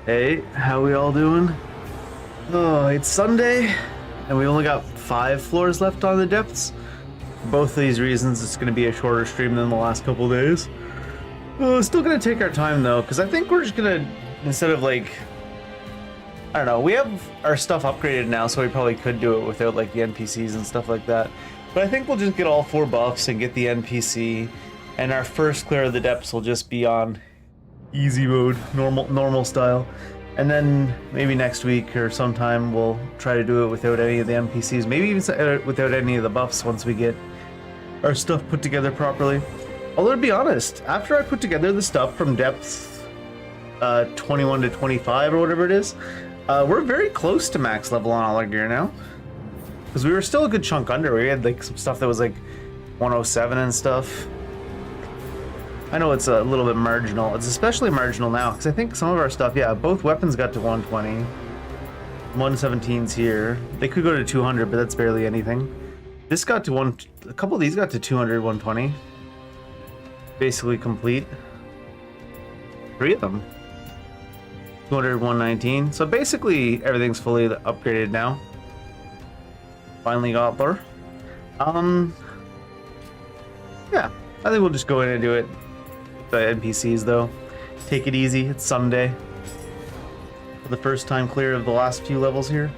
Hey, how we all doing? Oh, it's Sunday, and we only got 5 floors left on the depths. For both of these reasons, it's going to be a shorter stream than the last couple days. Still going to take our time, though, because I think we're just going to, instead of, like, I don't know, we have our stuff upgraded now, so we probably could do it without, like, the NPCs and stuff like that. But I think we'll just get all 4 buffs and get the NPC, and our first clear of the depths will just be on easy mode, normal style. And then maybe next week or sometime we'll try to do it without any of the NPCs, maybe even without any of the buffs once we get our stuff put together properly. Although to be honest, after I put together the stuff from depth 21 to 25 or whatever it is, we're very close to max level on all our gear now. Because we were still a good chunk under. We had like some stuff that was like 107 and stuff. I know it's a little bit marginal. It's especially marginal now because I think some of our stuff, yeah, both weapons got to 120. 117's here. They could go to 200, but that's barely anything. This got to a couple of these got to 200, 120. Basically complete. 3 of them. 200, 119. So basically everything's fully upgraded now. Finally got there. Yeah, I think we'll just go in and do it. The NPCs though. Take it easy, it's Sunday. For the first time clear of the last few levels here.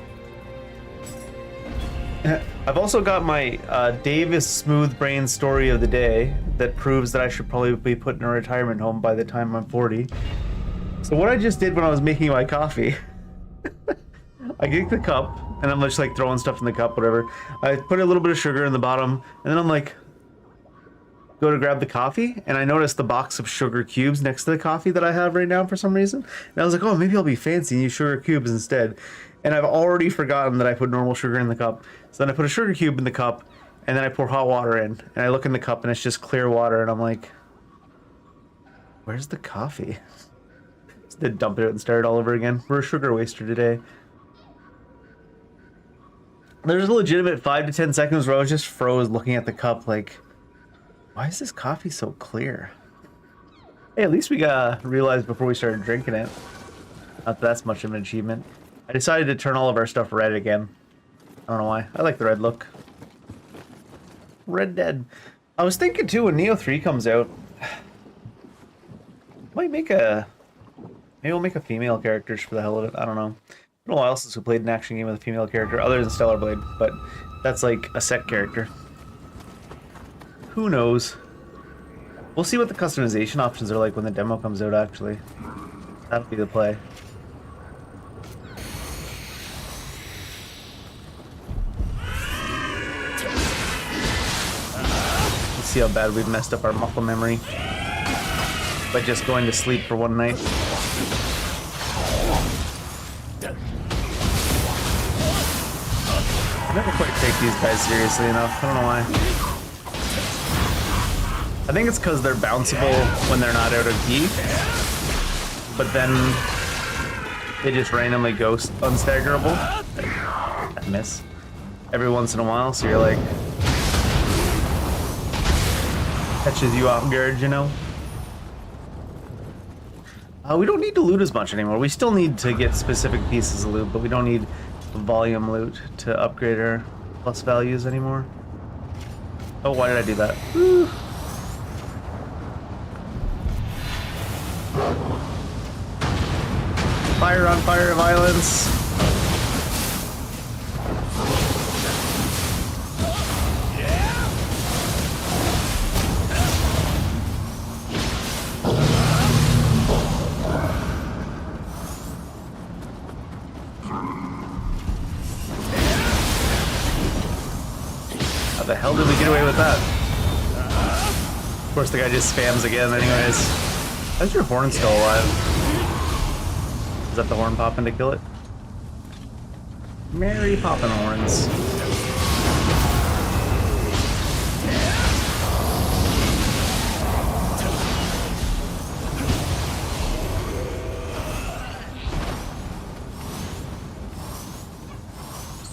I've also got my Davis Smooth Brain story of the day that proves that I should probably be put in a retirement home by the time I'm 40. So what I just did when I was making my coffee, I get the cup and I'm just like throwing stuff in the cup, whatever. I put a little bit of sugar in the bottom and then I'm like, go to grab the coffee, and I noticed the box of sugar cubes next to the coffee that I have right now for some reason. And I was like, oh, maybe I'll be fancy and use sugar cubes instead. And I've already forgotten that I put normal sugar in the cup. So then I put a sugar cube in the cup, and then I pour hot water in. And I look in the cup, and it's just clear water, and I'm like, where's the coffee? Just to dump it and start it all over again. We're a sugar waster today. There's a legitimate 5 to 10 seconds where I was just froze looking at the cup like, why is this coffee so clear? Hey, at least we realized before we started drinking it. Not that that's much of an achievement. I decided to turn all of our stuff red again. I don't know why. I like the red look. Red Dead. I was thinking too, when Nioh 3 comes out, might make a... Maybe we'll make a female character for the hell of it. I don't know. It's been a while since we played an action game with a female character, other than Stellar Blade, but that's like a set character. Who knows? We'll see what the customization options are like when the demo comes out, actually. That'll be the play. Let's see how bad we've messed up our muscle memory by just going to sleep for one night. I never quite take these guys seriously enough. I don't know why. I think it's because they're bounceable when they're not out of key, but then they just randomly go unstaggerable. I miss every once in a while, so you're like, catches you off guard, you know? We don't need to loot as much anymore. We still need to get specific pieces of loot, but we don't need volume loot to upgrade our plus values anymore. Oh, why did I do that? Woo. Fire on fire violence. How the hell did we get away with that? Of course, the guy just spams again anyways. How's your horn still alive? Is that the horn popping to kill it? Mary popping horns.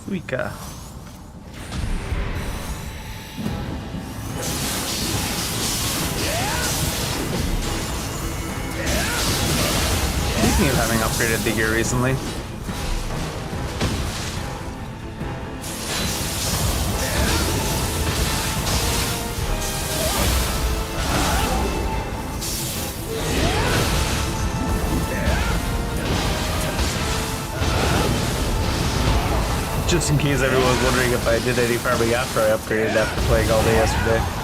Suika. Speaking of having upgraded the gear recently, just in case everyone's wondering if I did any farming after I upgraded after playing all day yesterday.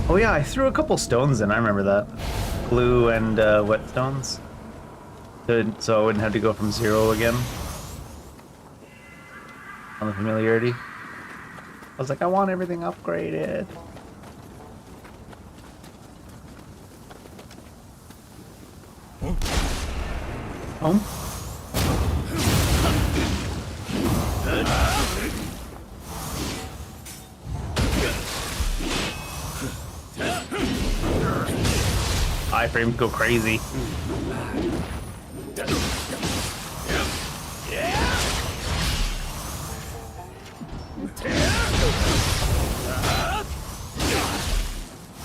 Oh yeah, I threw a couple stones in, I remember that. Blue and wet stones. So I wouldn't have to go from 0 again. On the familiarity. I was like, I want everything upgraded. Home? Iframes go crazy.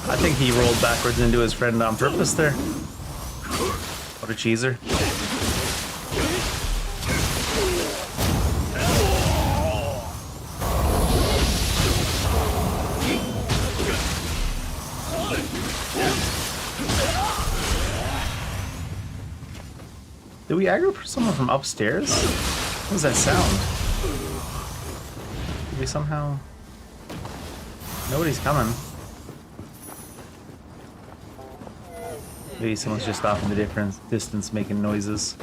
I think he rolled backwards into his friend on purpose there. What a cheeser. Did we aggro for someone from upstairs? What does that sound? Did we somehow... Nobody's coming. Maybe someone's just off in the different distance making noises.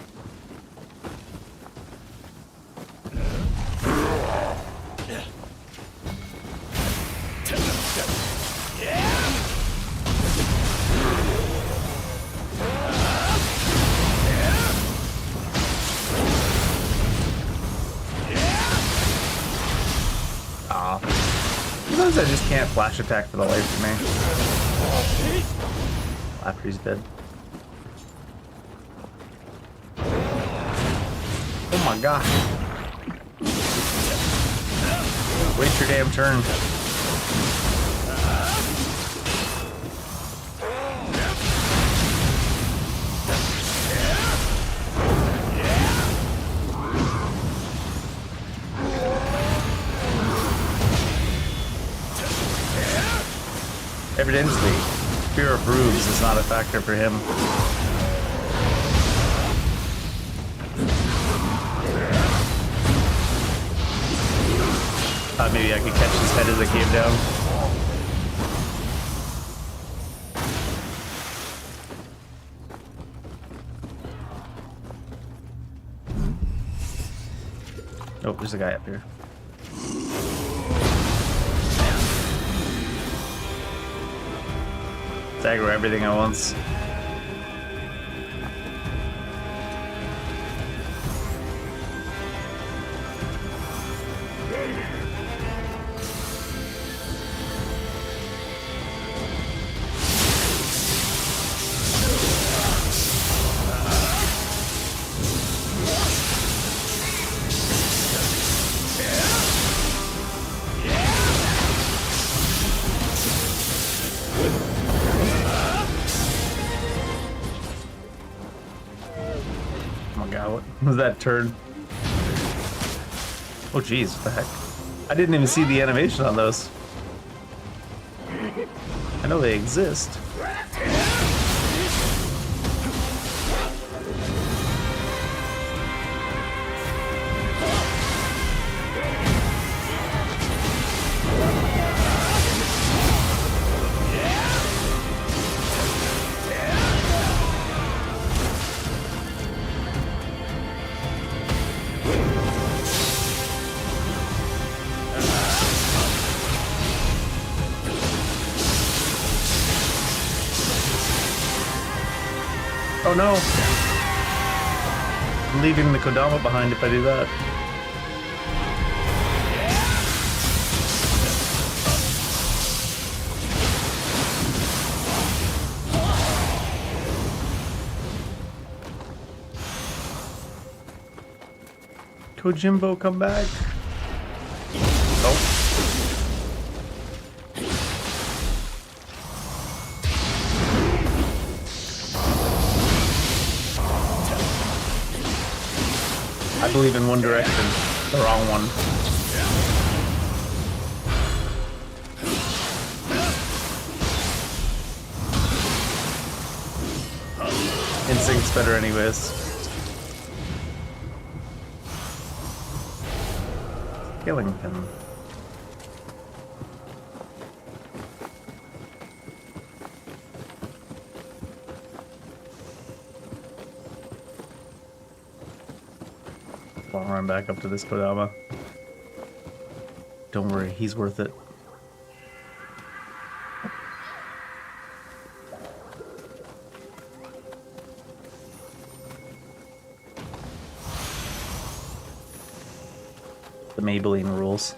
Sometimes I just can't flash attack for the life of me. After he's dead. Oh my god. Wait your damn turn. Evidently, fear of roofs is not a factor for him. Thought maybe I could catch his head as it came down. Oh, there's a guy up here. Aggro everything at once. Was that turn? Oh geez, what the heck? I didn't even see the animation on those. I know they exist. Oh no! I'm leaving the Kodama behind if I do that. Kojimbo, come back. Oh. believe in one direction. The wrong one. Instinct's better anyways. Skellington. I'll run back up to this Kodama. Don't worry, he's worth it. The Maybelline rules.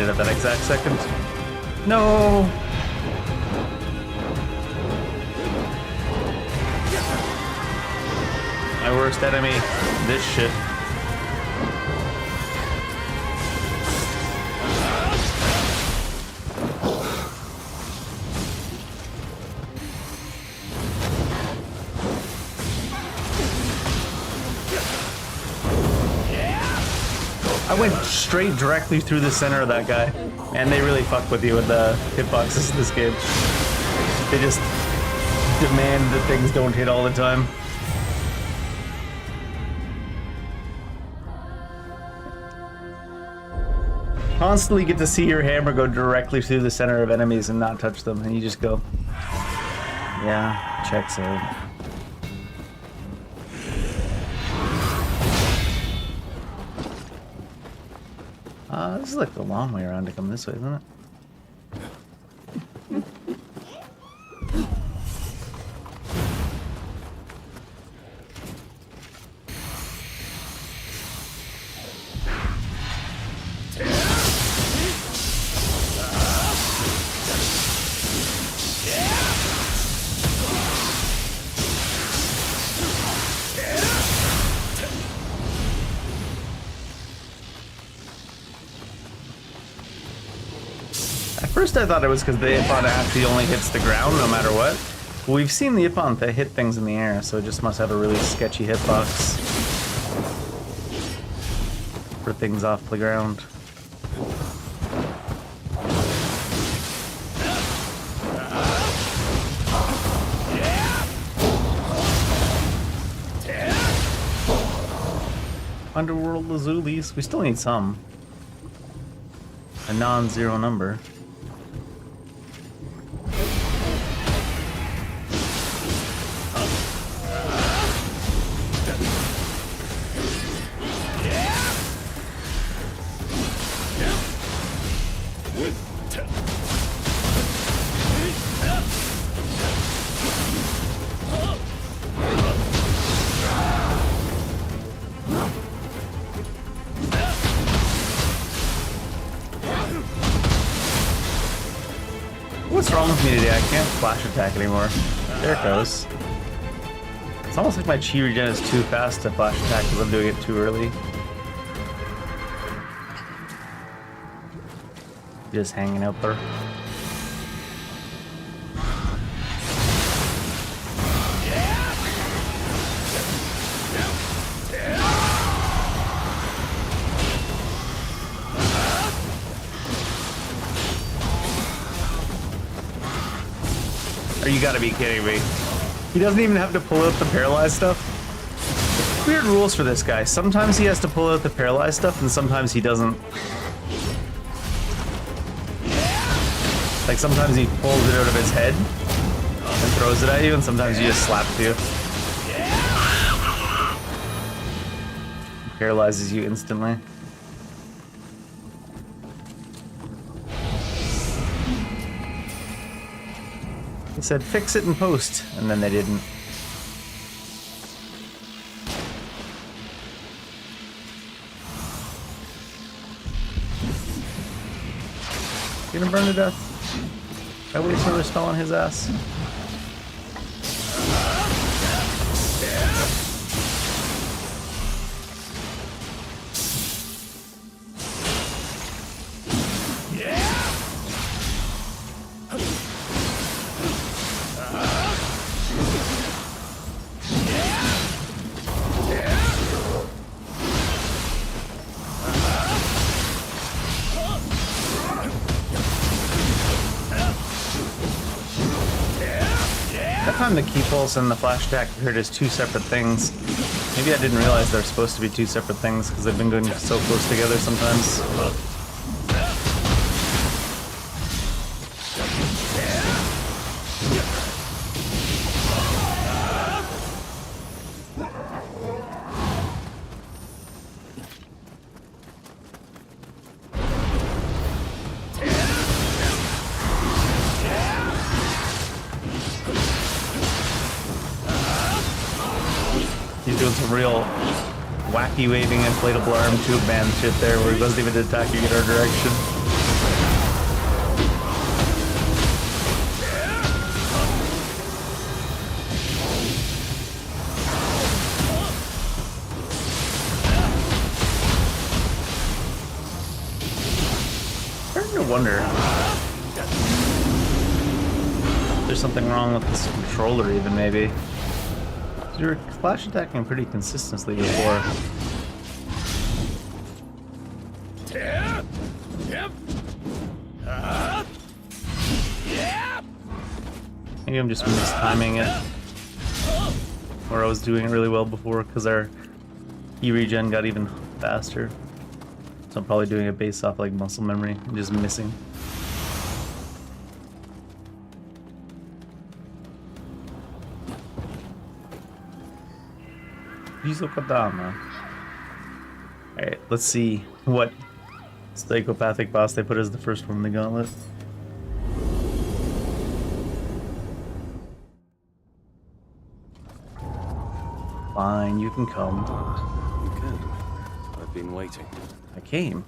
At that exact second. No! My worst enemy. This shit. I went straight directly through the center of that guy. And they really fuck with you with the hitboxes in this game. They just demand that things don't hit all the time. Constantly get to see your hammer go directly through the center of enemies and not touch them, and you just go, yeah, checks out. This is like the long way around to come this way, isn't it? First I thought it was because the Ippon actually only hits the ground no matter what. But we've seen the Ippon that hit things in the air, so it just must have a really sketchy hitbox for things off the ground. Underworld Lazulis, we still need some. A non-zero number. What's wrong with me today? I can't flash attack anymore. There it goes. It's almost like my chi regen is too fast to flash attack because I'm doing it too early. Just hanging out there. You gotta be kidding me. He doesn't even have to pull out the paralyzed stuff. Weird rules for this guy. Sometimes he has to pull out the paralyzed stuff and sometimes he doesn't. Like sometimes he pulls it out of his head and throws it at you and sometimes he just slaps you. Paralyzes you instantly. They said fix it in post, and then they didn't. You gonna burn to death? That way Silver spell on his ass. The key pulse and the flash attack heard as two separate things. Maybe I didn't realize they're supposed to be two separate things because they've been going so close together sometimes. Doing some real wacky waving inflatable arm tube band shit there where he wasn't even attacking in our direction. Starting to wonder if there's something wrong with this controller even maybe. You're flash attacking pretty consistently before. Maybe I'm just mistiming it. Or I was doing it really well before because our E-regen got even faster. So I'm probably doing it based off like muscle memory and just missing. Alright, let's see what psychopathic boss they put as the first one in the gauntlet. Fine, you can come. You can. I've been waiting. I came.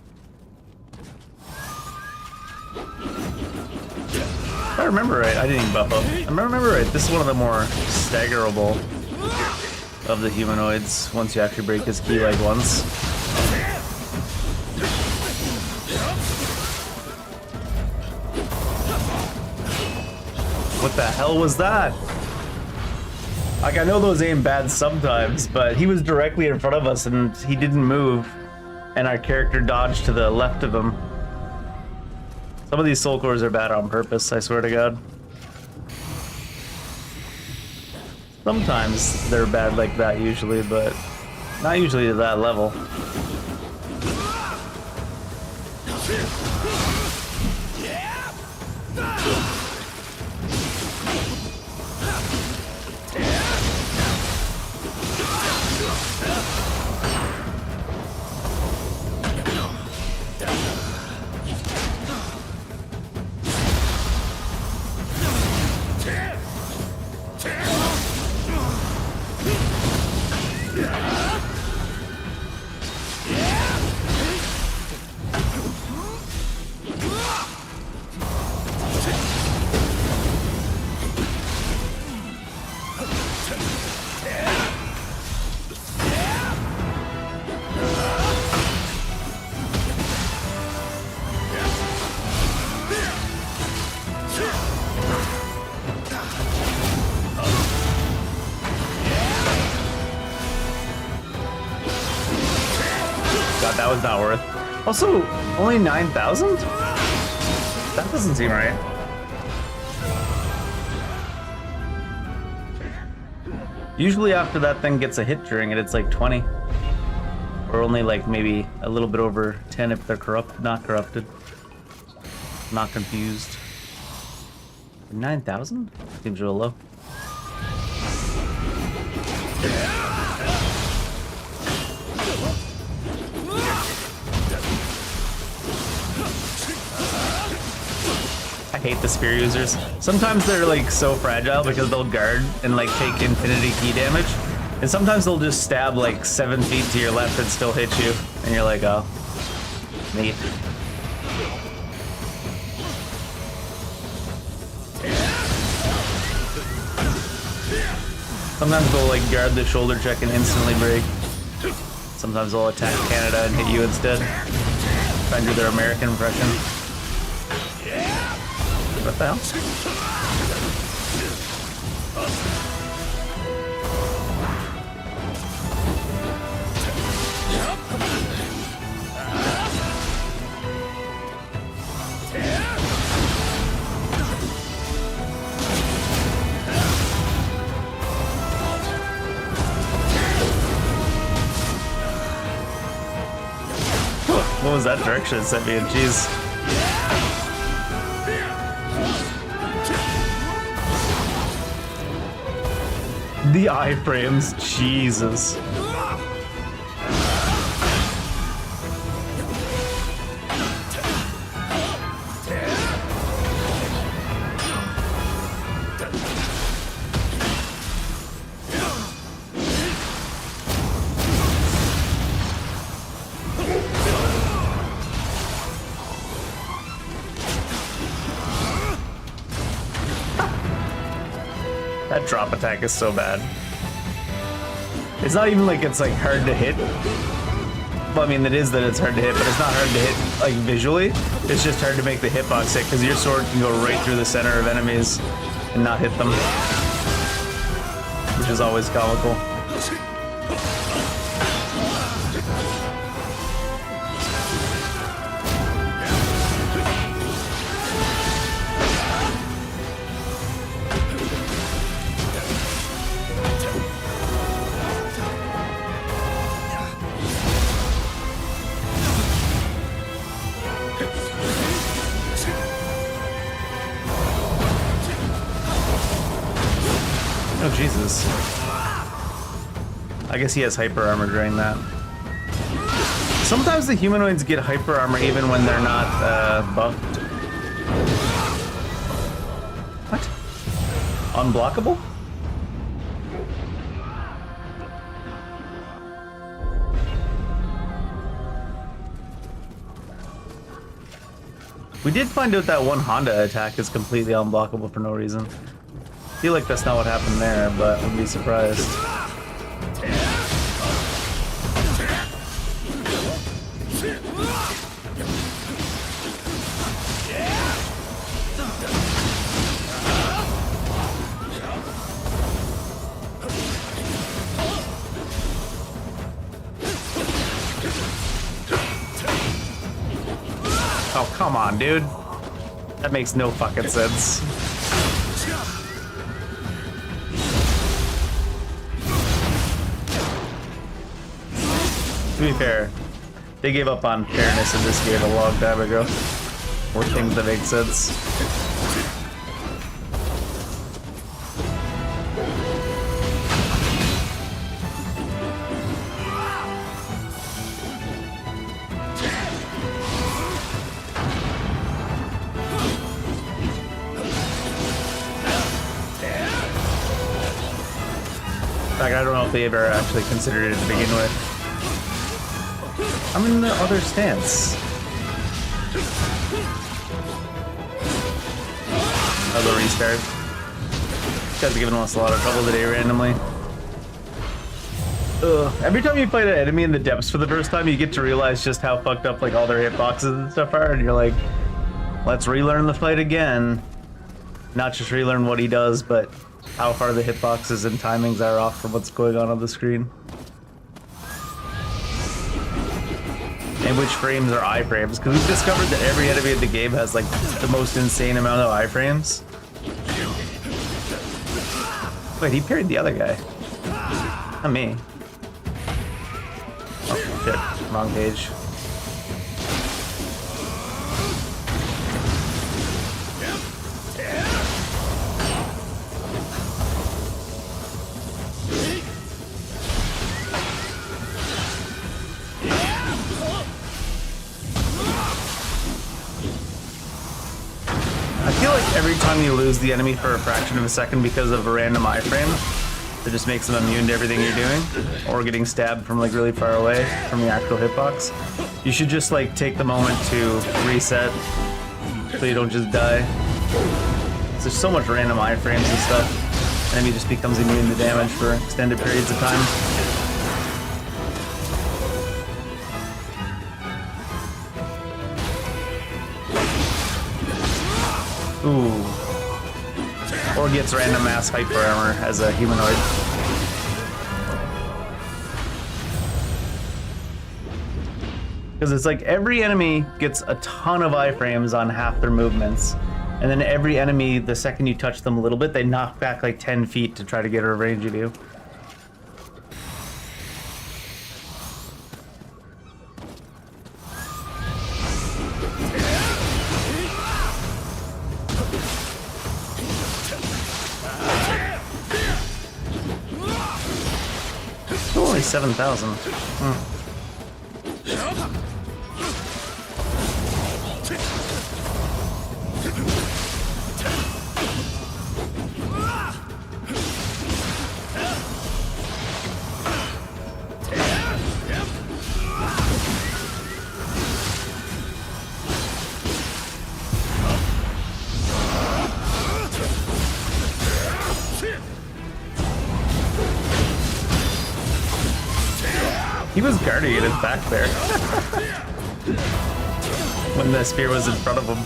If I remember right, I didn't even buff up. If I remember right, this is one of the more staggerable of the humanoids once you actually break his key leg once. What the hell was that? Like, I know those aim bad sometimes, but he was directly in front of us and he didn't move, and our character dodged to the left of him. Some of these soul cores are bad on purpose, I swear to God. Sometimes they're bad like that usually, but not usually to that level. God, that was not worth. Also, only 9,000? That doesn't seem right. Usually after that thing gets a hit during it, it's like 20. Or only like maybe a little bit over 10 if they're not corrupted. Not confused. 9,000? Seems real low. I hate the spear users. Sometimes they're like so fragile because they'll guard and like take infinity key damage. And sometimes they'll just stab like 7 feet to your left and still hit you. And you're like, oh, neat. Sometimes they'll like guard the shoulder check and instantly break. Sometimes they'll attack Canada and hit you instead. Try and do their American impression. What the hell? What was that direction it sent me in? Jeez. The iframes, Jesus. That drop attack is so bad. It's not even like it's like hard to hit. Well, I mean, it is that it's hard to hit, but it's not hard to hit like visually. It's just hard to make the hitbox hit because your sword can go right through the center of enemies and not hit them, which is always comical. Oh, Jesus. I guess he has hyper armor during that. Sometimes the humanoids get hyper armor even when they're not buffed. What? Unblockable? We did find out that one Honda attack is completely unblockable for no reason. I feel like that's not what happened there, but I wouldn't be surprised. Oh, come on, dude. That makes no fucking sense. To be fair, they gave up on fairness in this game a long time ago. Or things that make sense. In fact, I don't know if they ever actually considered it to begin with. I'm in the other stance. Another restart. This guy's giving us a lot of trouble today randomly. Ugh. Every time you fight an enemy in the depths for the first time, you get to realize just how fucked up like all their hitboxes and stuff are, and you're like, let's relearn the fight again. Not just relearn what he does, but how far the hitboxes and timings are off from what's going on the screen. And which frames are iframes, because we've discovered that every enemy in the game has like the most insane amount of iframes. Wait, he parried the other guy. Not me. Oh shit, wrong page. I feel like time you lose the enemy for a fraction of a second because of a random iframe that just makes them immune to everything you're doing, or getting stabbed from like really far away from the actual hitbox, you should just like take the moment to reset so you don't just die. There's so much random iframes and stuff. Enemy just becomes immune to damage for extended periods of time. Ooh. Or gets random mass hyper armor as a humanoid. Because it's like every enemy gets a ton of iframes on half their movements. And then every enemy, the second you touch them a little bit, they knock back like 10 feet to try to get a range of you. Only 7,000. He was guarding it back there when the spear was in front of him.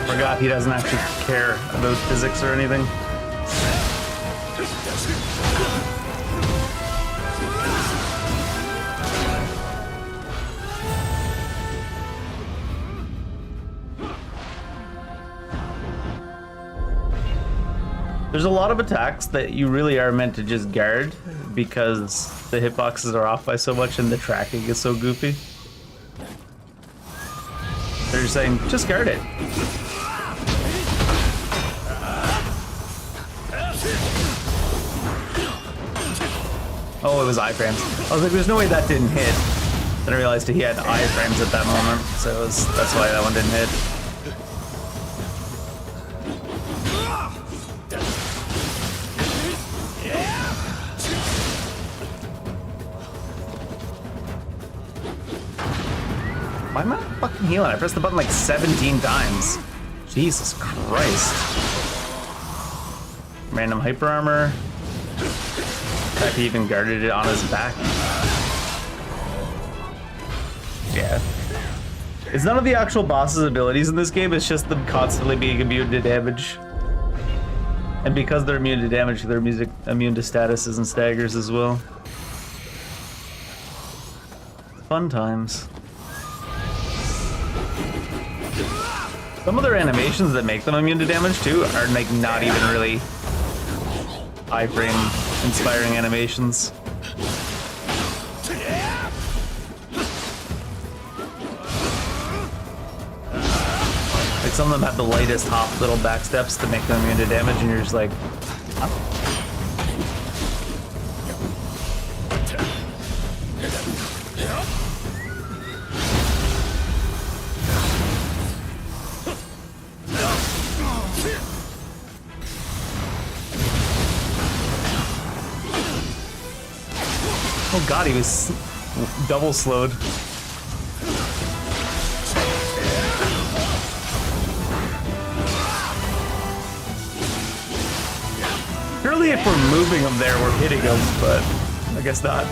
Forgot he doesn't actually care about physics or anything. There's a lot of attacks that you really are meant to just guard because the hitboxes are off by so much and the tracking is so goofy. They're just saying, just guard it. Oh, it was iframes. I was like, there's no way that didn't hit. Then I realized he had iframes at that moment, so that's why that one didn't hit. Why am I fucking healing? I pressed the button like 17 times. Jesus Christ. Random hyper armor. In fact, he even guarded it on his back. Yeah. It's none of the actual boss's abilities in this game, it's just them constantly being immune to damage. And because they're immune to damage, they're immune to statuses and staggers as well. Fun times. Some of their animations that make them immune to damage too are like not even really iframe inspiring animations. Like some of them have the lightest hop little back steps to make them immune to damage, and you're just like, huh? Oh god, he was double slowed. Apparently if we're moving him there, we're hitting him, but I guess not.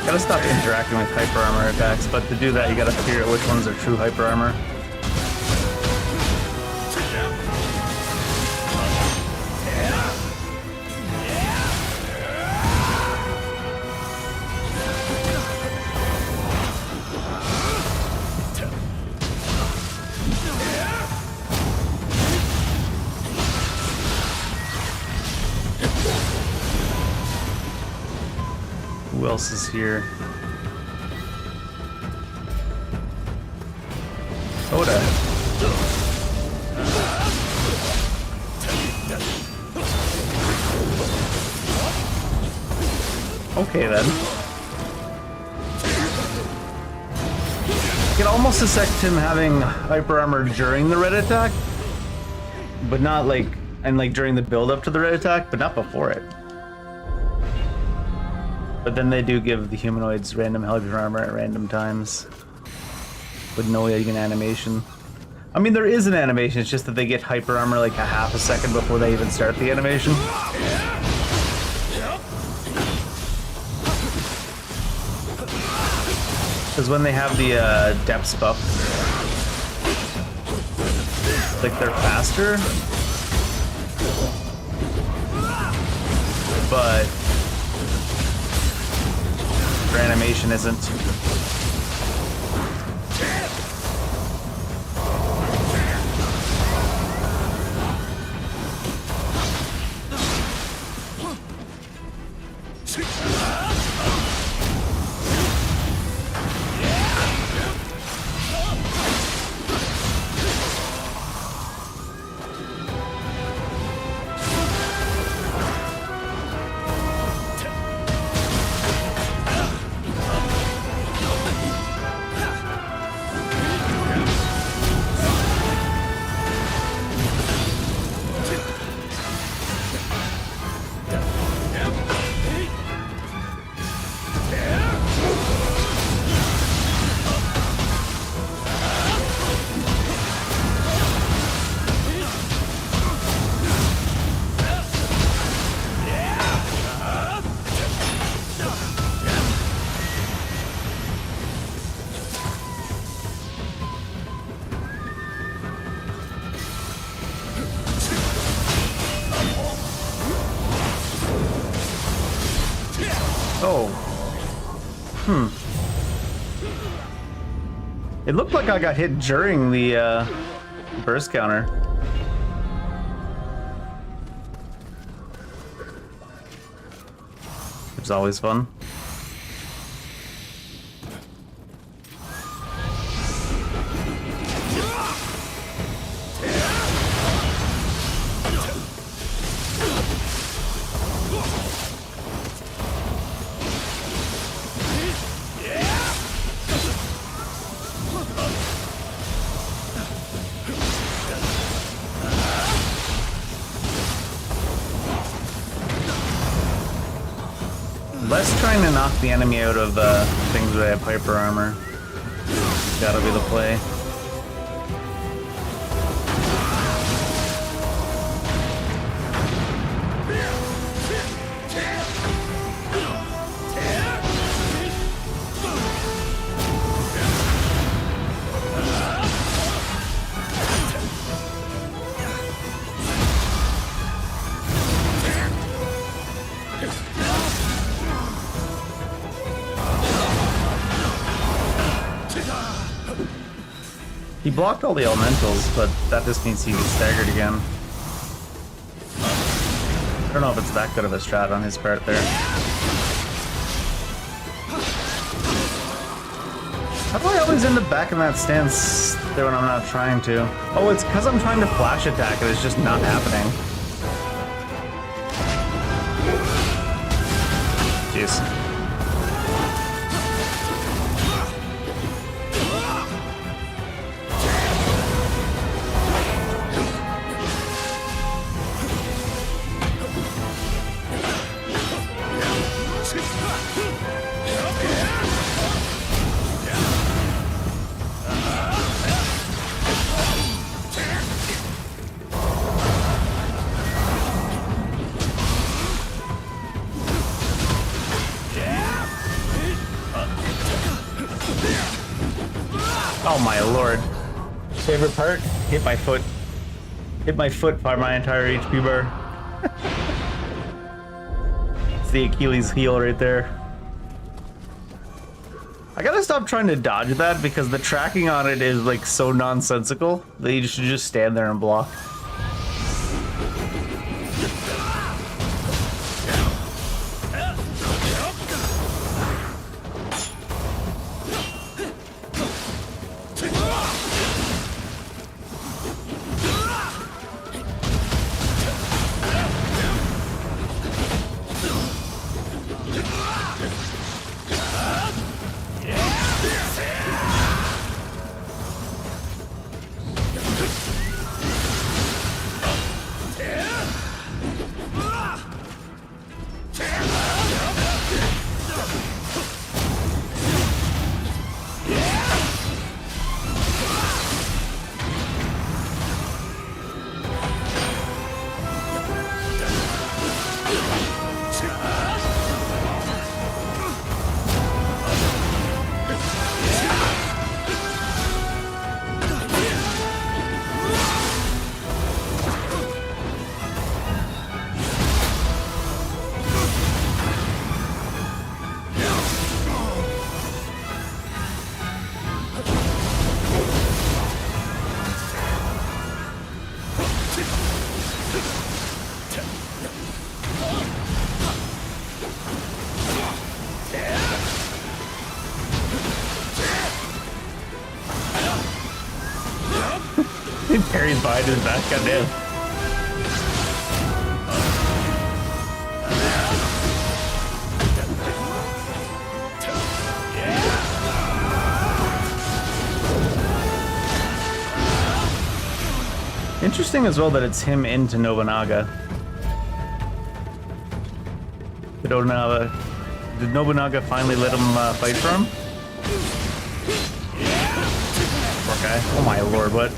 Gotta stop interacting with hyper armor attacks, but to do that you gotta figure out which ones are true hyper armor. Who else is here? Soda. Okay then. I could almost suspect him having hyper armor during the red attack, but not like, and like during the build up to the red attack, but not before it. But then they do give the humanoids random hyper armor at random times, with no even animation. I mean, there is an animation, it's just that they get hyper armor like a half a second before they even start the animation. Because when they have the depths buff, like they're faster, but their animation isn't. Oh. It looked like I got hit during the burst counter. Which is always fun. Less trying to knock the enemy out of things where they have hyper armor. Gotta be the play. He blocked all the elementals, but that just means he gets staggered again. I don't know if it's that good of a strat on his part there. How do I always end up back in that stance there when I'm not trying to? Oh, it's because I'm trying to flash attack and it's just not happening. Oh my lord. Favorite part? Hit my foot. Hit my foot by my entire HP bar. It's the Achilles heel right there. I gotta stop trying to dodge that because the tracking on it is like so nonsensical that you should just stand there and block. He parries behind his back, goddamn. Interesting as well that it's him into Nobunaga. Did Nobunaga finally let him fight for him? Poor guy. Oh my lord, what?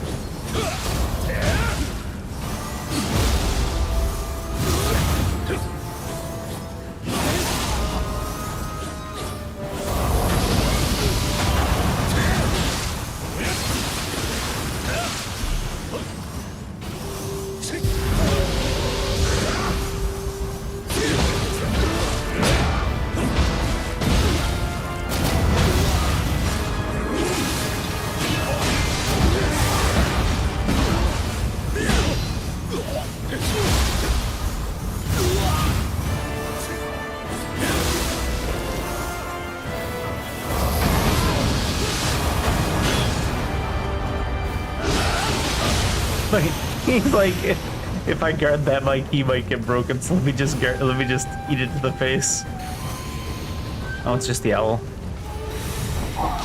Like, he's like, if I guard that mic, he might get broken. So let me just eat it to the face. Oh, it's just the owl.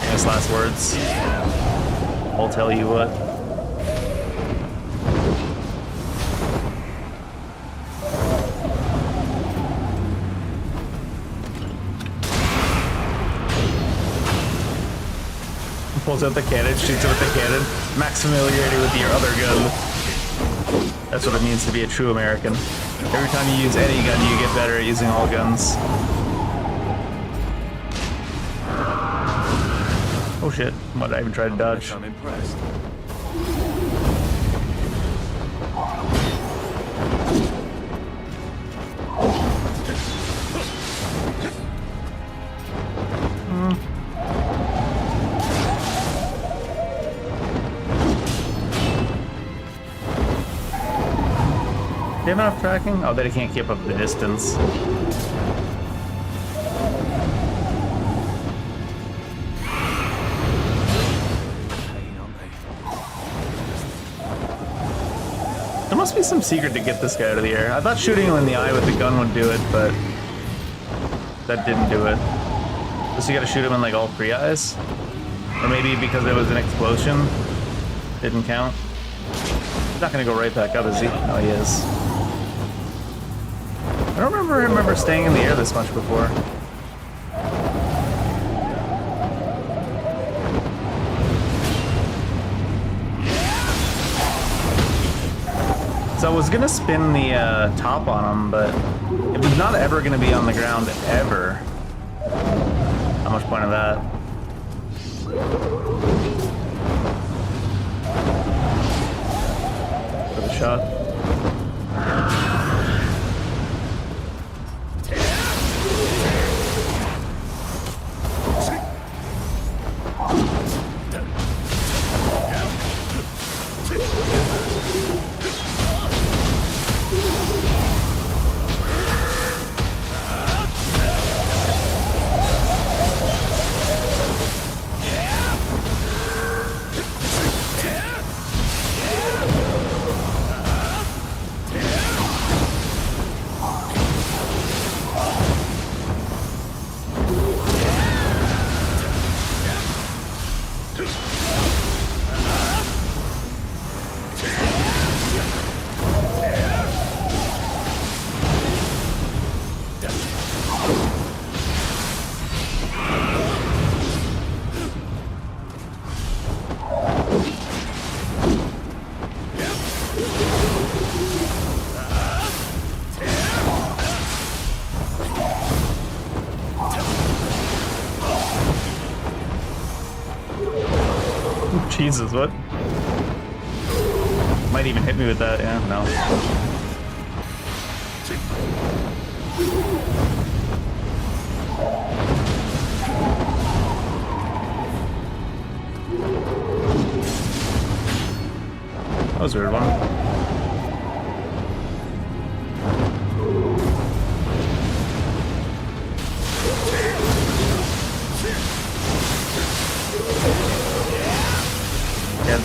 Famous last words. I'll tell you what. Pulls out the cannon, shoots it with the cannon. Max familiarity with your other gun. That's what it means to be a true American. Every time you use any gun, you get better at using all guns. Oh shit, what, I even tried to dodge. I'm impressed. Do you have enough tracking? Oh, that he can't keep up the distance. There must be some secret to get this guy out of the air. I thought shooting him in the eye with the gun would do it, but that didn't do it. So you gotta shoot him in like all three eyes? Or maybe because there was an explosion, didn't count. He's not gonna go right back up, is he? No, he is. I don't remember staying in the air this much before. So I was gonna spin the top on him, but it was not ever gonna be on the ground ever. How much point of that? shot. Jesus, what? Might even hit me with that, yeah, no. That was a weird one.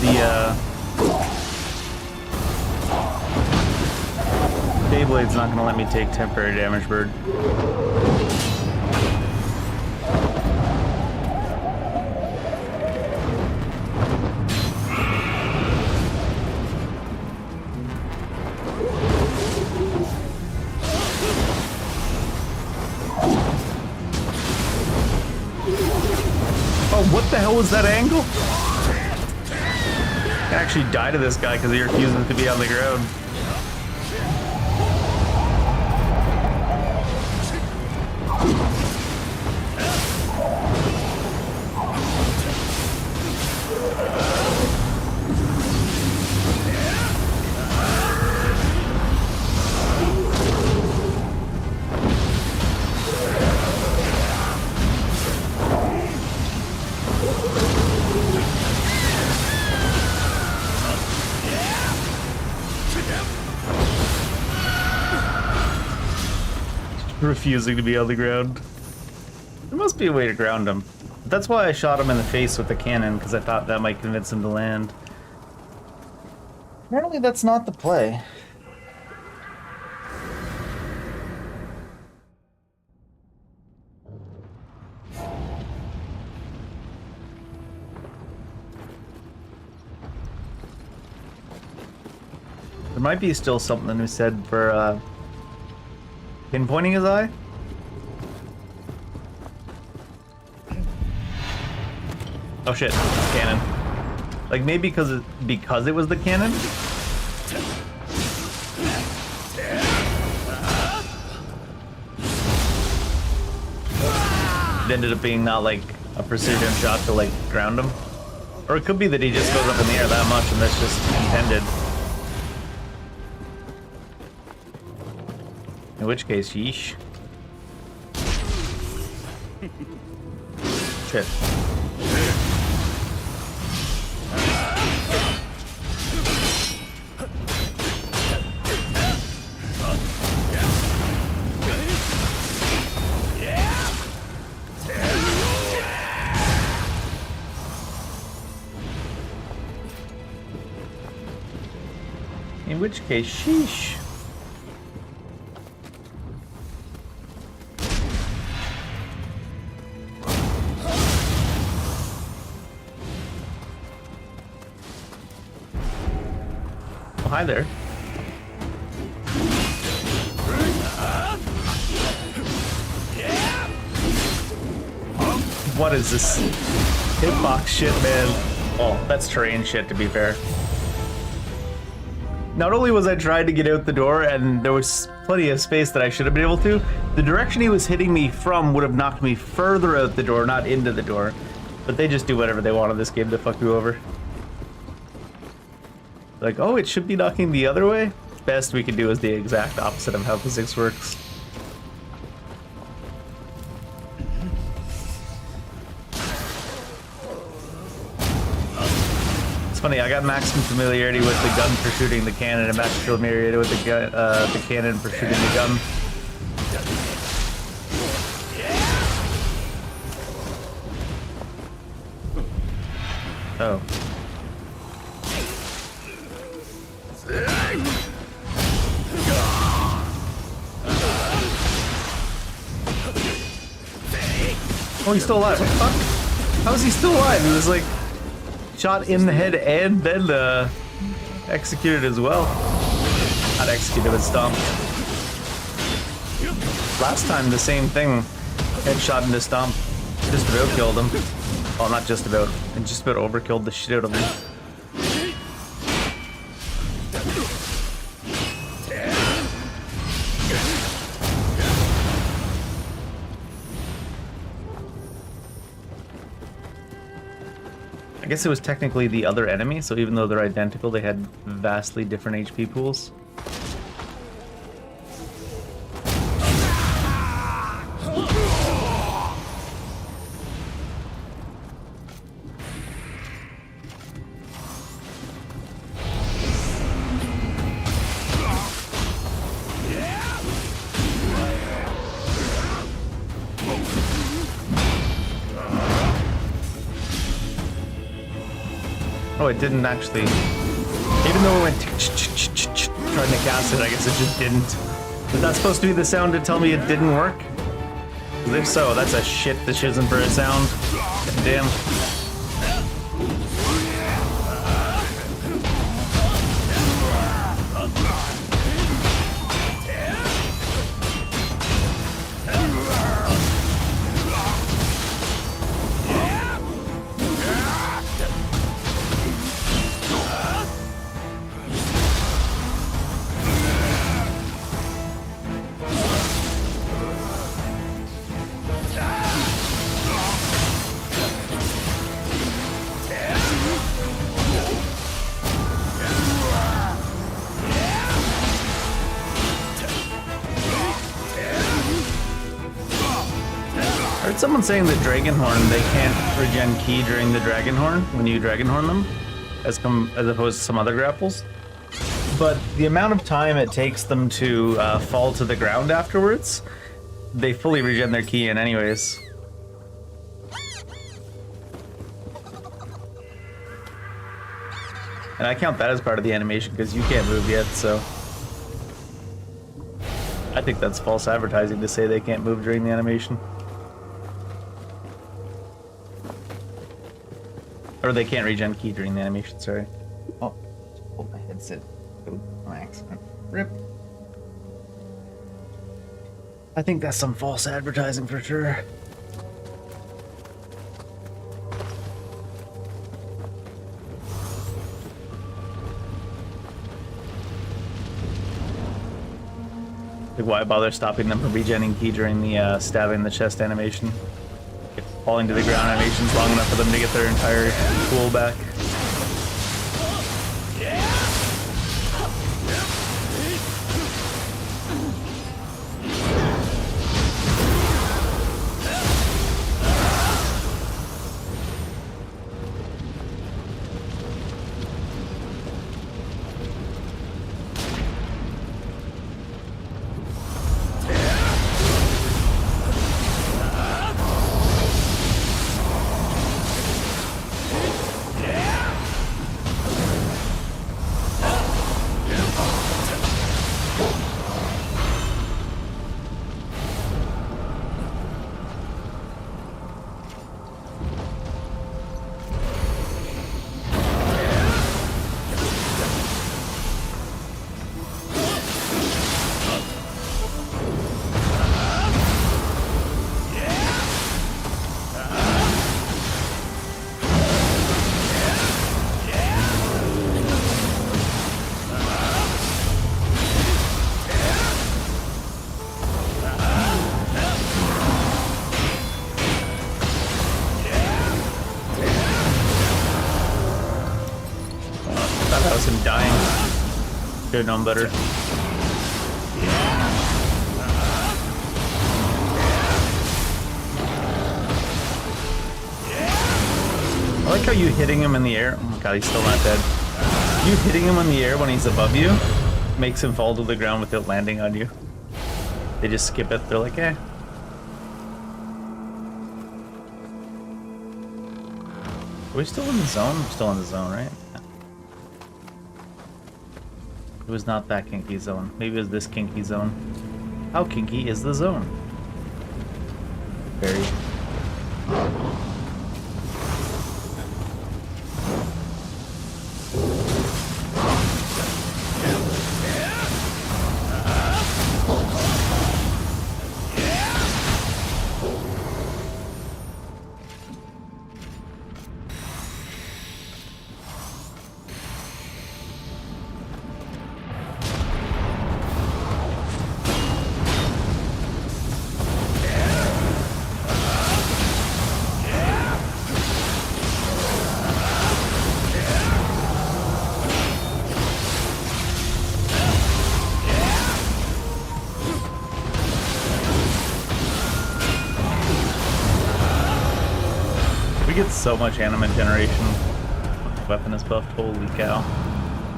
Yeah, the Beyblade's not gonna let me take temporary damage, bird. Oh, what the hell was that angle? I actually die to this guy because he refuses to be on the ground. Refusing to be on the ground. There must be a way to ground him. That's why I shot him in the face with the cannon, because I thought that might convince him to land. Apparently that's not the play. There might be still something we said for pinpointing his eye? Oh shit, cannon. Like maybe because it was the cannon? It ended up being not like a precision shot to like ground him. Or it could be that he just goes up in the air that much and that's just intended. In which case, yeesh. Shit. In which case, sheesh. Hi there. What is this hitbox shit, man? Oh, that's terrain shit, to be fair. Not only was I trying to get out the door and there was plenty of space that I should have been able to, the direction he was hitting me from would have knocked me further out the door, not into the door. But they just do whatever they want in this game to fuck you over. Like, oh, it should be knocking the other way? Best we can do is the exact opposite of how physics works. It's funny, I got maximum familiarity with the gun for shooting the cannon and maximum familiarity with the cannon for shooting the gun. Oh. Oh, he's still alive. What the fuck? How is he still alive? He was like shot in the head and then executed as well. Not executed, but stomped. Last time, the same thing. Headshot into stomp. Just about killed him. Well, not just about. And just about overkilled the shit out of him. I guess it was technically the other enemy, so even though they're identical, they had vastly different HP pools. Oh, it didn't actually. Even though it went trying to cast it, I guess it just didn't. Is that supposed to be the sound to tell me it didn't work? 'Cause if so, that's a shit decision for a sound. Damn. I heard someone saying that Dragonhorn, they can't regen ki during the Dragonhorn when you Dragonhorn them, as opposed to some other grapples. But the amount of time it takes them to fall to the ground afterwards, they fully regen their ki in anyways. And I count that as part of the animation because you can't move yet, so. I think that's false advertising to say they can't move during the animation. Or they can't regen ki during the animation, sorry. Oh, just pulled my headset out on accident. Rip. I think that's some false advertising for sure. Like, why bother stopping them from regenning ki during the stabbing the chest animation? If falling to the ground animation's long enough for them to get their entire pool back. notice him dying. Should have known better. I like how you hitting him in the air. Oh my god, he's still not dead. You hitting him in the air when he's above you makes him fall to the ground without landing on you. They just skip it. They're like, eh. Are we still in the zone? We're still in the zone, right? Yeah. It was not that kinky zone. Maybe it was this kinky zone. How kinky is the zone? Very. We get so much anima generation when the weapon is buffed. Holy cow.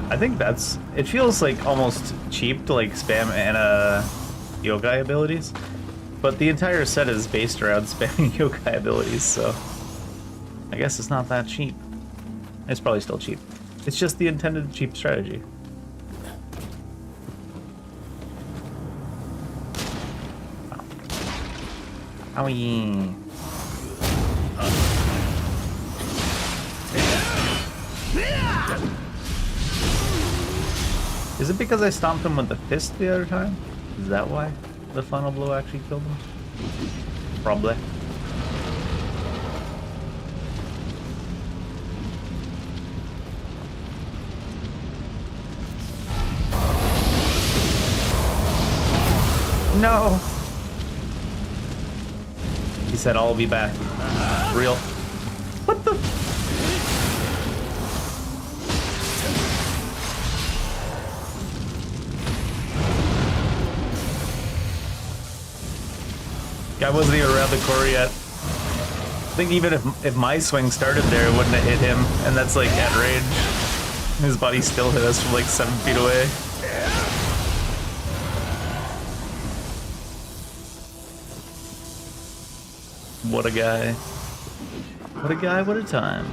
I think that's... It feels like almost cheap to like spam Ana yokai abilities. But the entire set is based around spamming yokai abilities, so... I guess it's not that cheap. It's probably still cheap. It's just the intended cheap strategy. Wow. Owie. Is it because I stomped him with the fist the other time? Is that why the funnel blow actually killed him? Probably. No! He said, I'll be back. Real. What the? I wasn't even around the core yet. I think even if my swing started there, it wouldn't have hit him, and that's like at range. His body still hit us from like 7 feet away. What a guy. What a guy, what a time.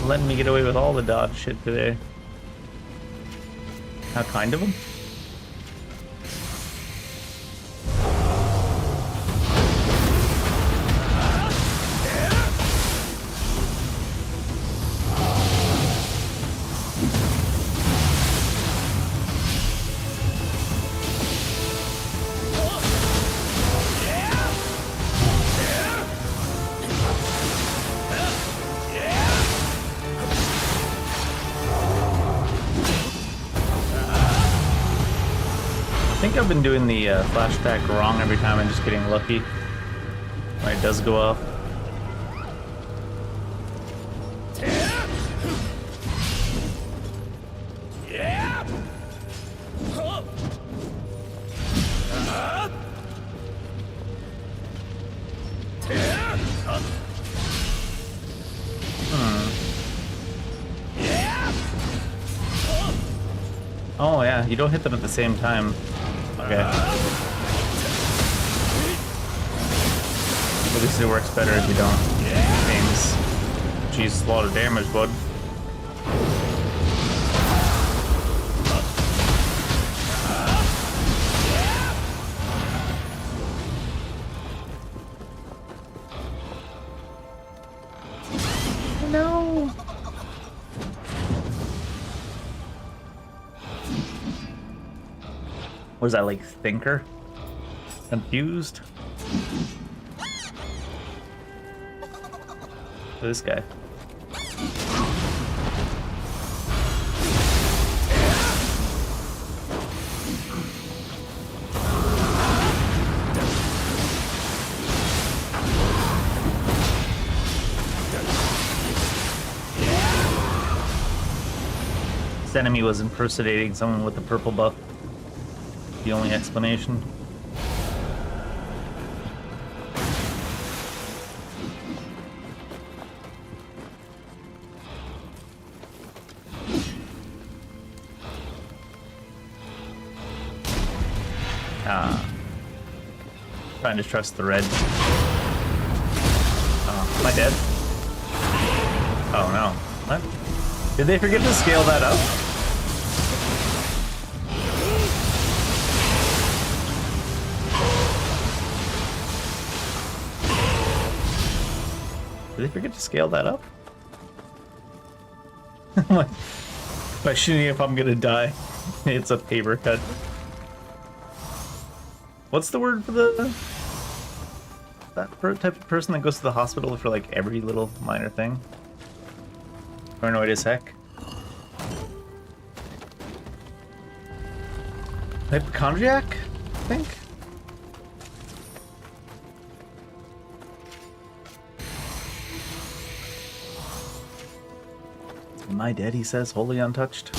Letting me get away with all the dodge shit today. How kind of him. I think I've been doing the flash attack wrong every time. I'm just getting lucky when it does go off. Oh yeah, you don't hit them at the same time. Okay. At least it works better if you don't. Aims. Jeez, a lot of damage, bud. Was that like thinker? Confused? This guy. This enemy was impersonating someone with the purple buff. The only explanation. Trying to trust the red. Oh, am I dead? Oh no. What? Did they forget to scale that up? Did they forget to scale that up? I'm like, questioning if I'm gonna die. It's a paper cut. What's the word for that type of person that goes to the hospital for like every little minor thing? Paranoid as heck. Hypochondriac, I think? Am I dead, he says, wholly untouched.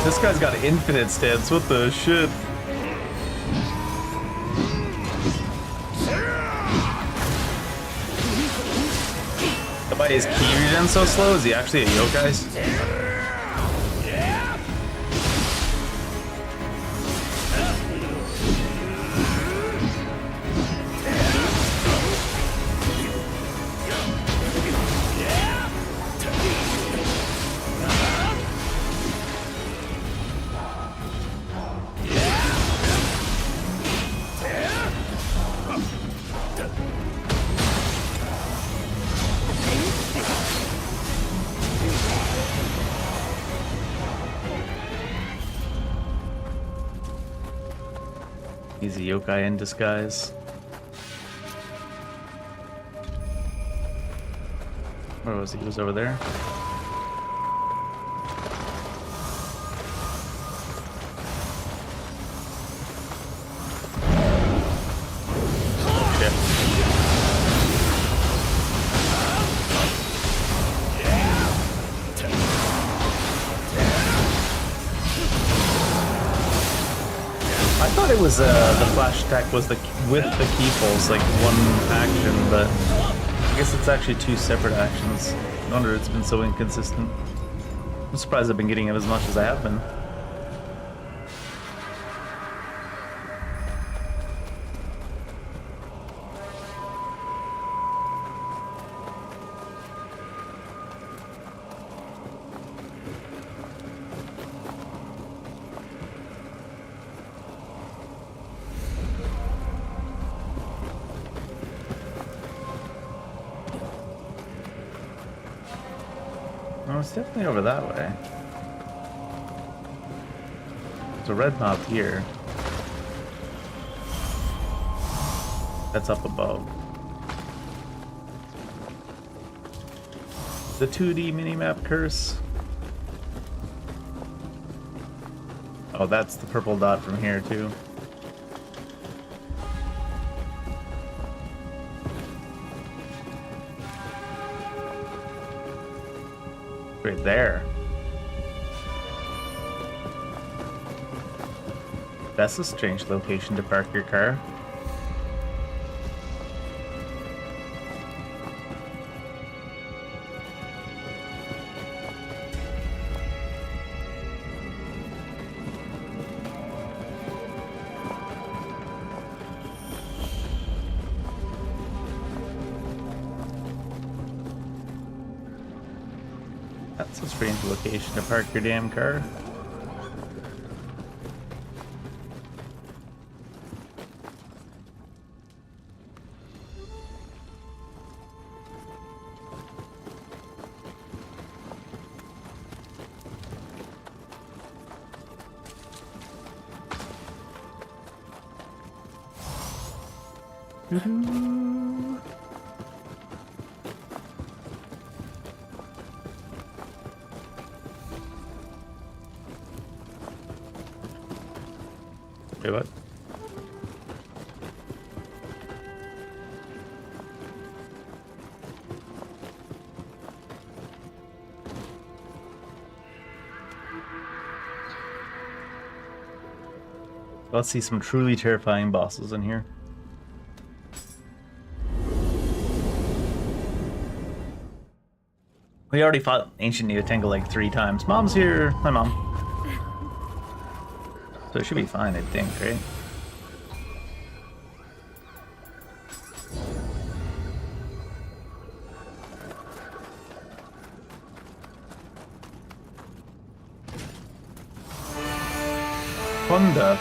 This guy's got an infinite stance, what the shit? Why is key regen so slow? Is he actually a yokai? He's a yokai in disguise. Where was he? He was over there. Oh, shit. I thought it was the flash attack was with the key pulls, like one action, but I guess it's actually two separate actions. No wonder it's been so inconsistent. I'm surprised I've been getting it as much as I have been. No, it's definitely over that way. There's a red knob here. That's up above. The 2D minimap curse. Oh, that's the purple dot from here too. Right there. That's a strange location to park your car. That's a strange location to park your damn car. Doo-doo. Wait, what? Let's see some truly terrifying bosses in here. We already fought Ancient Nioh like 3 times. Mom's here. Hi, Mom. So it should be fine, I think, right? Honda.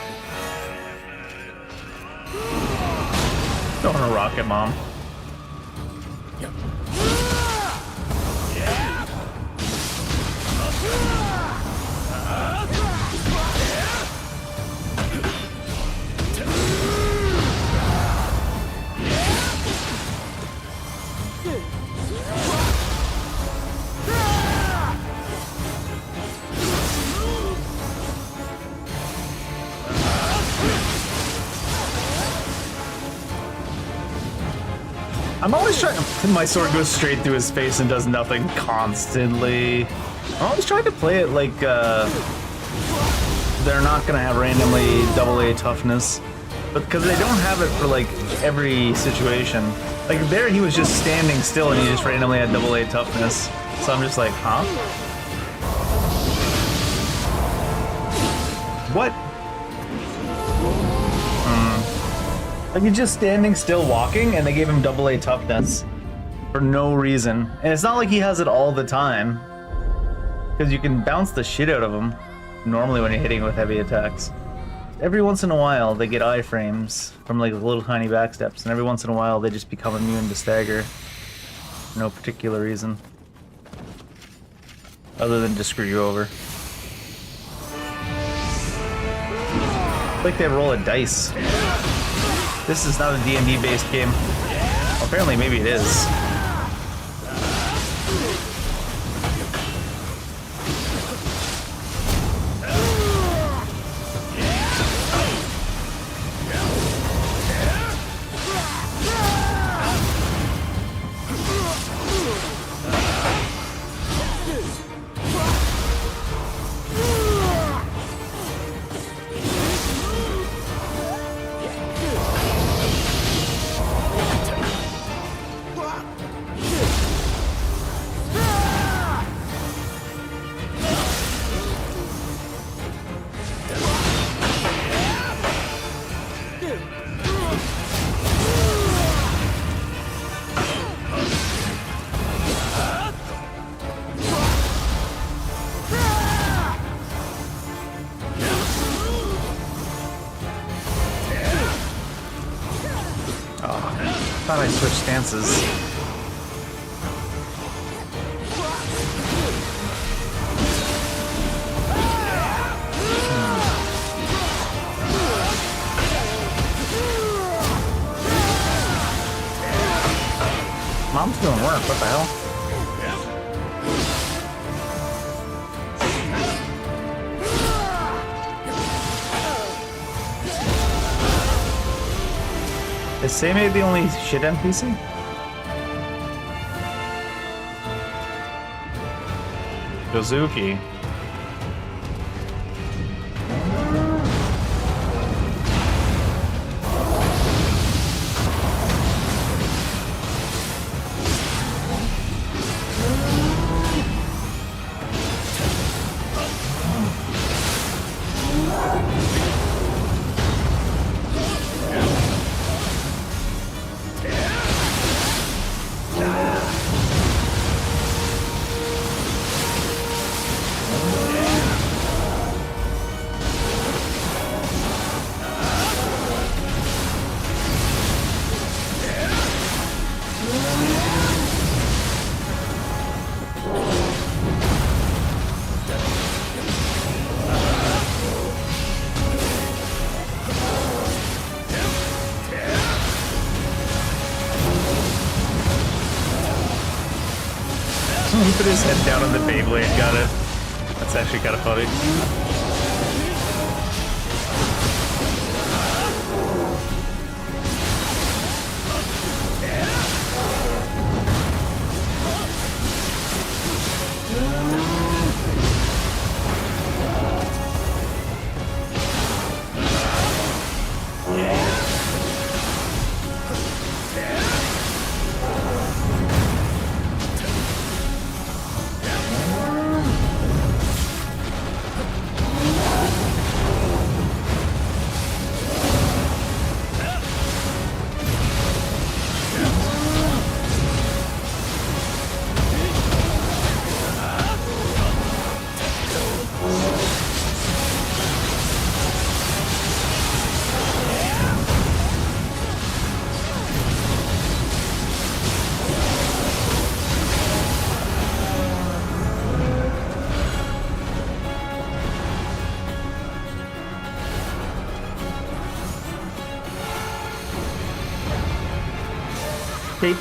Don't want to rocket, Mom. I'm always trying to... My sword goes straight through his face and does nothing constantly. I'm always trying to play it like, they're not gonna have randomly AA toughness. But because they don't have it for, like, every situation. Like, there he was just standing still and he just randomly had AA toughness. So I'm just like, huh? What? Like, he's just standing still walking, and they gave him AA toughness for no reason. And it's not like he has it all the time, because you can bounce the shit out of him normally when you're hitting with heavy attacks. Every once in a while, they get iframes from like little tiny backsteps, and every once in a while, they just become immune to stagger for no particular reason, other than to screw you over. It's like they roll a dice. This is not a D&D based game. Apparently, maybe it is. I thought I switched stances. Mom's doing work, what the hell? Is Seimei the only shit NPC? Gozuki. He put his head down on the Beyblade, got it. That's actually kind of funny. Kate.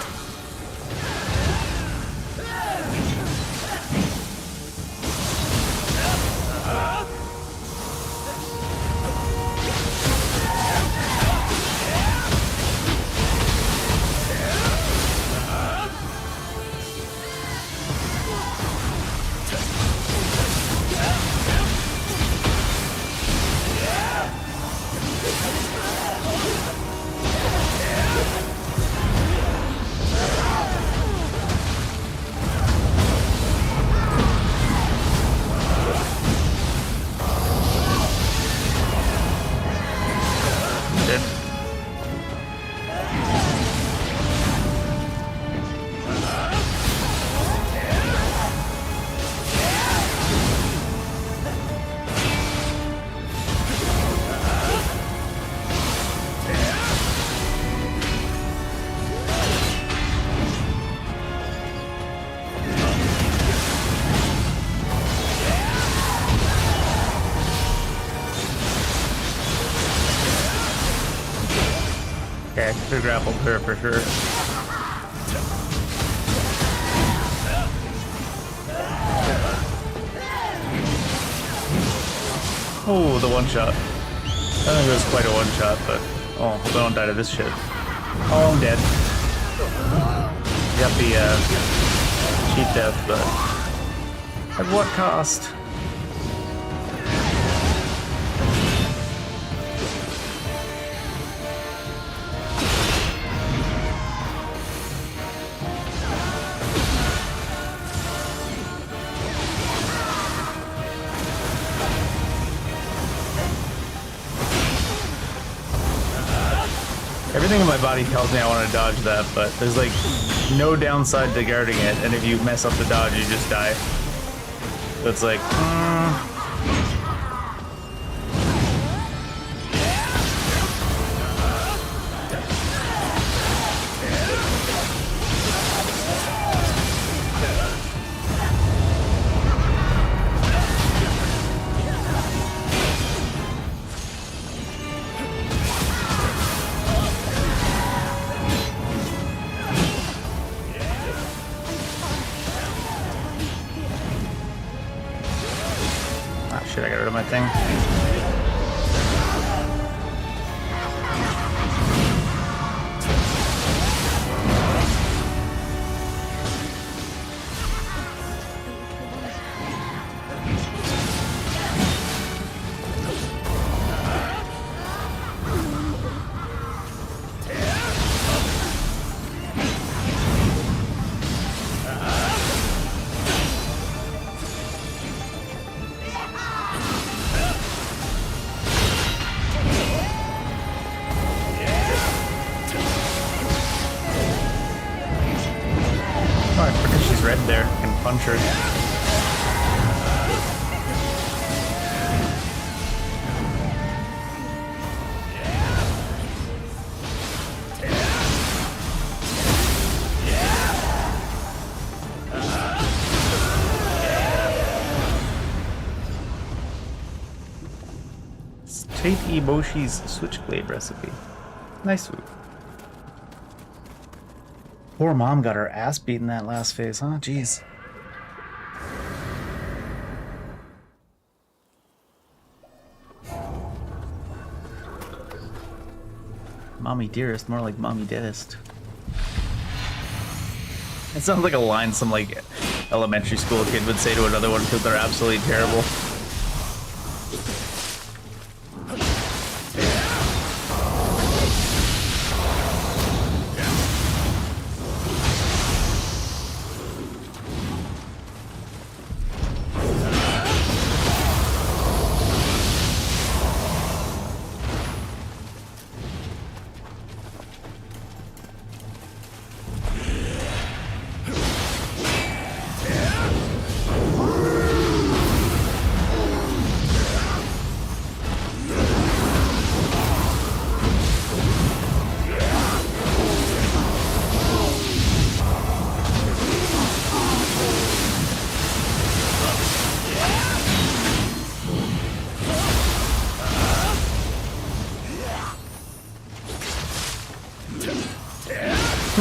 Okay, I could have grappled her for sure. Oh, the one shot. I think it was quite a one shot, but oh, hope I don't die to this shit. Oh, I'm dead. Got the cheap death, but at what cost? Everything in my body tells me I want to dodge that, but there's like no downside to guarding it, and if you mess up the dodge, you just die. So it's like, shit, I got rid of my thing. Red there, can punch her. Tate Iboshi's Switchblade recipe. Nice food. Poor mom got her ass beaten that last phase, huh? Jeez. Mommy dearest, more like mommy deadest. It sounds like a line some like elementary school kid would say to another one because they're absolutely terrible.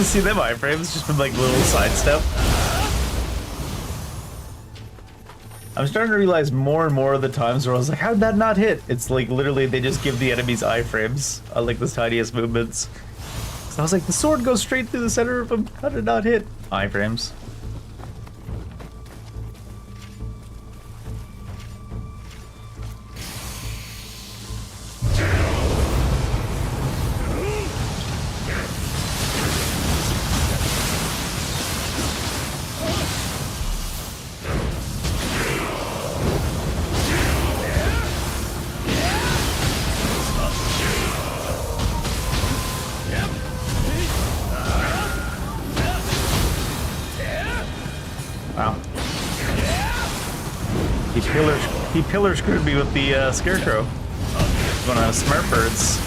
See them iframes just been like little sidestep. I'm starting to realize more and more of the times where I was like, how did that not hit? It's like literally they just give the enemies iframes on like the tiniest movements. So I was like, the sword goes straight through the center of him. How did it not hit? Iframes. Wow. He pillar screwed me with the scarecrow. One of smart birds.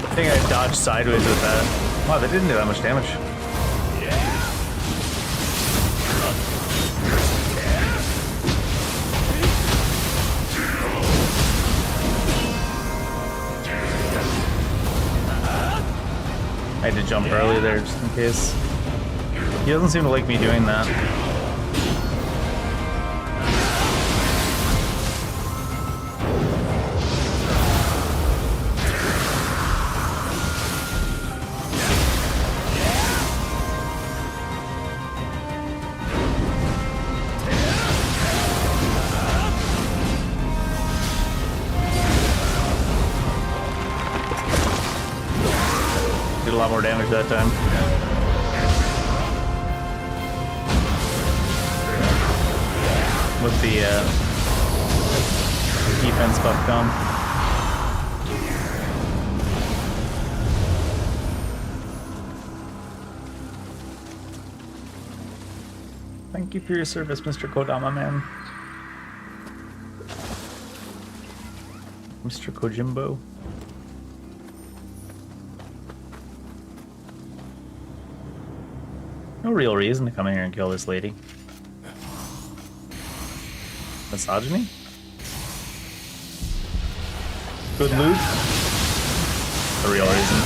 I think I dodged sideways with that. Wow, that didn't do that much damage. I had to jump early there just in case. He doesn't seem to like me doing that. Did a lot more damage that time. With the defense buff gone. Thank you for your service, Mr. Kodama man. Mr. Kojimbo. No real reason to come in here and kill this lady. Misogyny? Good loot? The real reason.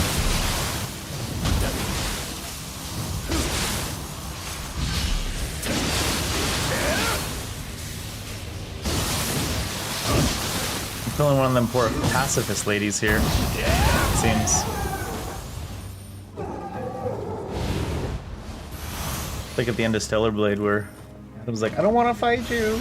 I'm killing one of them poor pacifist ladies here, it seems. Like at the end of Stellar Blade where Adam's like, I don't want to fight you.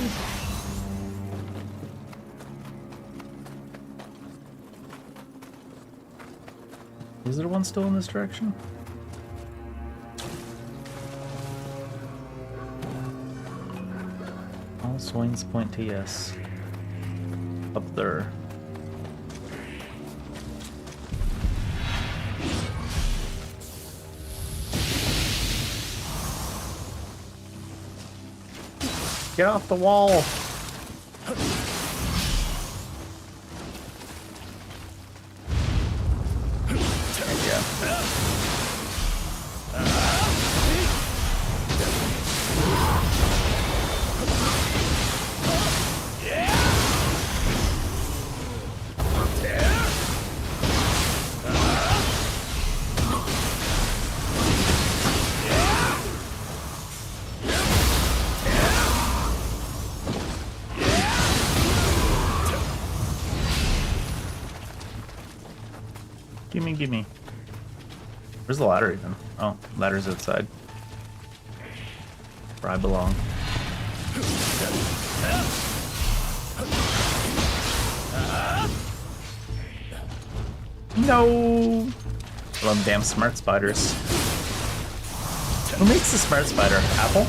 Is there one still in this direction? All swings point to yes. Up there. Get off the wall! Gimme, gimme. Where's the ladder even? Oh, ladder's outside. Where I belong. No! I love damn smart spiders. Who makes the smart spider? Apple?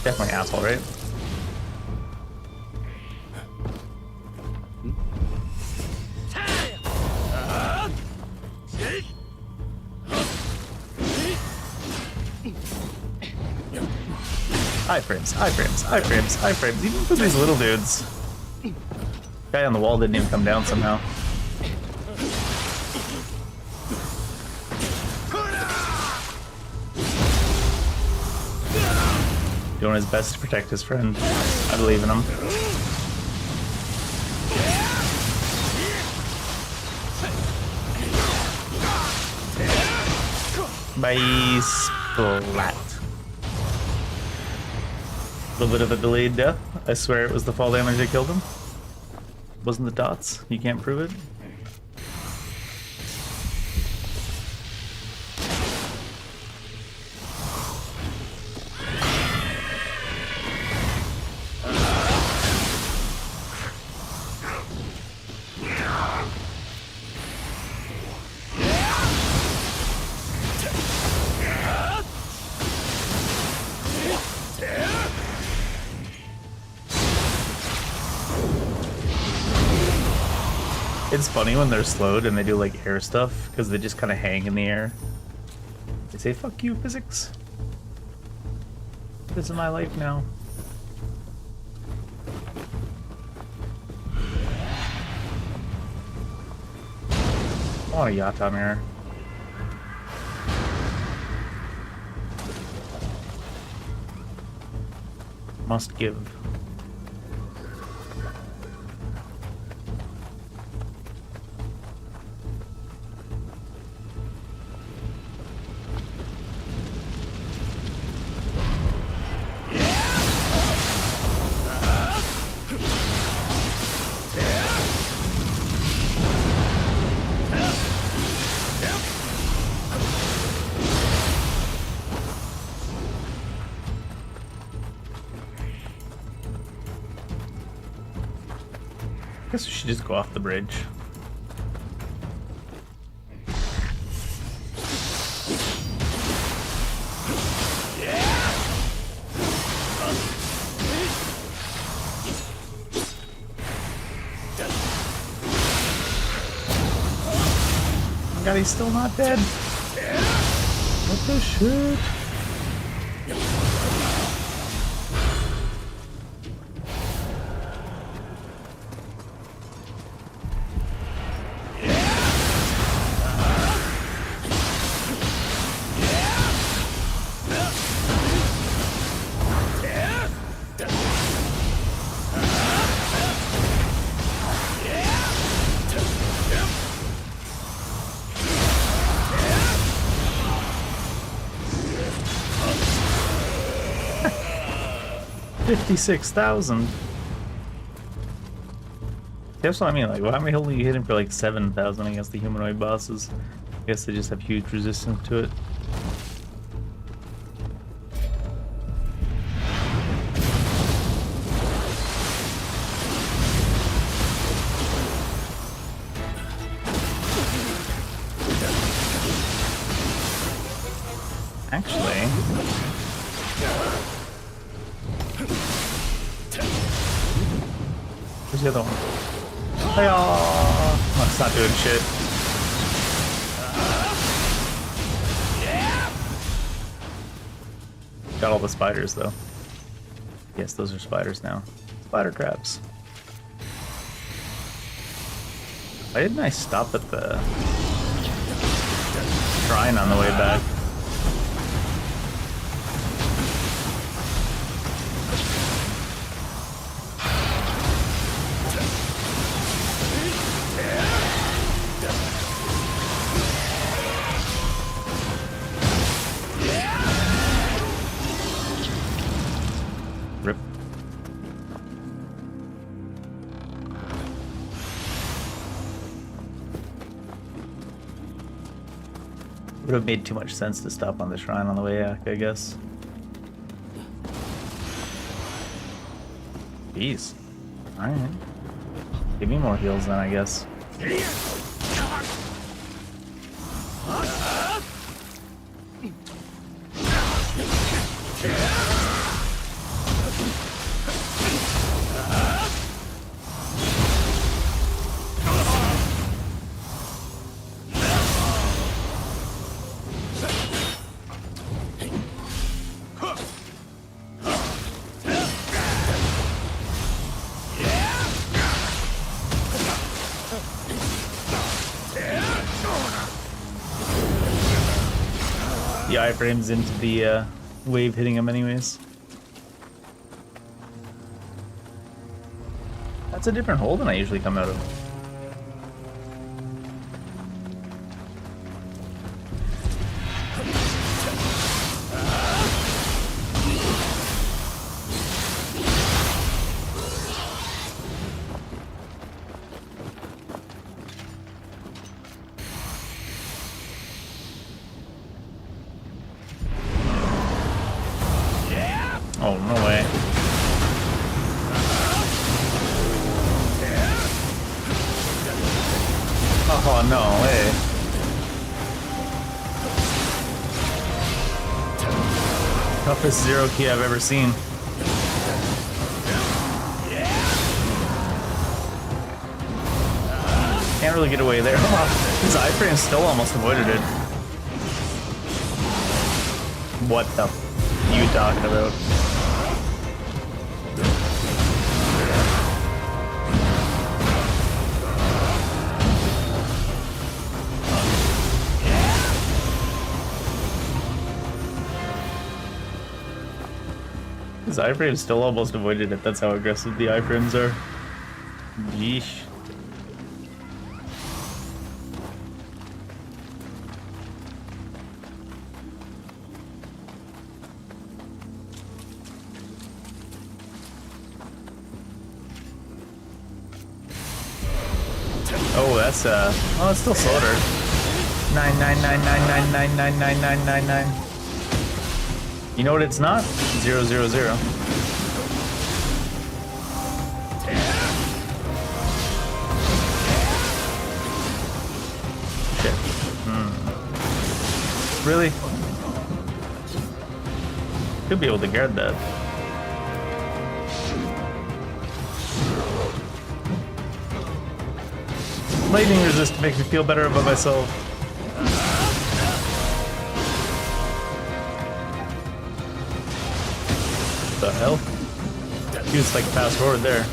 Definitely Apple, right? Iframes, iframes, iframes, iframes. Even for these little dudes. Guy on the wall didn't even come down somehow. Doing his best to protect his friend. I believe in him. Bye, splat. A little bit of a delayed death. I swear it was the fall damage that killed him. Wasn't the dots. You can't prove it. It's funny when they're slowed and they do like air stuff because they just kind of hang in the air. They say, fuck you, physics. This is my life now. I want a Yata mirror. Must give. I guess we should just go off the bridge. Oh my god, he's still not dead. What the shit? $56,000. That's what I mean. Like, why am I only hitting for like 7,000 against the humanoid bosses? I guess they just have huge resistance to it. Actually, where's the other one? Hiya! Oh, it's not doing shit. Got all the spiders though. Yes, those are spiders now. Spider crabs. Why didn't I stop at the shrine on the way back? Rip. Would have made too much sense to stop on the shrine on the way back, I guess. Jeez. Alright. Give me more heals then, I guess. The iframes into the wave hitting him anyways. That's a different hole than I usually come out of. Oh, no way. Oh, no way. Toughest zero key I've ever seen. Can't really get away there. His iframe still almost avoided it. What the f you talking about? His iframe still almost avoided it. That's how aggressive the iframes are. Yeesh. Oh, that's oh, it's still slower. 99999999999. You know what it's not? 000. Shit. Really? Could be able to guard that. Lightning resist makes me feel better about myself. What the hell? He was like fast forward there.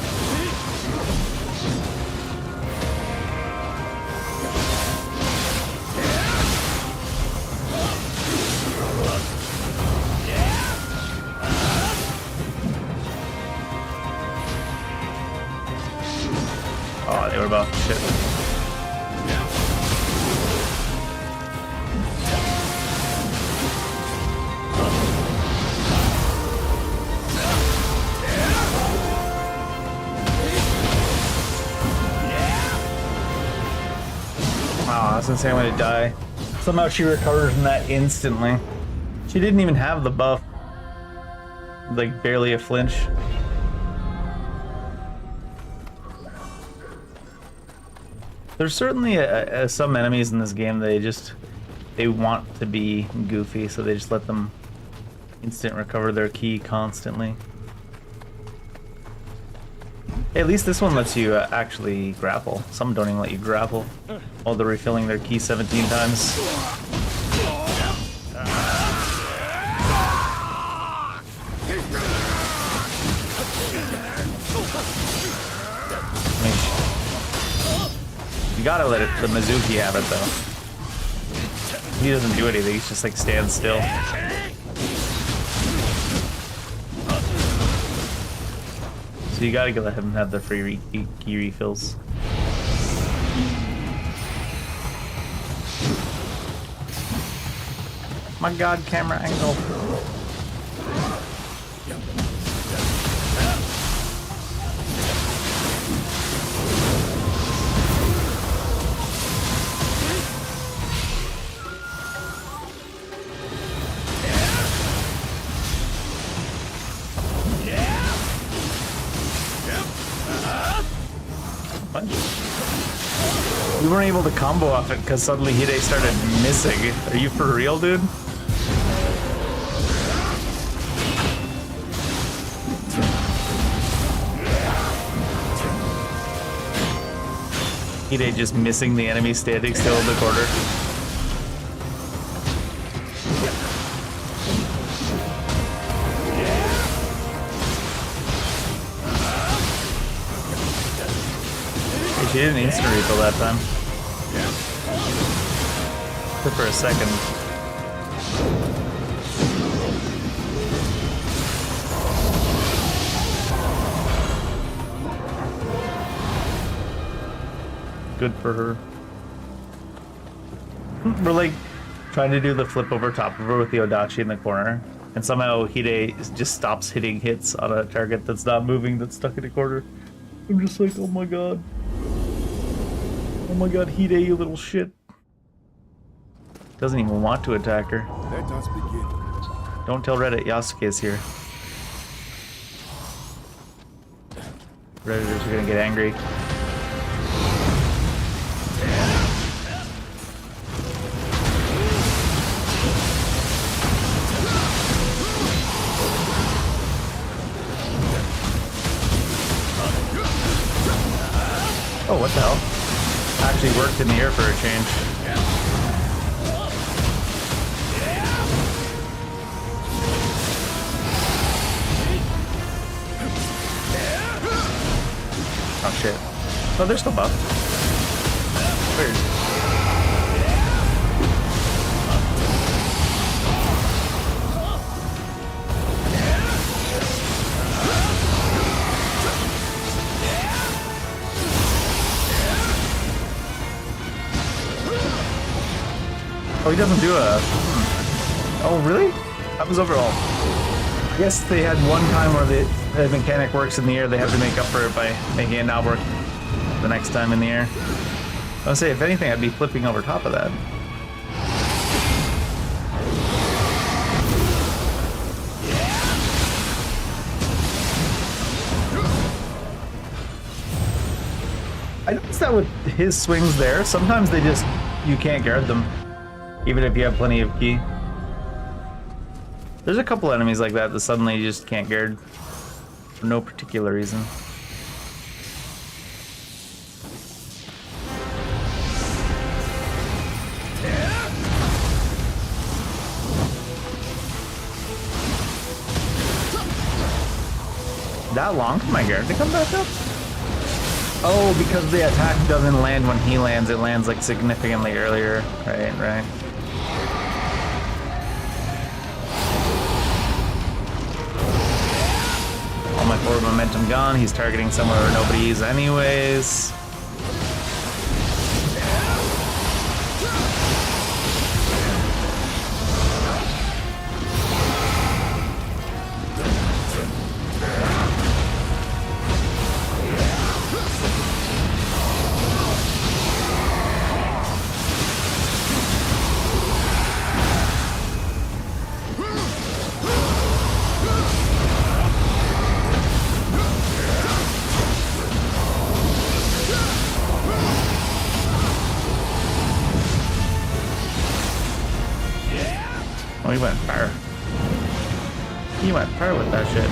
Oh, they were about shit. Wow, I was gonna say I'm gonna die. Somehow she recovered from that instantly. She didn't even have the buff. Like, barely a flinch. There's certainly some enemies in this game that they want to be goofy, so they just let them instant recover their ki constantly. Hey, at least this one lets you actually grapple. Some don't even let you grapple while they're refilling their ki 17 times. You gotta let the Magatsuhi have it though. He doesn't do anything, he's just like stands still. So you gotta let him have the free key refills. My god, camera angle. What? We weren't able to combo off it because suddenly Hide started missing. Are you for real, dude? Hide just missing the enemy standing still in the corner. She didn't instant refill that time. Took for a second. Good for her. We're like trying to do the flip over top of her with the Odachi in the corner, and somehow Hide just stops hitting hits on a target that's not moving, that's stuck in a corner. I'm just like, oh my god. Oh my god, Hide, you little shit. Doesn't even want to attack her. Let us begin. Don't tell Reddit Yasuke's here. Redditors are gonna get angry. Oh, what the hell? Actually worked in the air for a change. Oh shit. Oh, they're still buffed. Weird. Oh, he doesn't do a... Oh, really? That was overall. I guess they had one time where the mechanic works in the air, they have to make up for it by making it not work the next time in the air. I would say, if anything, I'd be flipping over top of that. I noticed that with his swings there, sometimes they just... you can't guard them. Even if you have plenty of ki. There's a couple enemies like that suddenly you just can't guard for no particular reason. That long for my guard to come back up? Oh, because the attack doesn't land when he lands, it lands like significantly earlier. Right. All my forward momentum gone. He's targeting somewhere where nobody is anyways. Oh, he went far. He went far with that shit.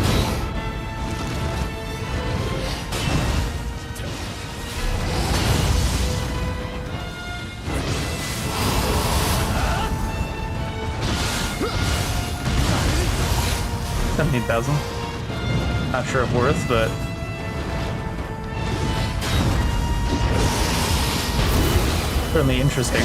$17,000. Not sure if worth, but certainly interesting.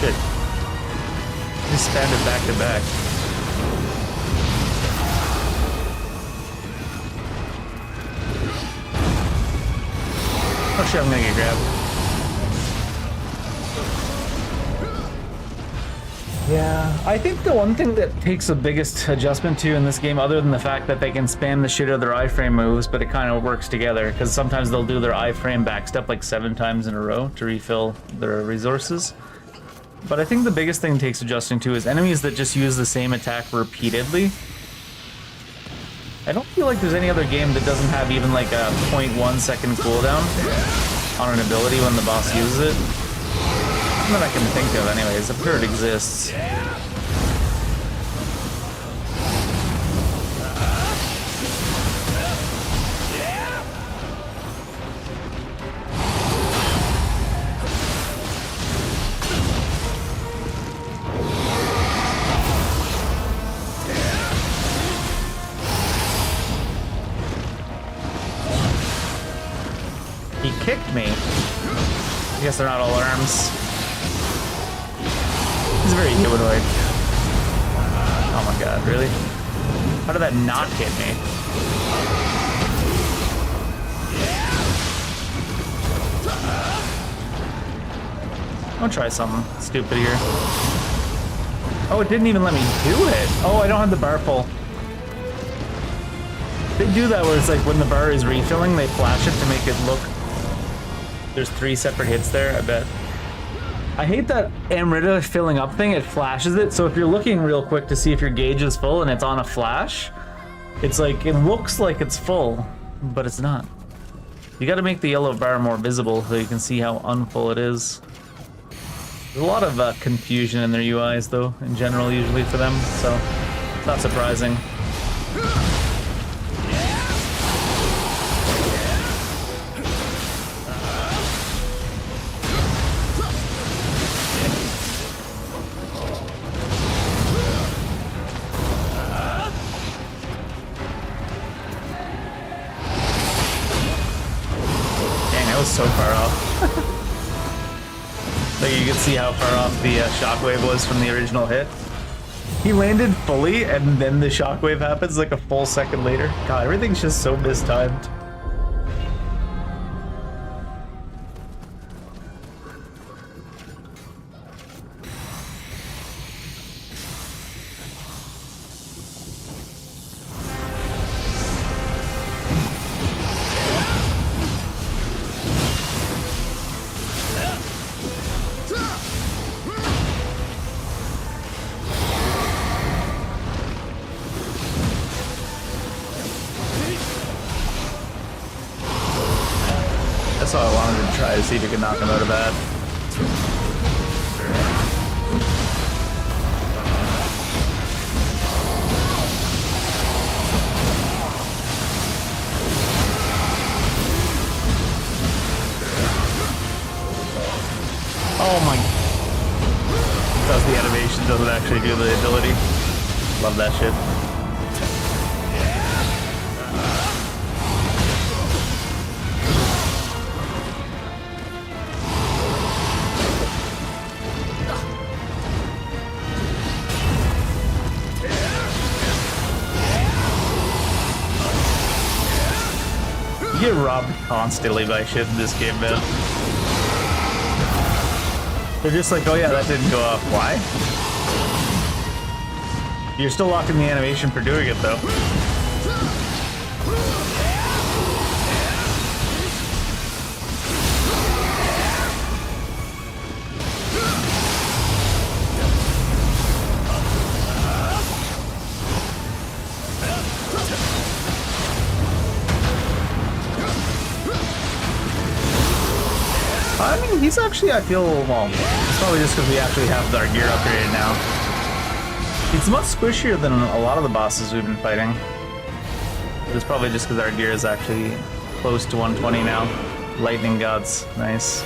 Shit. Just spanned it back to back. Oh shit, I'm gonna get grabbed. Yeah, I think the one thing that takes the biggest adjustment to in this game, other than the fact that they can spam the shit out of their iframe moves, but it kind of works together, because sometimes they'll do their iframe backstep like 7 times in a row to refill their resources. But I think the biggest thing it takes adjusting to is enemies that just use the same attack repeatedly. I don't feel like there's any other game that doesn't have even like a 0.1 second cooldown on an ability when the boss uses it. That I can think of anyways. I'm sure it exists. He kicked me. I guess they're not all arms. He's very humanoid. Oh my god, really? How did that not hit me? I'll try something stupid here. Oh, it didn't even let me do it. Oh, I don't have the bar pull. They do that where it's like when the bar is refilling, they flash it to make it look... There's 3 separate hits there, I bet. I hate that Amrita filling up thing, it flashes it, so if you're looking real quick to see if your gauge is full and it's on a flash, it's like, it looks like it's full, but it's not. You gotta make the yellow bar more visible so you can see how unfull it is. There's a lot of confusion in their UIs though, in general usually for them, so it's not surprising. So far off. Like you can see how far off the shockwave was from the original hit. He landed fully and then the shockwave happens like a full second later. God, everything's just so mistimed. That's all I wanted to try to see if you could knock him out of that. Oh my. Because the animation doesn't actually do the ability. Love that shit. You get robbed constantly by shit in this game, man. They're just like, oh yeah, that didn't go off. Why? You're still locked in the animation for doing it, though. I mean, he's actually, I feel, well, it's probably just because we actually have our gear upgraded now. It's much squishier than a lot of the bosses we've been fighting. It's probably just because our gear is actually close to 120 now. Lightning gods, nice.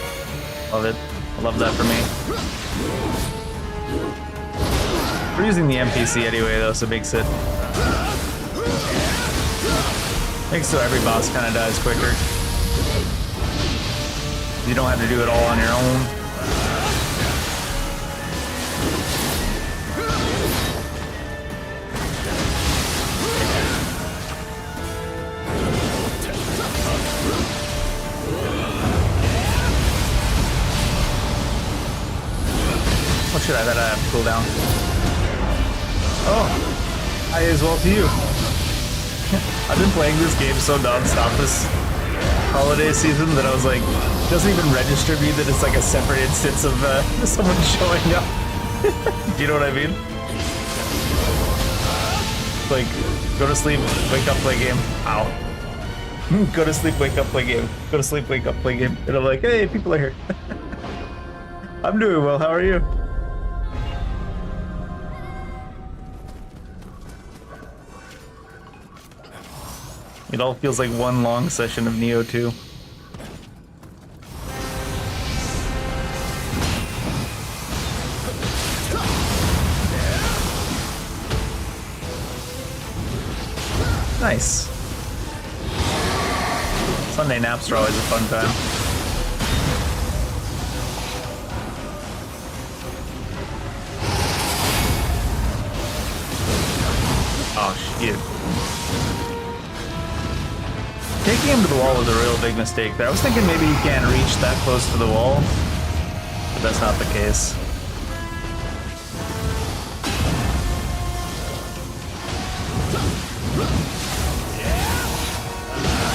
Love it. I love that for me. We're using the NPC anyway, though, so makes it... makes so every boss kind of dies quicker. You don't have to do it all on your own. I'll shit, I thought I have to cool down. Oh, hi as well to you. I've been playing this game so non-stop this holiday season that I was like, it doesn't even register me that it's like a separate instance of someone showing up. Do you know what I mean? Like, go to sleep, wake up, play game. Ow. Go to sleep, wake up, play game. Go to sleep, wake up, play game. And I'm like, hey, people are here. I'm doing well, how are you? It all feels like one long session of Nioh 2. Nice. Sunday naps are always a fun time. Oh shit. Taking him to the wall was a real big mistake there. I was thinking maybe you can't reach that close to the wall, but that's not the case.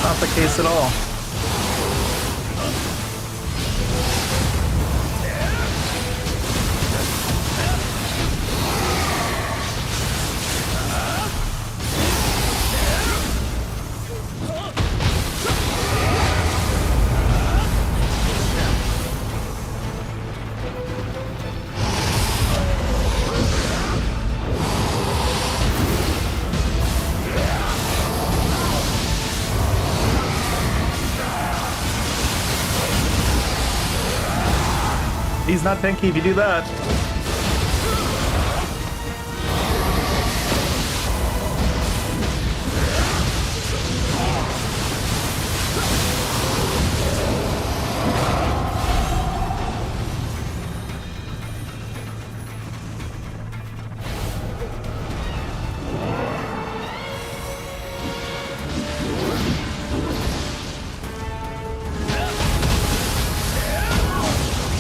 Not the case at all. He's not tanky if you do that.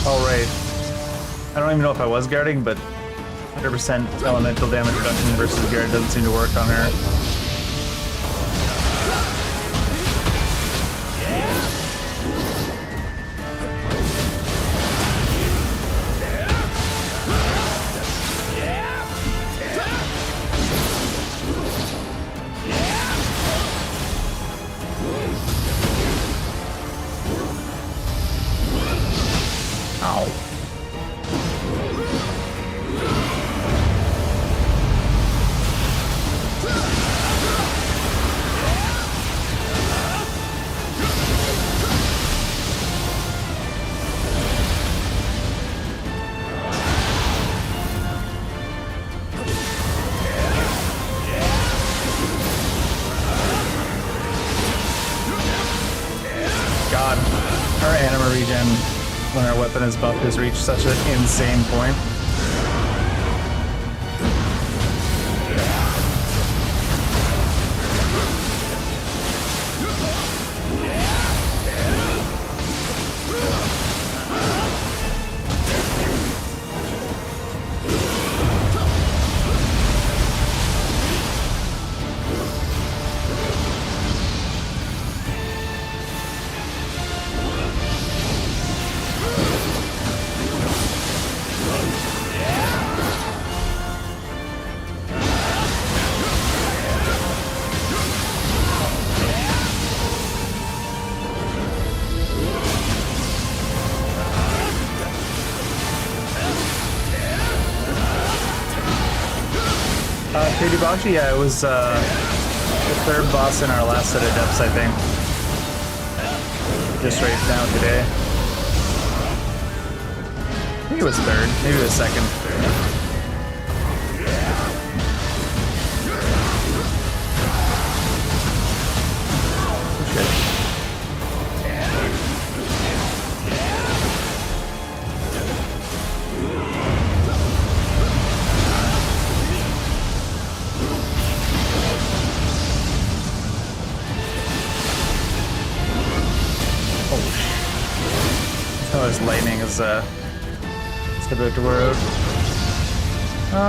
All right. I don't even know if I was guarding, but 100% elemental damage reduction versus guard doesn't seem to work on her. Ow. God, our anima regen when our weapon is buffed has reached such an insane point. Kiribashi, yeah, it was the third boss in our last set of depths, I think. Just right now today. I think it was third, maybe it was second. Oh, shit. Oh, this lightning is it's about to wear out. Shit.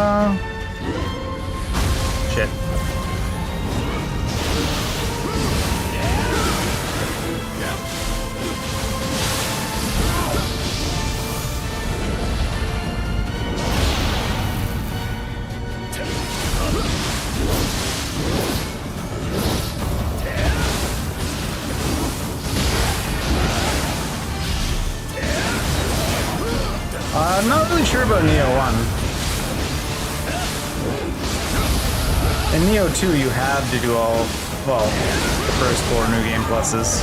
I'm not really sure about Nioh 1. In Nioh 2, you have to do all, well, the first 4 new game pluses.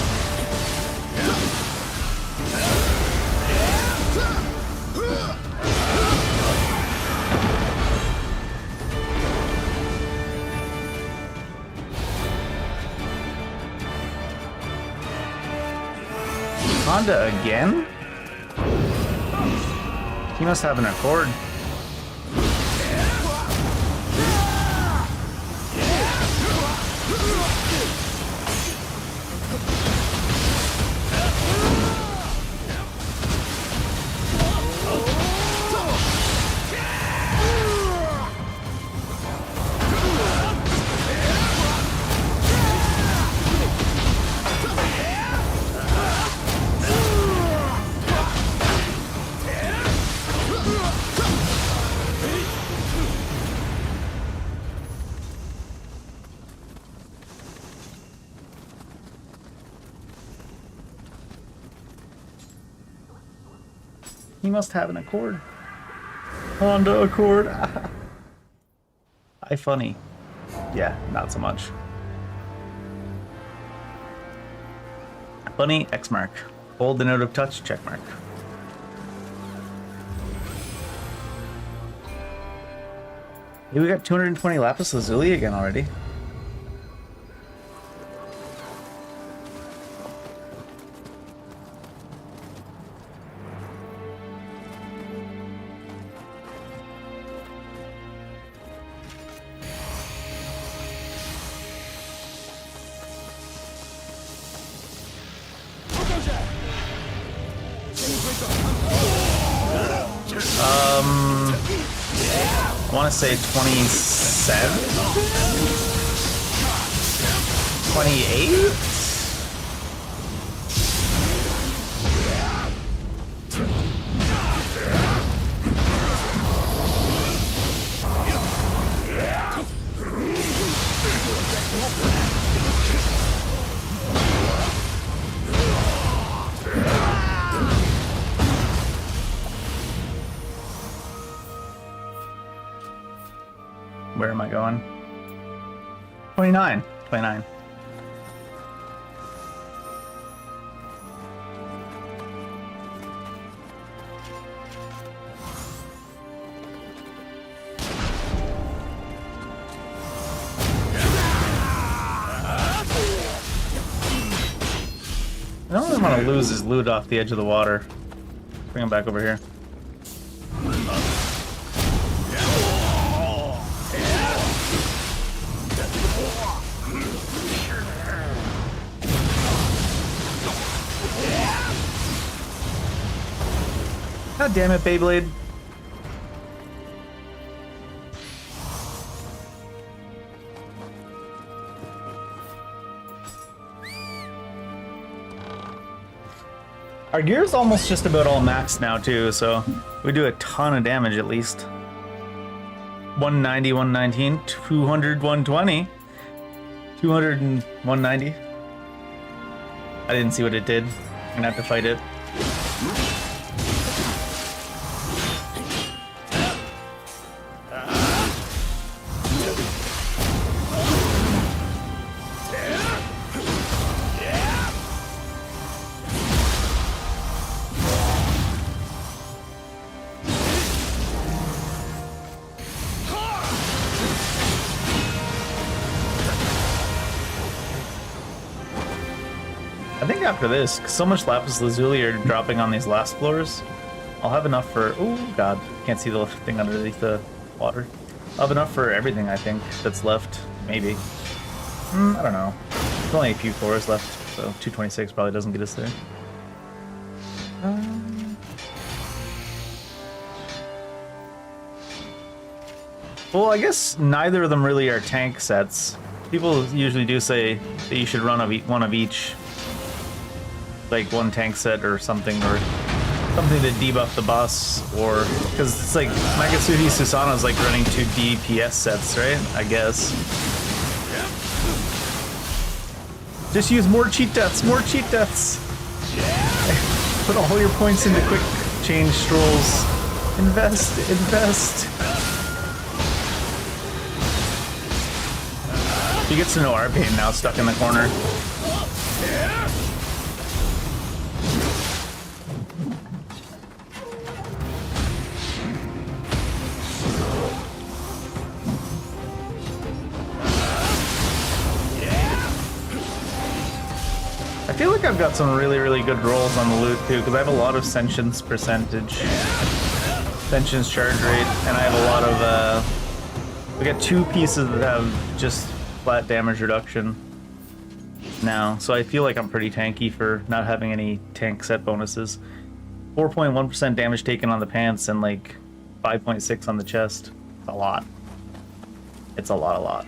Honda again? He must have an Accord. He must have an Accord. Honda Accord. I funny. Yeah, not so much. Funny, X mark. Hold the note of touch, check mark. Hey, we got 220 lapis lazuli again already. I want to say 27? 28? Where am I going? 29. 29. I don't really want to lose his loot off the edge of the water. Bring him back over here. God damn it, Beyblade. Our gear's almost just about all maxed now too, so we do a ton of damage at least. 190, 119, 200, 120, 200 and 190. I didn't see what it did. I'm gonna have to fight it. I think after this, 'cause so much lapis lazuli are dropping on these last floors, I'll have enough for... Oh god, can't see the thing underneath the water. I'll have enough for everything, I think, that's left. Maybe. I don't know. There's only a few floors left, so 226 probably doesn't get us there. Well, I guess neither of them really are tank sets. People usually do say that you should run one of each. Like one tank set or something to debuff the boss, or because it's like Magatsuhi Susano is like running 2 DPS sets, right? I guess. Just use more cheat deaths, more cheat deaths. Put all your points into quick change strolls. Invest, invest. He gets to know our pain now, stuck in the corner. I feel like I've got some really good rolls on the loot too, because I have a lot of sentience percentage, sentience charge rate, and I have a lot of, we got 2 pieces that have just flat damage reduction now, so I feel like I'm pretty tanky for not having any tank set bonuses. 4.1% damage taken on the pants and like 5.6 on the chest. It's a lot. It's a lot.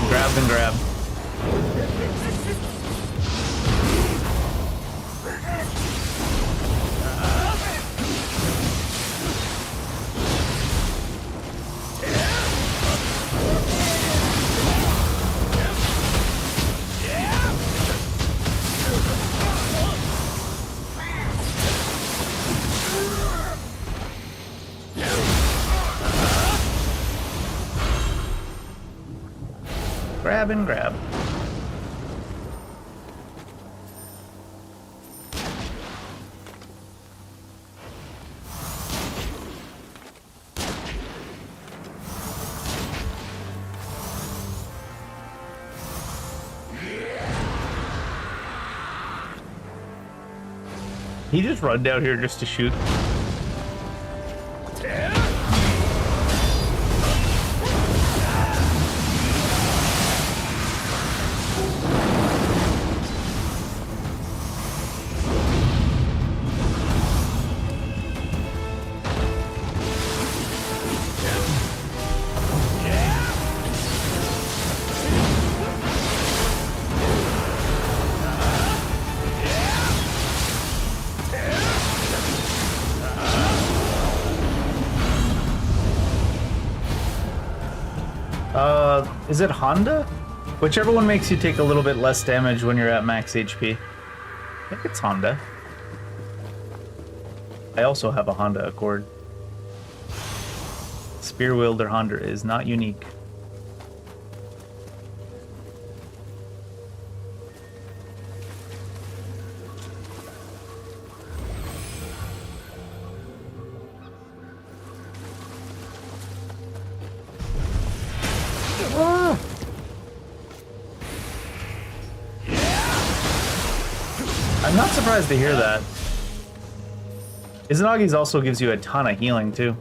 Grab and grab. Grab and grab. He just run down here just to shoot. Is it Honda? Whichever one makes you take a little bit less damage when you're at max HP. I think it's Honda. I also have a Honda Accord. Spear wielder Honda is not unique. I'm not surprised to hear that. Izanagi's also gives you a ton of healing too.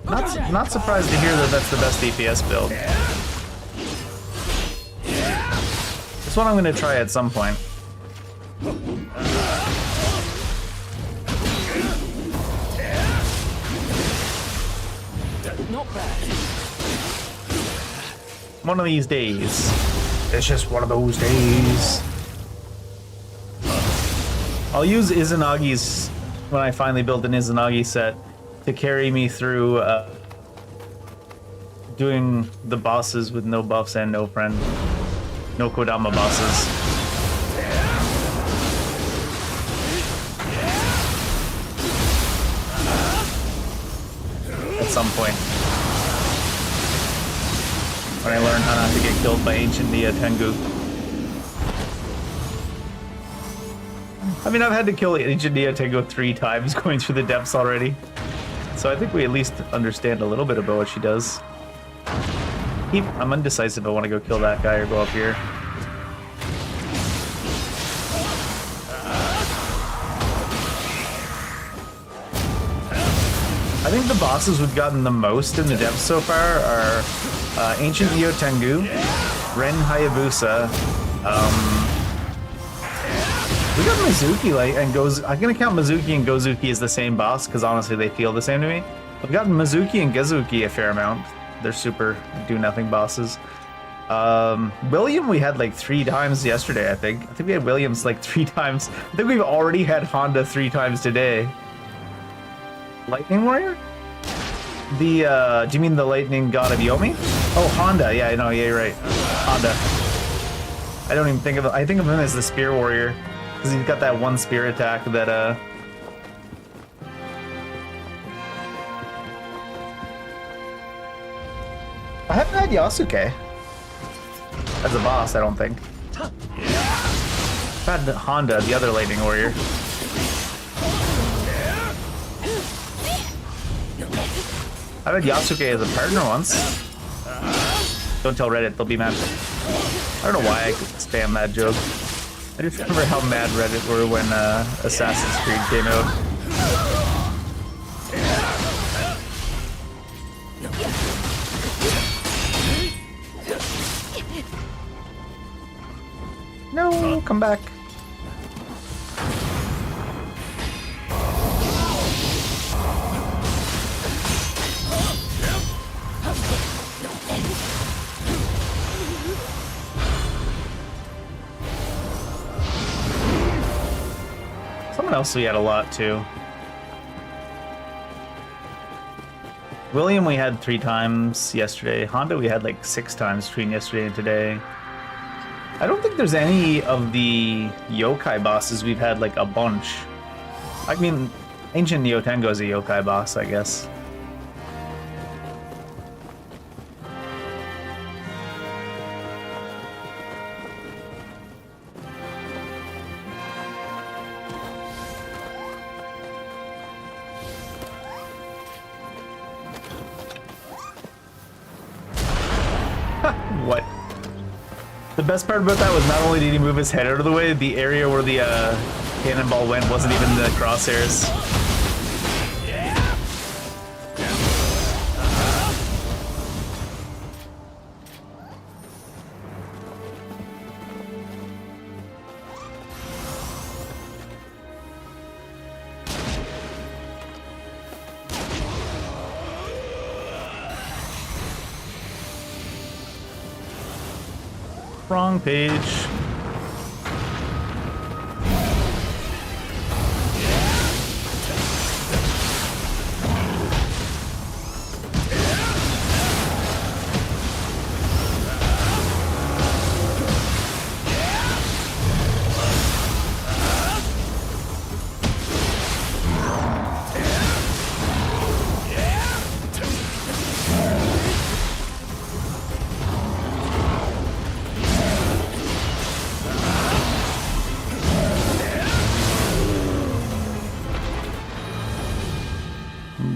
Not surprised to hear that that's the best DPS build. This one I'm going to try at some point. Not bad. One of these days. It's just one of those days. I'll use Izanagi's, when I finally build an Izanagi set, to carry me through doing the bosses with no buffs and no friend. No Kodama bosses. At some point. When I learn how not to get killed by Ancient Nia Tengu. I mean, I've had to kill Ancient Nioh Tengo 3 times going through the depths already. So I think we at least understand a little bit about what she does. I'm undecisive if I want to go kill that guy or go up here. I think the bosses we've gotten the most in the depths so far are Ancient Nioh Tengu, Ren Hayabusa, we got Mizuki, like, and I'm gonna count Mizuki and Gozuki as the same boss, because honestly they feel the same to me. We've gotten Mizuki and Gezuki a fair amount. They're super do-nothing bosses. William we had like 3 times yesterday, I think. I think we had Williams like 3 times. I think we've already had Honda 3 times today. Lightning Warrior? Do you mean the lightning god of Yomi? Oh, Honda, yeah, I know, yeah, you're right. Honda. I don't even think of it. I think of him as the Spear Warrior. Because he's got that one spear attack that, I haven't had Yasuke as a boss, I don't think. I've had Honda, the other Lightning Warrior. I've had Yasuke as a partner once. Don't tell Reddit, they'll be mad. I don't know why I could spam that joke. I just remember how mad Reddit were when Assassin's Creed came out. No, come back. Someone else we had a lot too. William we had 3 times yesterday. Honda we had like 6 times between yesterday and today. I don't think there's any of the yokai bosses we've had like a bunch. I mean, Ancient Nioh Tengo is a yokai boss, I guess. What? The best part about that was not only did he move his head out of the way, the area where the cannonball went wasn't even the crosshairs. Wrong page.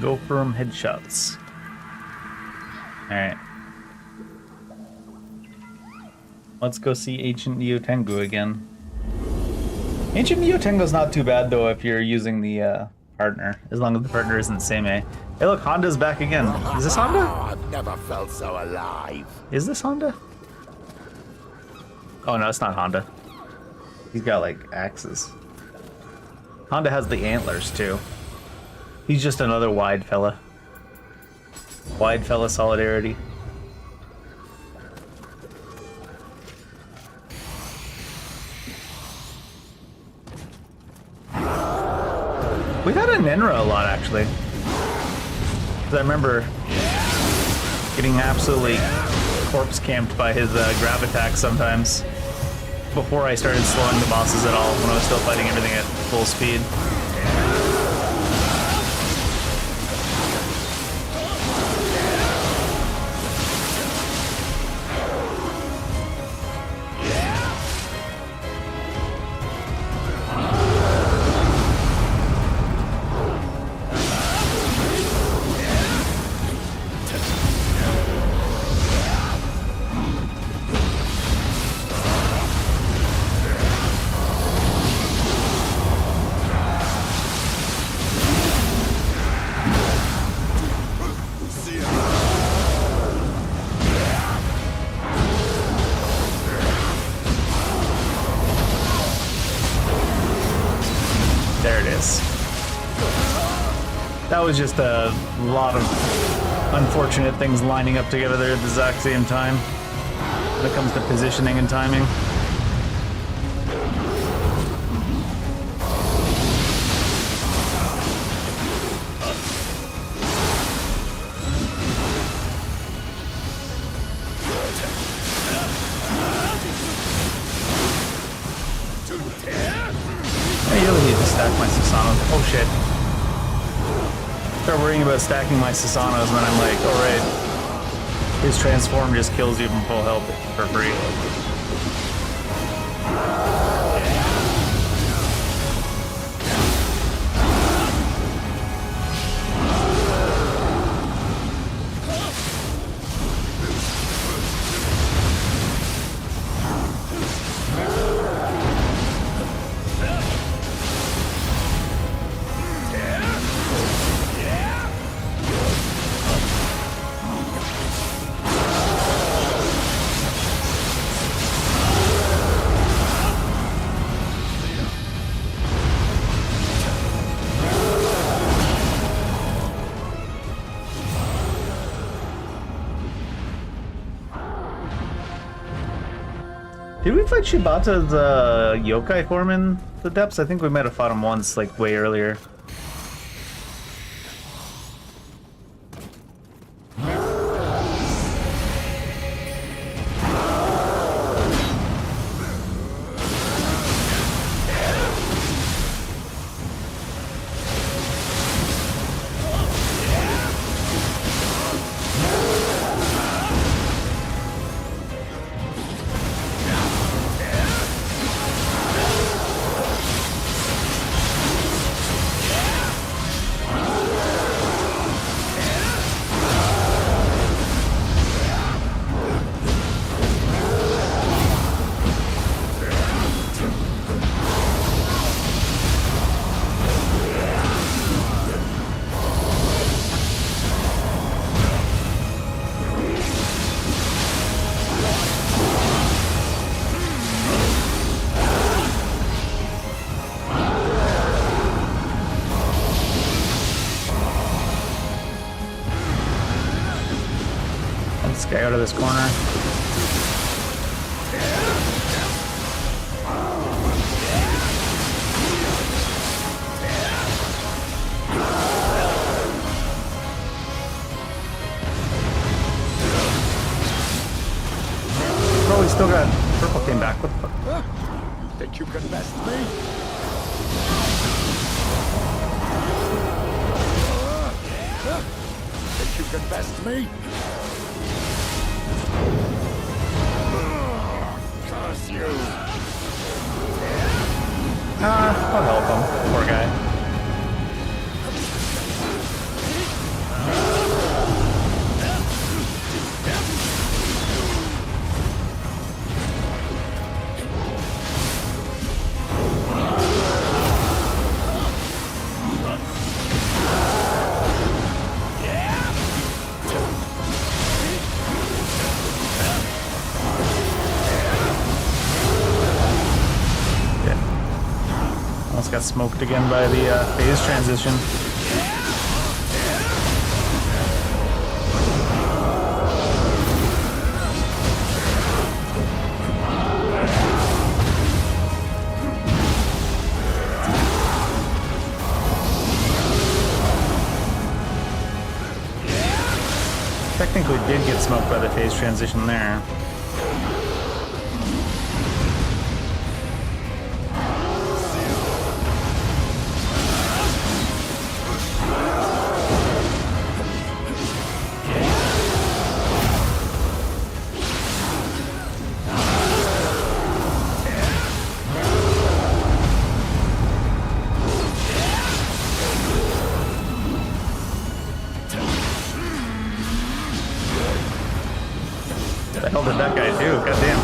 Go for him headshots. Alright. Let's go see Ancient Nioh Tengu again. Ancient Nioh Tengu's not too bad though if you're using the partner, as long as the partner isn't Seimei. Hey look, Honda's back again. Is this Honda? I've never felt so alive. Is this Honda? Oh no, it's not Honda. He's got like axes. Honda has the antlers too. He's just another wide fella. Wide fella solidarity. We've had a Nenra a lot actually. 'Cause I remember getting absolutely corpse camped by his grab attack sometimes. Before I started slowing the bosses at all, when I was still fighting everything at full speed. That was just a lot of unfortunate things lining up together there at the exact same time when it comes to positioning and timing. I really need to stack my Susano. Oh shit. Start worrying about stacking my Susanos and then I'm like, oh right. His transform just kills you from full health for free. Did we fight Shibata's yokai form in the depths? I think we might have fought him once, like, way earlier. Let's get out of this corner. Oh, we still got purple came back. What the fuck? Think you can best me? Think you can best me? Curse you! I'll help him. Poor guy. Almost got smoked again by the phase transition. Technically did get smoked by the phase transition there. What the hell did that guy do? Goddamn.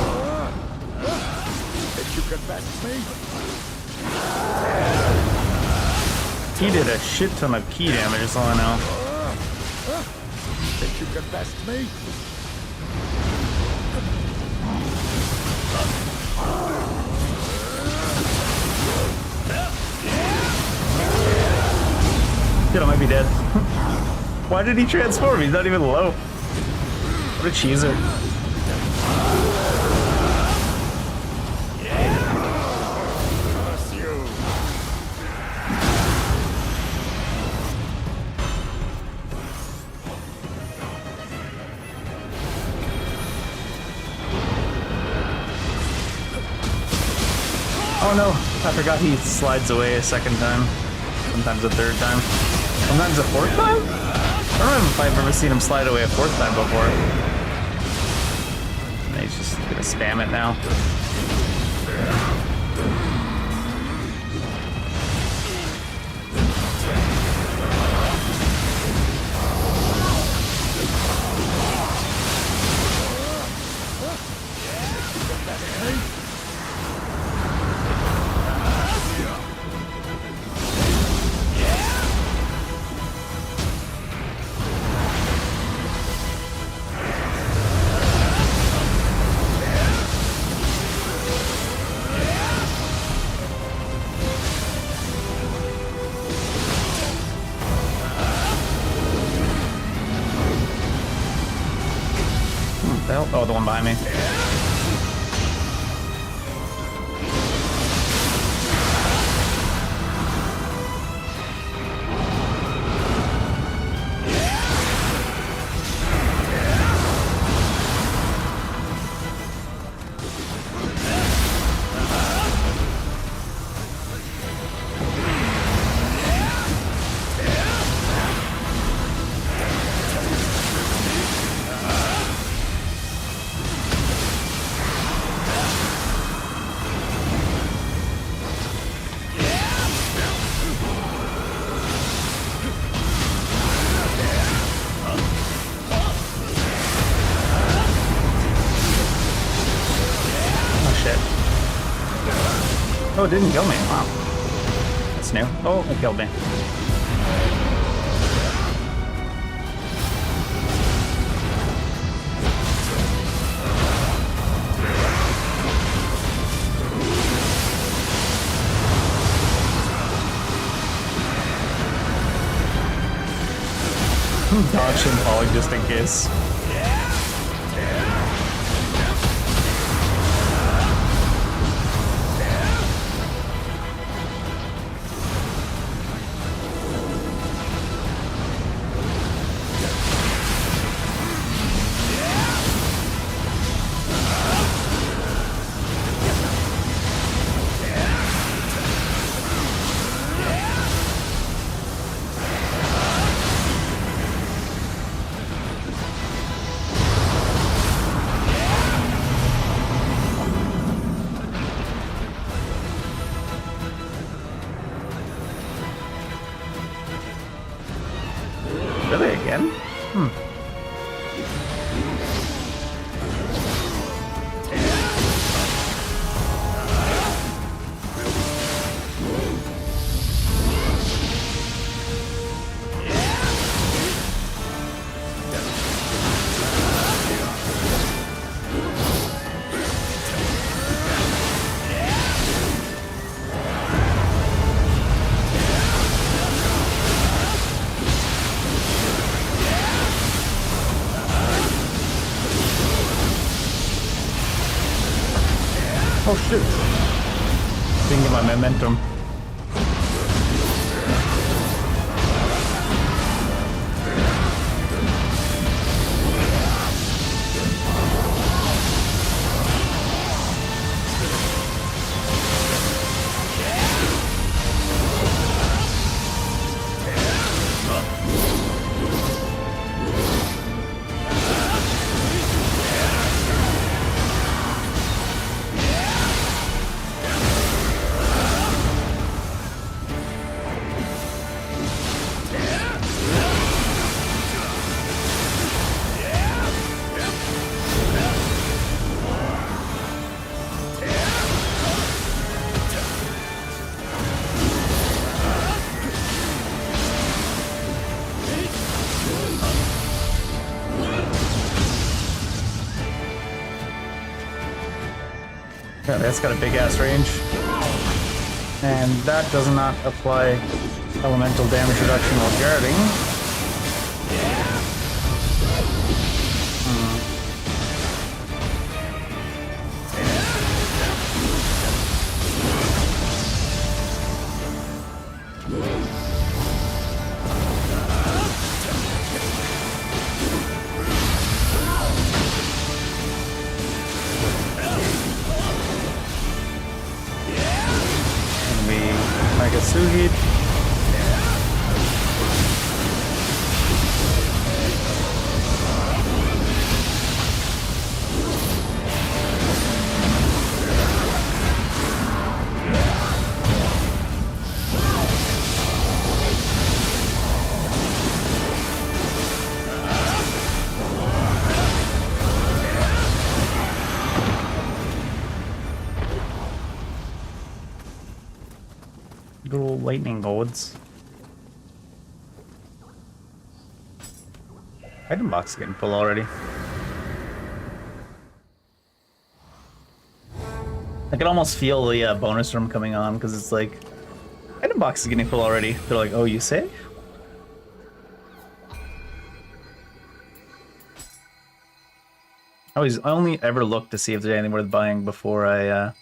Think you can best me? He did a shit ton of key damage, that's all I know. Think you can best me? Dude, I might be be dead. Why did he transform? He's not even low. What a cheeser. Curse you! Oh no, I forgot he slides away a second time. Sometimes a third time. Sometimes a fourth time? I don't know if I've ever seen him slide away a fourth time before. And he's just gonna spam it now. Oh, the one behind me. Oh, it didn't kill me. Wow. That's new. Oh, it killed me. Dodge and falling just in case. Really again? Oh shit. Didn't get my momentum. Yeah, that's got a big ass range. And that does not apply Elemental damage reduction while guarding. Magatsuhi. Little lightning gods. Item box is getting full already. I can almost feel the bonus room coming on because it's like, item box is getting full already. They're like, oh, you say? I only ever look to see if there's anything worth buying before I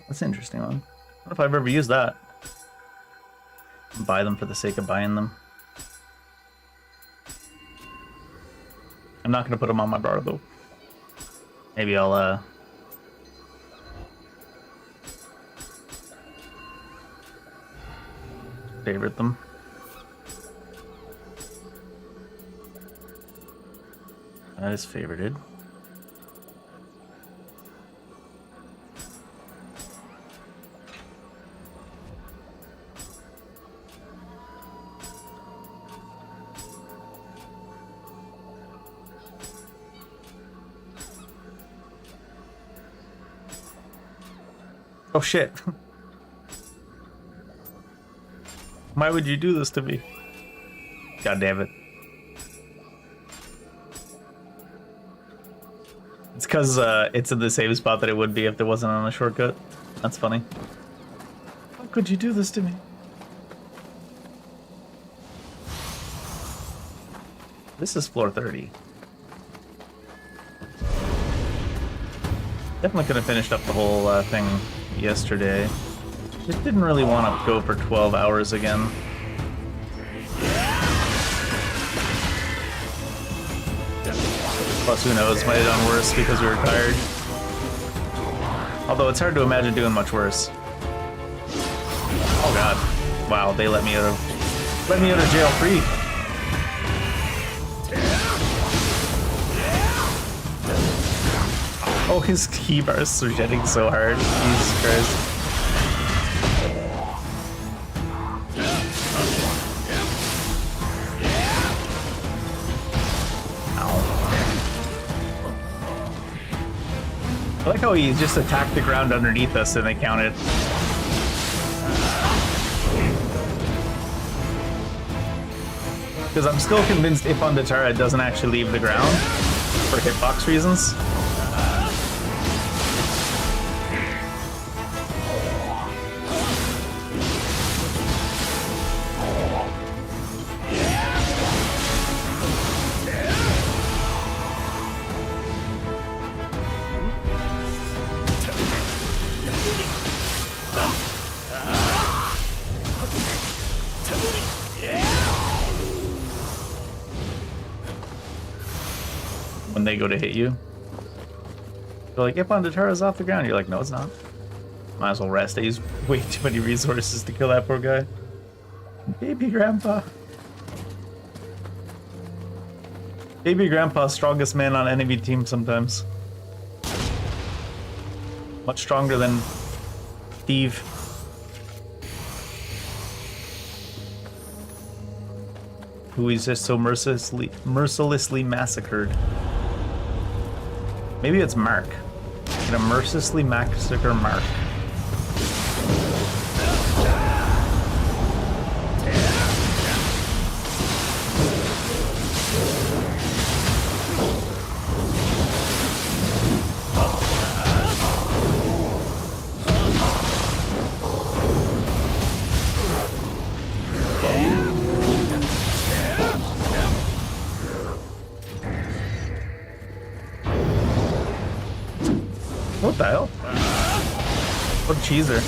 that's an interesting one. I don't know if I've ever used that. Buy them for the sake of buying them. I'm not gonna put them on my bar though. Maybe I'll favorite them. That is favorited. Oh shit. Why would you do this to me? God damn it. It's because it's in the same spot that it would be if there wasn't on a shortcut. That's funny. How could you do this to me? This is floor 30. Definitely could have finished up the whole thing yesterday. Just didn't really want to go for 12 hours again. Plus, who knows, might have done worse because we were tired. Although it's hard to imagine doing much worse. Oh god. Wow, they let me out of jail free. Oh, his key bars are jetting so hard. Jesus Christ. I like how he just attacked the ground underneath us and they counted. Because I'm still convinced Ippon doesn't actually leave the ground for hitbox reasons. When they go to hit you, they're like, Ippon is off the ground. You're like, no, it's not. Might as well rest. I use way too many resources to kill that poor guy. Baby grandpa. Baby grandpa, strongest man on enemy team sometimes. Much stronger than Steve. Who is just so mercilessly massacred. Maybe it's Mark. Gonna mercilessly massacre Mark. What the hell? What a cheeser.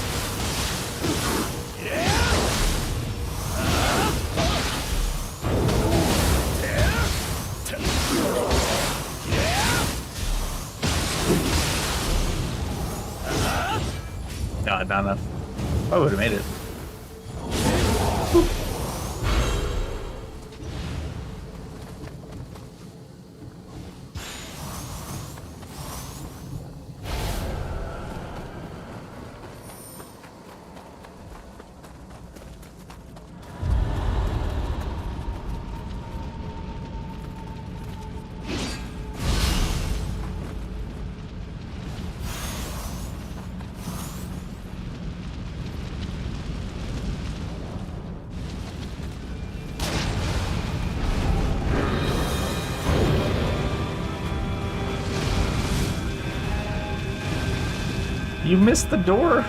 God, not enough. I would have made it. You missed the door.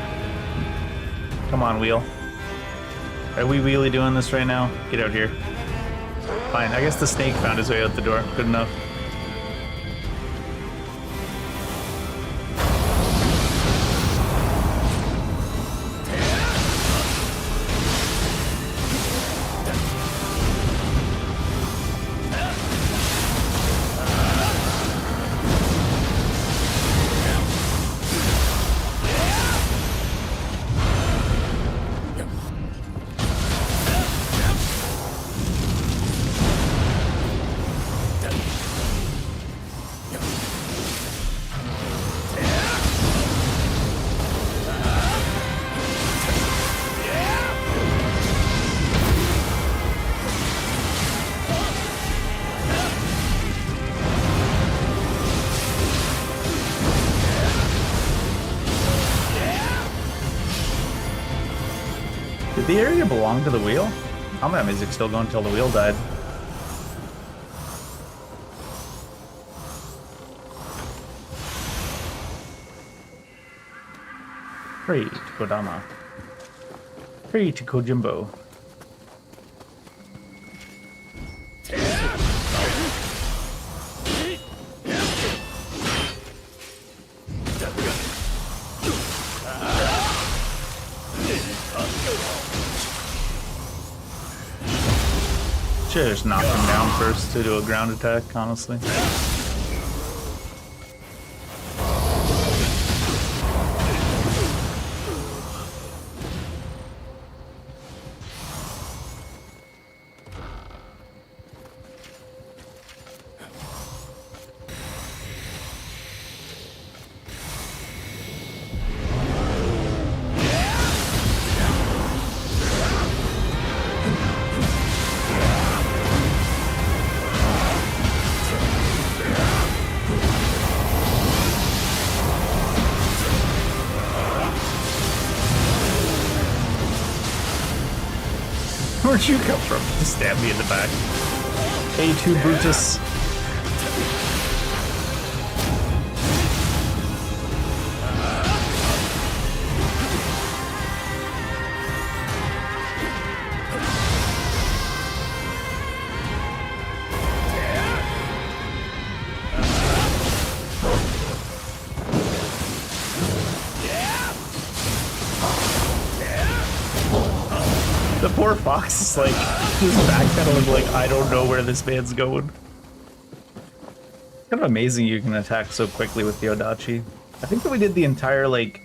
Come on, wheel. Are we really doing this right now? Get out here. Fine, I guess the snake found his way out the door. Good enough. Did the area belong to the wheel? How that music's still going until the wheel died? Pray to Kodama. Pray to Kojimbo. Should have just knocked him down first to do a ground attack, honestly. Where'd you come from? You stabbed me in the back. A2 Brutus. The poor fox is like, just backpedaling like, I don't know where this man's going. It's kind of amazing you can attack so quickly with the Odachi. I think that we did the entire, like,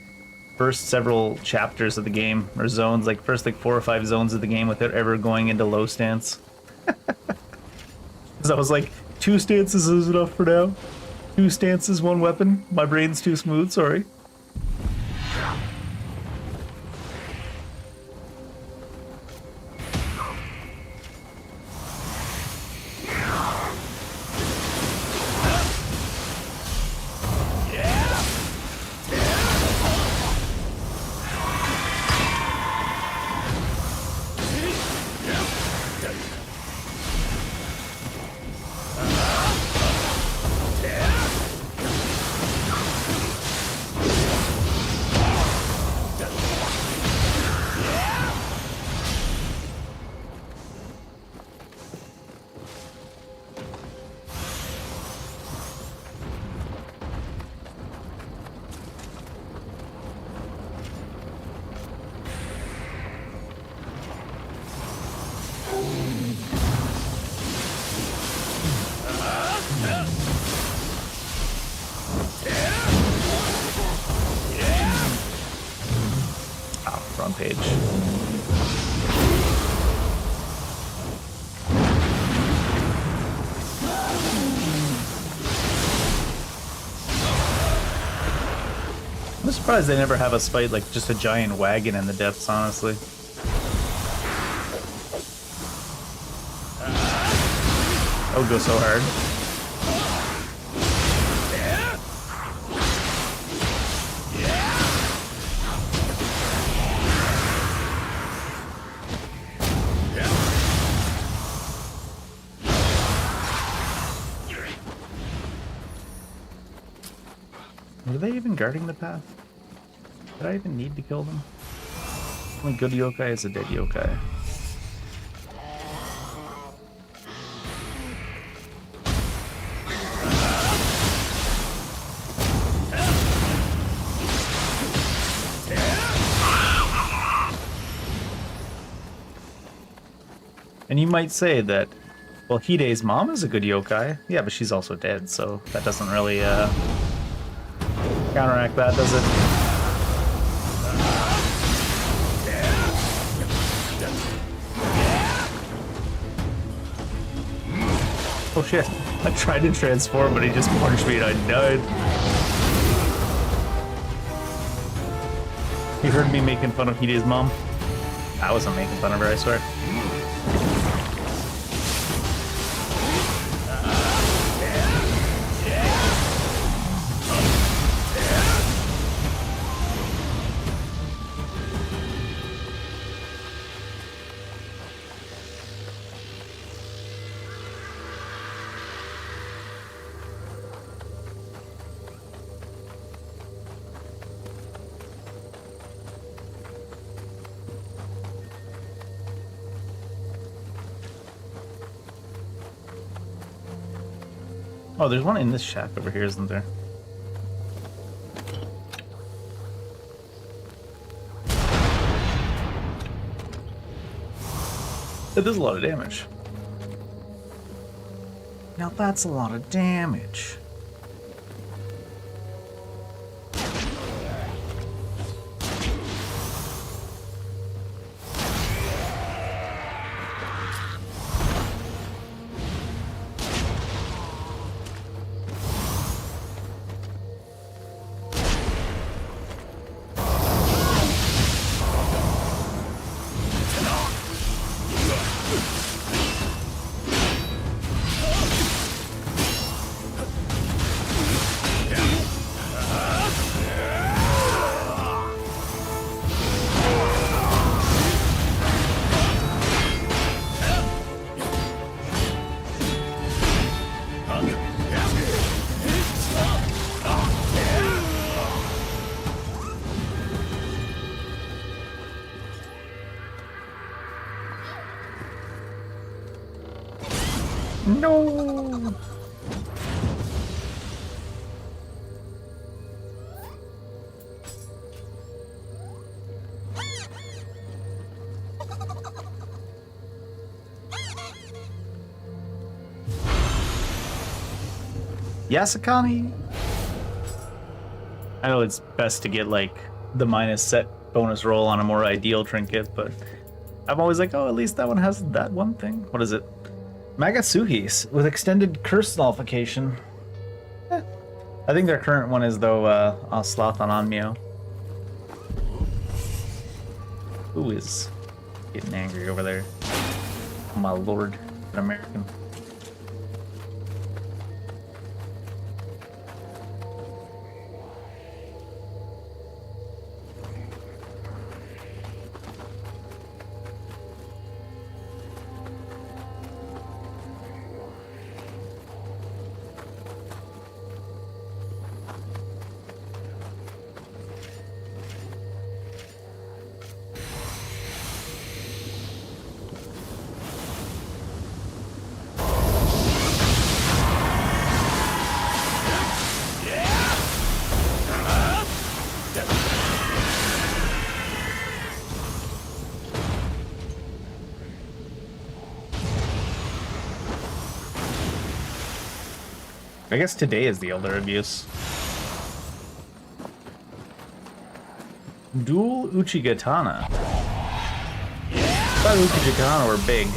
first several chapters of the game, or zones, like, first, like, 4 or 5 zones of the game without ever going into low stance. Because I was like, 2 stances is enough for now. 2 stances, 1 weapon. My brain's too smooth, sorry. Ah, wrong page. I'm surprised they never have us fight like just a giant wagon in the depths, honestly. That would go so hard. Were they even guarding the path? Did I even need to kill them? Only good yokai is a dead yokai. And you might say that, well, Hide's mom is a good yokai. Yeah, but she's also dead, so that doesn't really counteract that, does it? Oh shit, I tried to transform, but he just punched me and I died. You heard me making fun of Hide's mom? I wasn't making fun of her, I swear. Oh, there's one in this shack over here, isn't there? That does a lot of damage. Now that's a lot of damage. No! Yasakani? I know it's best to get like the minus set bonus roll on a more ideal trinket, but I'm always like, oh, at least that one has that one thing. What is it? Magatsuhi's with extended curse nullification. I think their current one is though Sloth on Nioh. Who is getting angry over there? Oh, my lord, an American. I guess today is the Elder Abuse. Dual Uchigatana. I thought Uchigatana were big.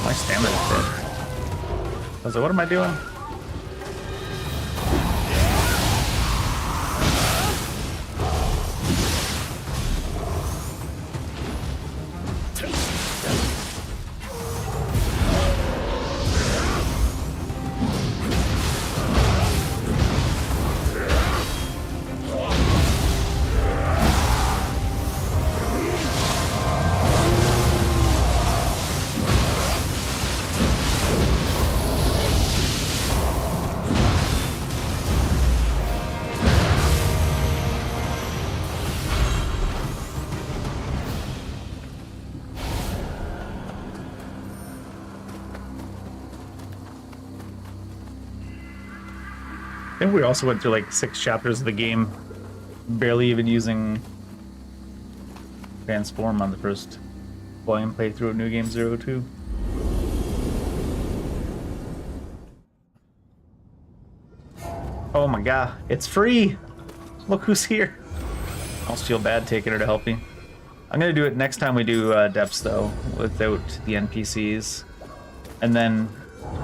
My stamina is dead. I was like, what am I doing? I think we also went through like 6 chapters of the game, barely even using Transform on the first volume playthrough of New Game 02. Oh my god, it's free! Look who's here! I almost feel bad taking her to help me. I'm gonna do it next time we do depths though, without the NPCs. And then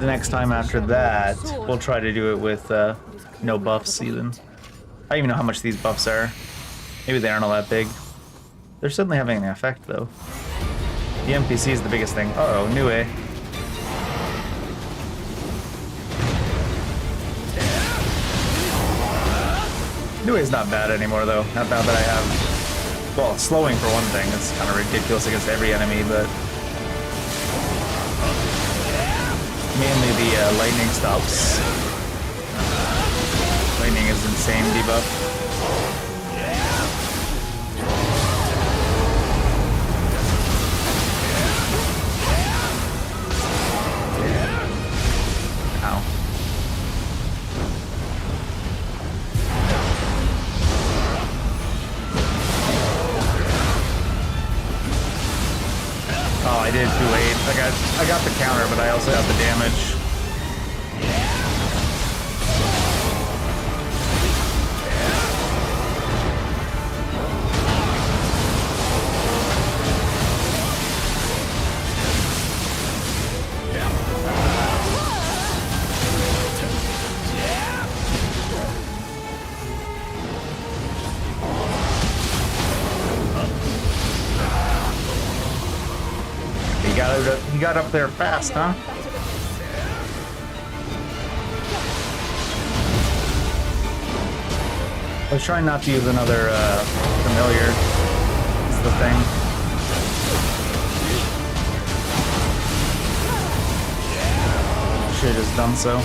the next time after that, we'll try to do it with no buffs even. I don't even know how much these buffs are. Maybe they aren't all that big. They're certainly having an effect though. The NPC is the biggest thing. Uh-oh, Nioh. Nioh's not bad anymore though. Not bad that I have. Well, slowing for one thing. It's kind of ridiculous against every enemy, but mainly the lightning stops. Lightning is insane debuff. Ow. Oh, I did it too late. I got the counter, but I also got the damage. He got up there fast, huh? I was trying not to use another familiar. Is the thing. Should have just done so.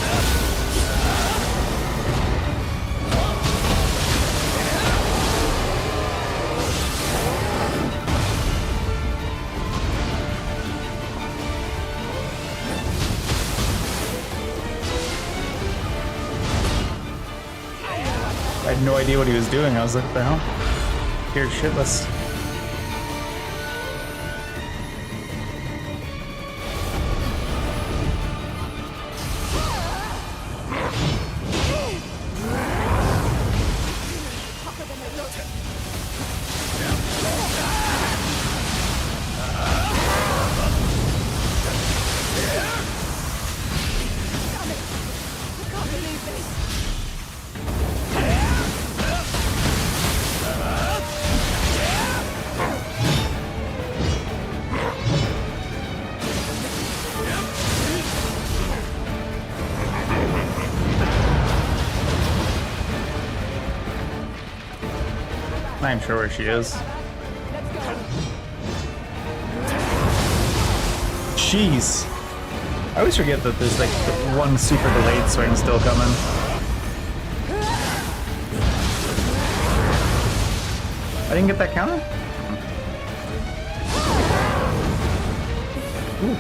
I had no idea what he was doing. I was like, what the hell? Scared shitless. I'm sure where she is. Jeez. I always forget that there's like one super delayed swing still coming. I didn't get that counter? Ooh.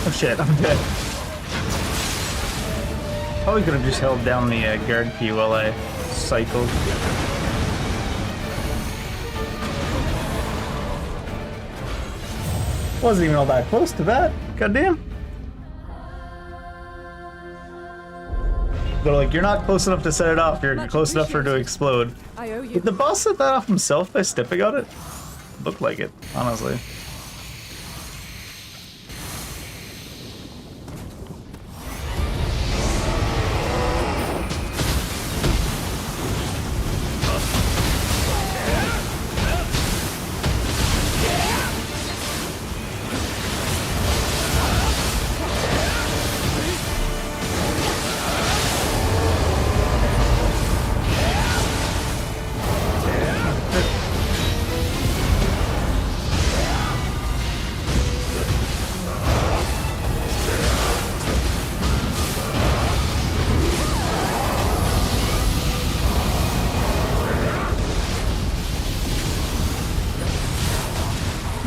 Oh shit, I'm dead. Probably could have just held down the guard key while I cycled. Wasn't even all that close to that. Goddamn. But like, you're not close enough to set it off. You're close enough for it to explode. I owe you. Did the boss set that off himself by stepping on it? Looked like it, honestly.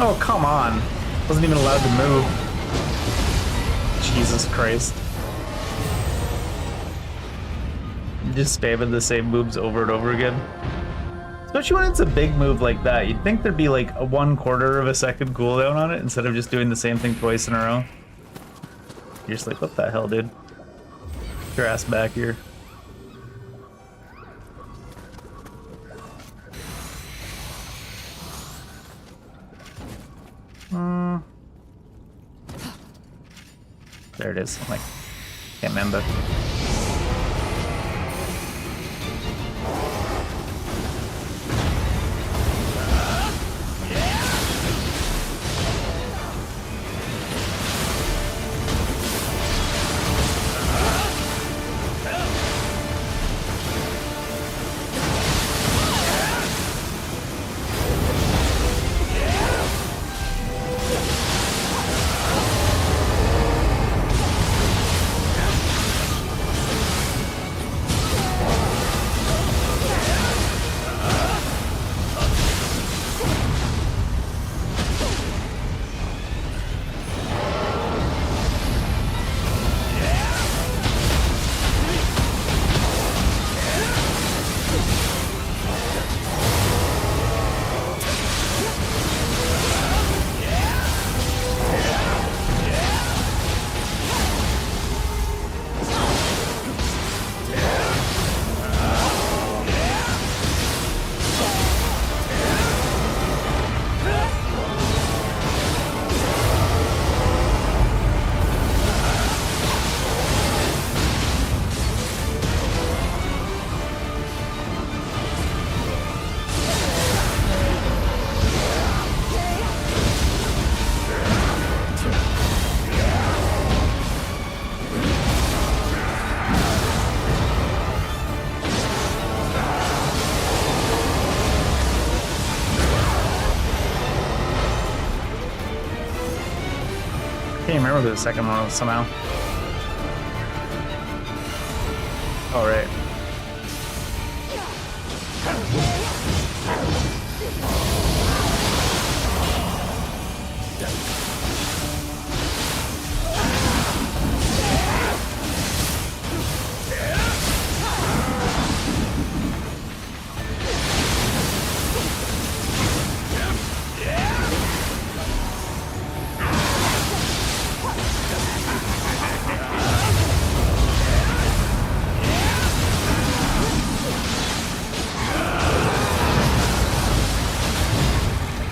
Oh, come on. Wasn't even allowed to move. Jesus Christ. Just spamming the same moves over and over again. Especially when it's a big move like that. You'd think there'd be like a 1/4 of a second cooldown on it instead of just doing the same thing twice in a row. You're just like, what the hell, dude? Get your ass back here. There it is. I'm like, can't remember. Can't remember who the second one was somehow. All right.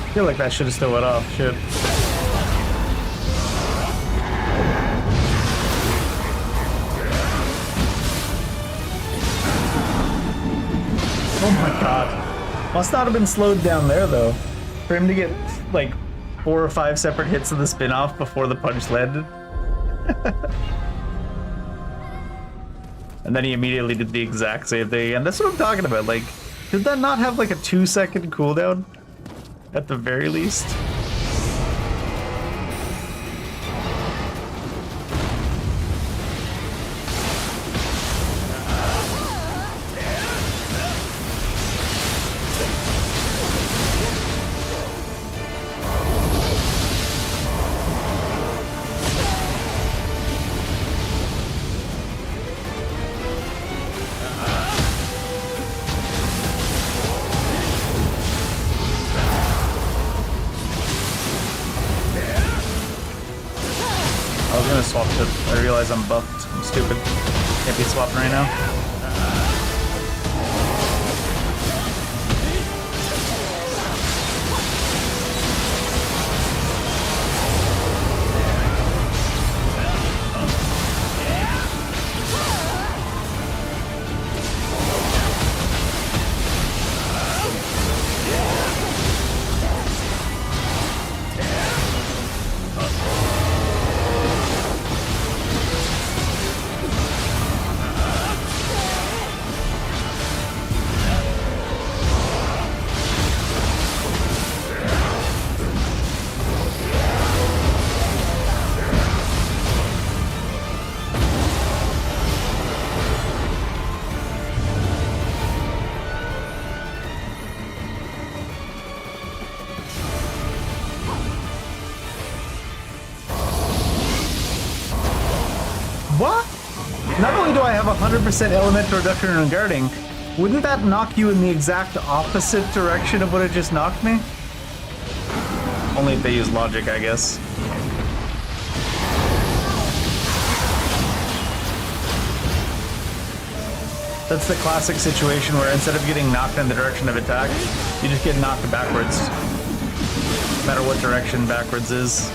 I feel like that should have still went off. Shit. Oh my god. Must not have been slowed down there though. For him to get like 4 or 5 separate hits of the spin-off before the punch landed. And then he immediately did the exact same thing. And that's what I'm talking about. Like, did that not have like a 2-second cooldown? At the very least. I was gonna swap to. I realize I'm buffed. I'm stupid. Can't be swapping right now. What? Not only do I have 100% elemental reduction and guarding, wouldn't that knock you in the exact opposite direction of what it just knocked me? Only if they use logic, I guess. That's the classic situation where instead of getting knocked in the direction of attack, you just get knocked backwards. No matter what direction backwards is.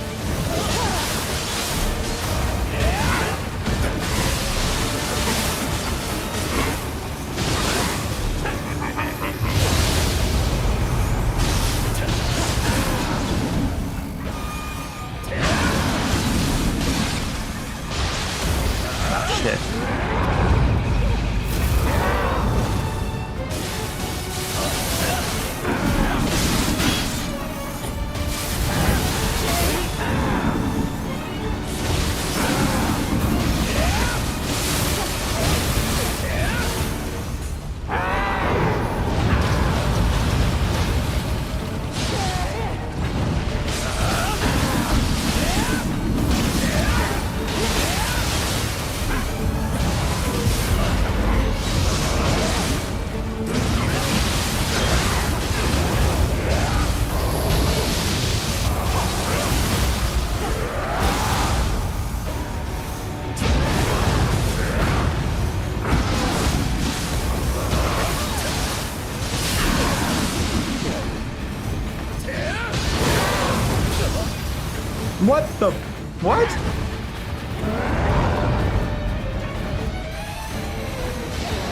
What the? What?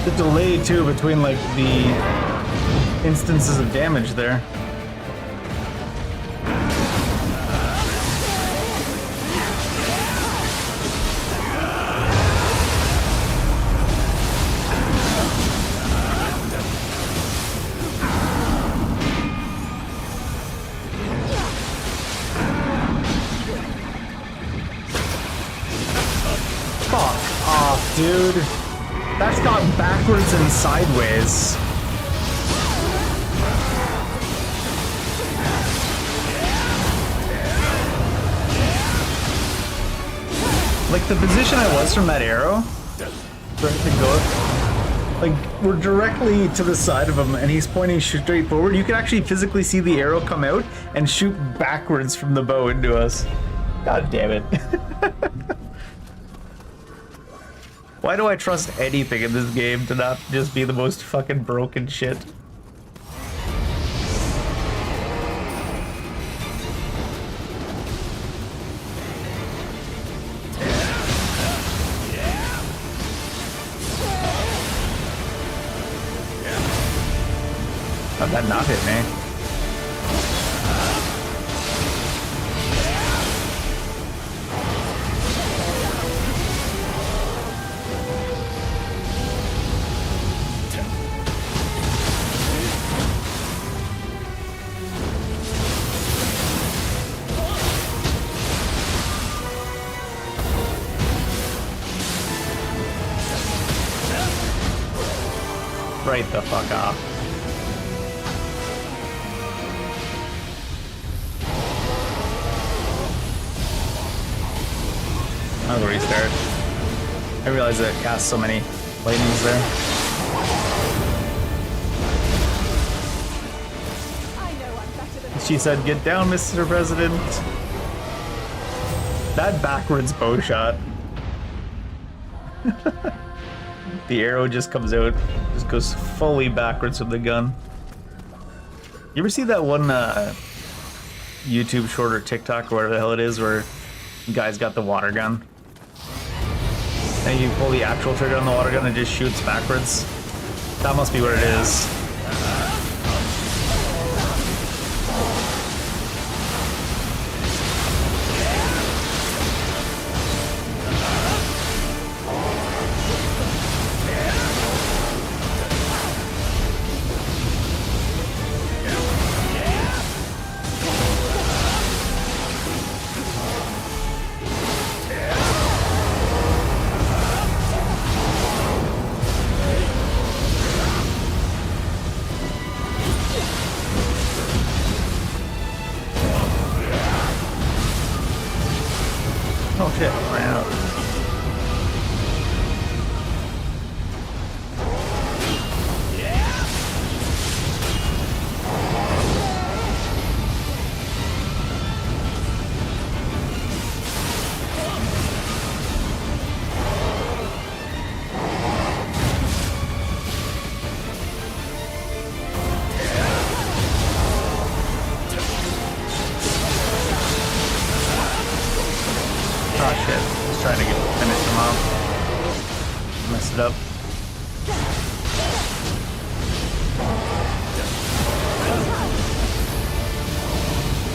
The delay too between like the instances of damage there. Dude, that's got backwards and sideways. Like the position I was from that arrow, for it to go, like we're directly to the side of him and he's pointing straight forward. You can actually physically see the arrow come out and shoot backwards from the bow into us. God damn it. Why do I trust anything in this game to not just be the most fucking broken shit? How'd that not hit me? Right the fuck off. I'll restart. I realized that it cast so many lightnings there. She said, "Get down, Mr. President." That backwards bow shot. The arrow just comes out, just goes fully backwards from the gun. You ever see that one YouTube short or TikTok or whatever the hell it is where the guy's got the water gun? And you pull the actual trigger on the water gun and it just shoots backwards? That must be what it is. Oh shit, ran out. Oh shit, just trying to finish him off. Messed it up.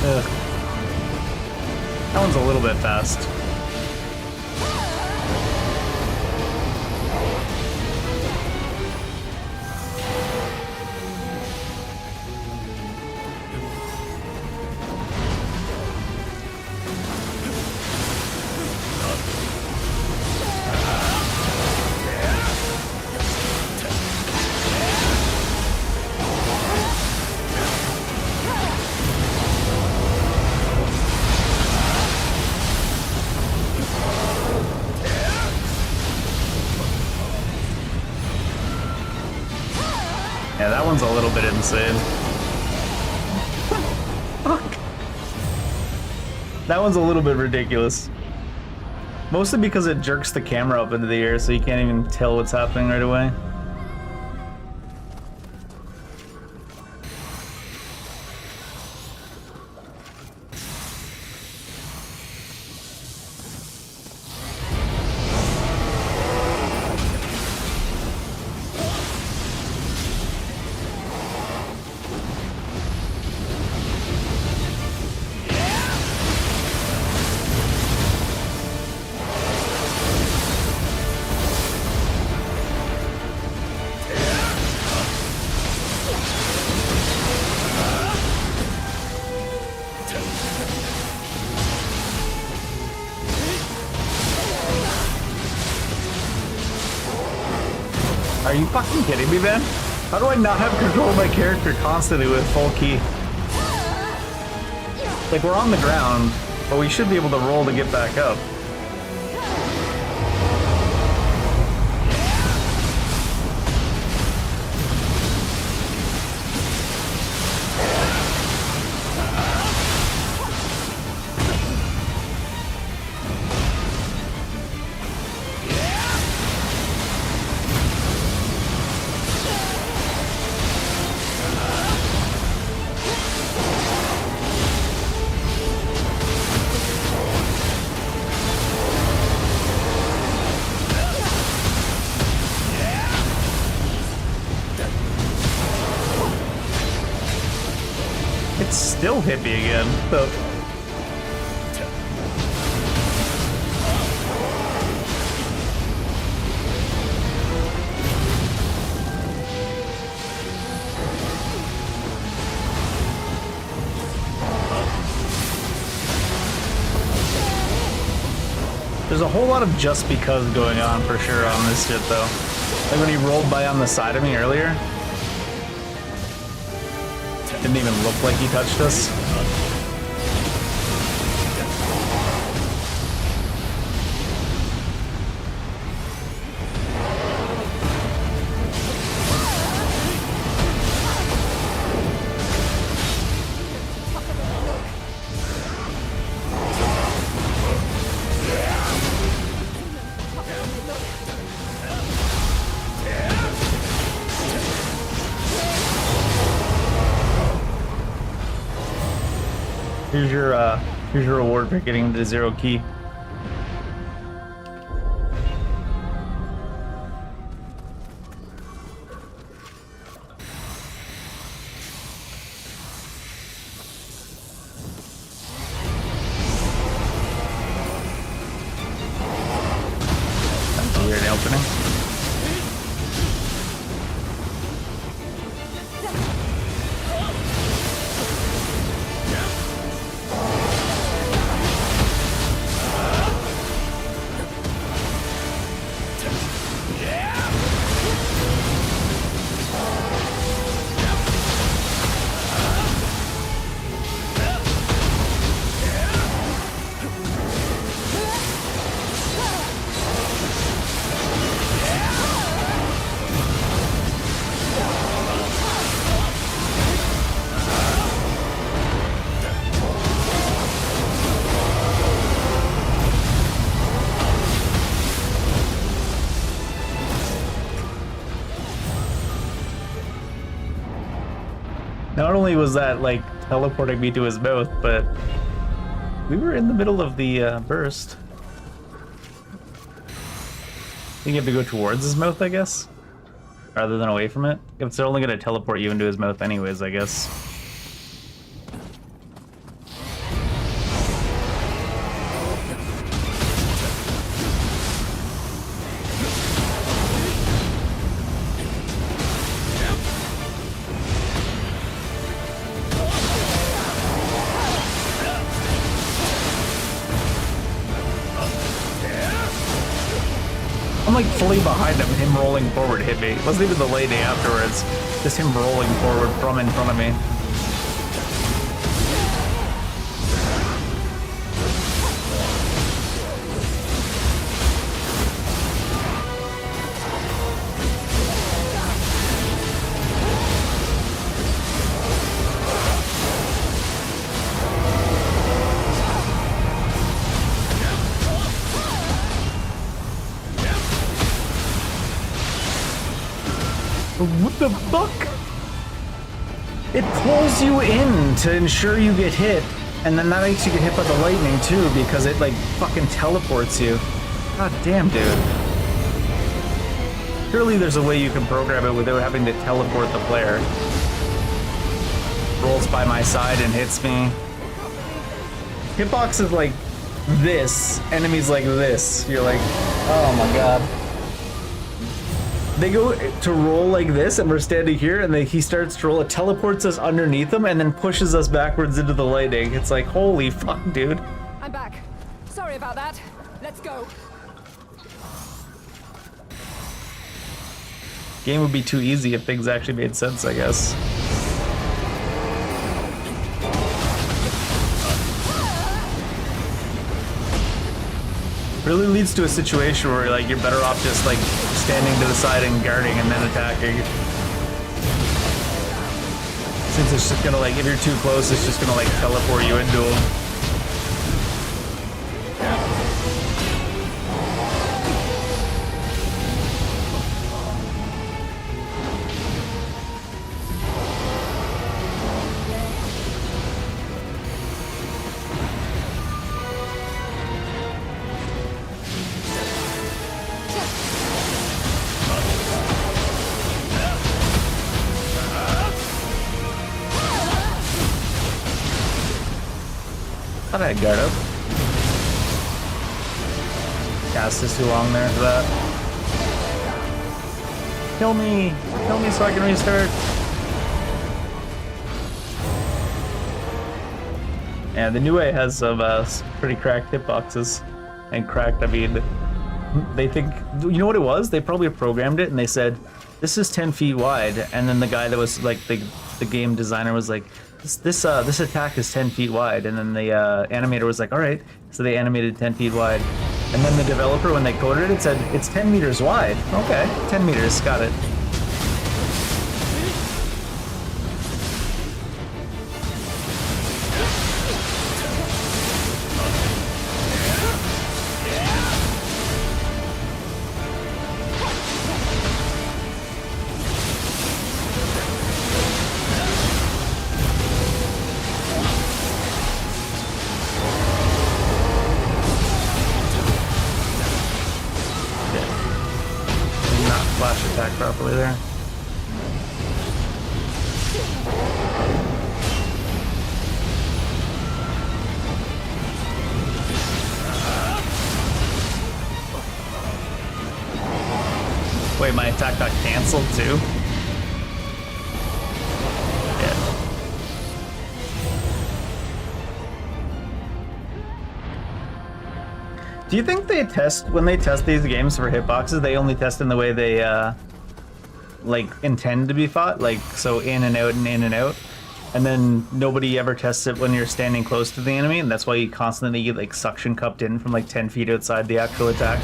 Ugh. That one's a little bit fast. Yeah, that one's a little bit insane. Fuck. That one's a little bit ridiculous. Mostly because it jerks the camera up into the air so you can't even tell what's happening right away. Are you fucking kidding me, man? How do I not have control of my character constantly with full key? Like, we're on the ground, but we should be able to roll to get back up. It's still hit me again, so. There's a whole lot of just because going on for sure on this shit though. Like when he rolled by on the side of me earlier. Didn't even look like he touched us. Here's your reward for getting the 0 key. That's a weird opening. Not only was that like teleporting me to his mouth, but we were in the middle of the burst. I think you have to go towards his mouth, I guess, rather than away from it. If they're only going to teleport you into his mouth anyways, I guess. I'm like fully behind him. Him rolling forward hit me. It wasn't even the lady afterwards. Just him rolling forward from in front of me. What the fuck? It pulls you in to ensure you get hit, and then that makes you get hit by the lightning too, because it like fucking teleports you. God damn, dude. Surely there's a way you can program it without having to teleport the player. Rolls by my side and hits me. Hitbox is like this, enemies like this. You're like, oh my god. They go to roll like this, and we're standing here, and he starts to roll. It teleports us underneath him, and then pushes us backwards into the lightning. It's like, holy fuck, dude. I'm back. Sorry about that. Let's go. Game would be too easy if things actually made sense, I guess. Really leads to a situation where like you're better off just like standing to the side and guarding and then attacking. Since it's just gonna like, if you're too close, it's just gonna like teleport you into him. Thought I had guard up. Cast is too long there for that. Kill me! Kill me so I can restart! Yeah, the Nioh has some pretty cracked hitboxes. And cracked, I mean, they think, you know what it was? They probably programmed it and they said, this is 10 feet wide. And then the guy that was like, the game designer was like, this attack is 10 feet wide, and then the animator was like, all right, so they animated 10 feet wide, and then the developer, when they coded it, said it's 10 meters wide. Okay, 10 meters, got it. splash attack properly there. Wait, my attack got canceled too? Yeah. Do you think they test, when they test these games for hitboxes, they only test in the way they, like, intend to be fought? Like, so in and out and in and out? And then nobody ever tests it when you're standing close to the enemy, and that's why you constantly get, like, suction cupped in from, like, 10 feet outside the actual attack?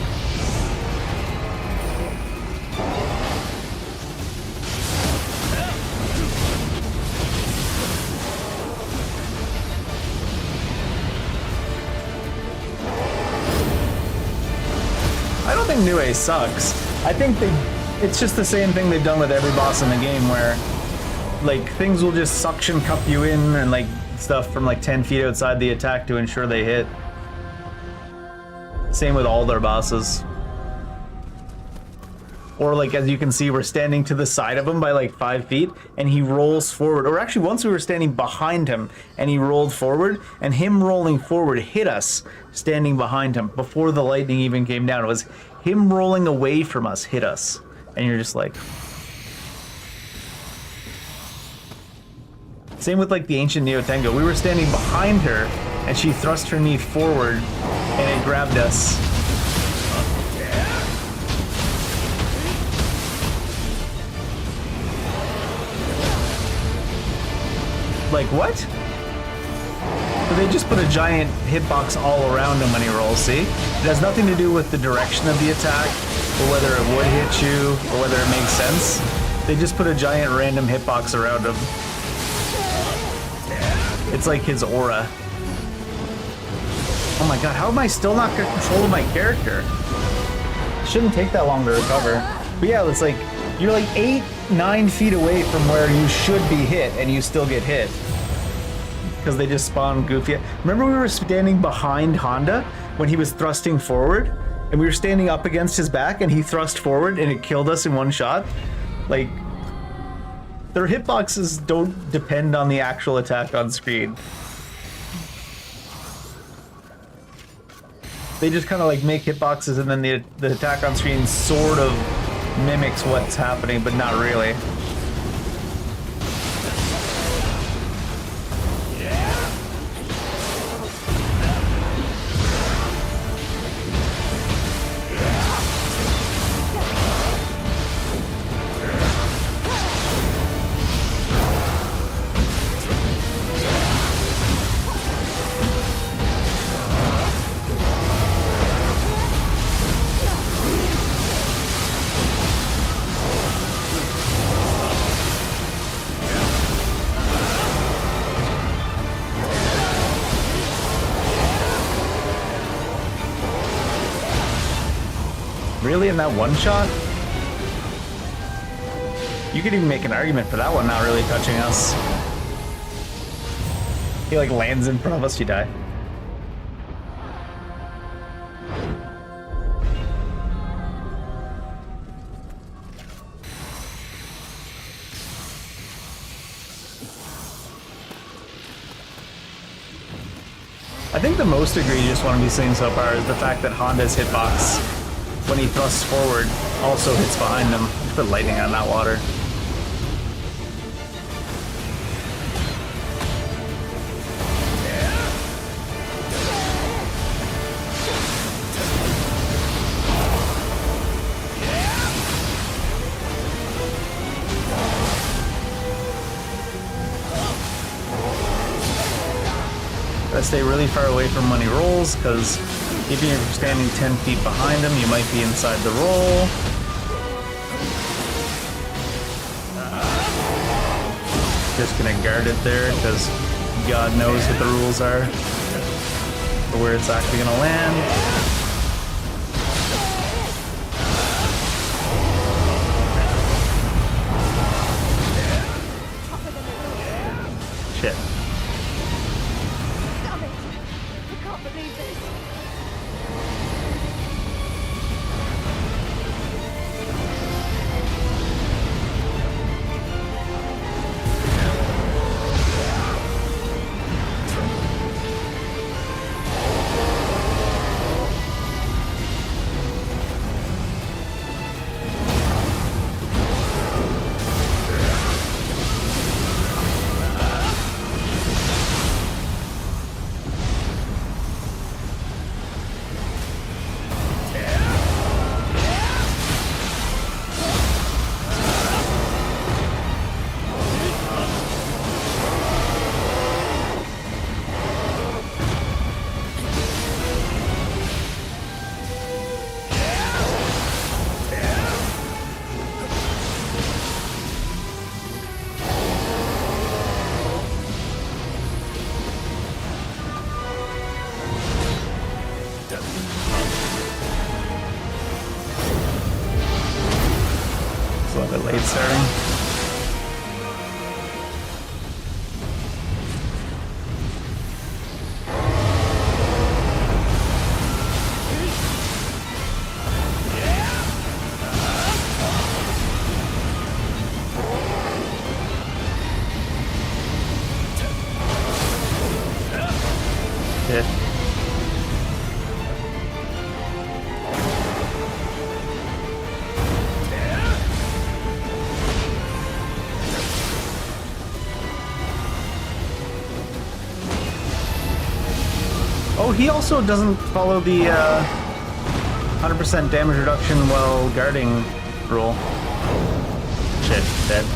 I don't think Nioh sucks. I think it's just the same thing they've done with every boss in the game where, like, things will just suction cup you in and, like, stuff from, like, 10 feet outside the attack to ensure they hit. Same with all their bosses. Or, like, as you can see, we're standing to the side of him by, like, 5 feet, and he rolls forward. Or actually, once we were standing behind him, and he rolled forward, and him rolling forward hit us standing behind him before the lightning even came down. It was him rolling away from us hit us. And you're just like... Same with, like, the ancient Nioh Tengo. We were standing behind her, and she thrust her knee forward, and it grabbed us. Like, what? But they just put a giant hitbox all around him when he rolls, see? It has nothing to do with the direction of the attack, or whether it would hit you, or whether it makes sense. They just put a giant random hitbox around him. It's like his aura. Oh my god, how am I still not getting control of my character? It shouldn't take that long to recover. But yeah, it's like, you're like 8-9 feet away from where you should be hit, and you still get hit. Because they just spawn goofy. Remember we were standing behind Honda when he was thrusting forward? And we were standing up against his back, and he thrust forward, and it killed us in one shot? Like, their hitboxes don't depend on the actual attack on screen. They just kind of like make hitboxes, and then the attack on screen sort of mimics what's happening, but not really. Really, in that one shot? You could even make an argument for that one not really touching us. He like lands in front of us, you die. I think the most egregious one we've seen so far is the fact that Honda's hitbox, when he thrusts forward, also hits behind him. Let's put lightning on that water. Gotta stay really far away from when he rolls, because if you're standing 10 feet behind him, you might be inside the roll. Just gonna guard it there, because God knows what the rules are, or where it's actually gonna land. Shit. It's a little bit late starting. Hit. Oh, he also doesn't follow the 100% damage reduction while guarding rule. Shit, dead.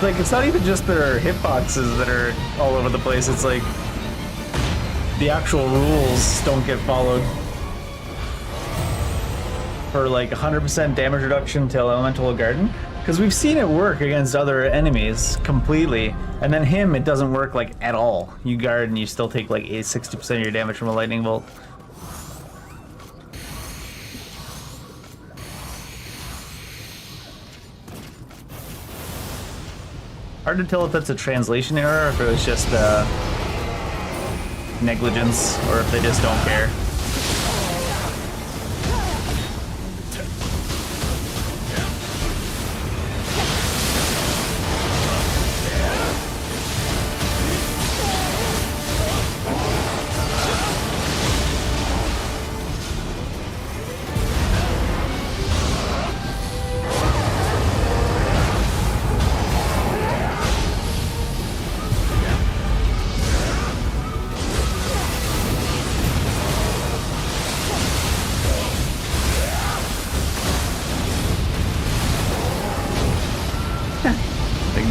Like, it's not even just their hitboxes that are all over the place, it's like the actual rules don't get followed. For like 100% damage reduction to elemental garden. Because we've seen it work against other enemies completely, and then him, it doesn't work like at all. You guard and you still take like 60% of your damage from a lightning bolt. Hard to tell if that's a translation error, or if it was just negligence, or if they just don't care.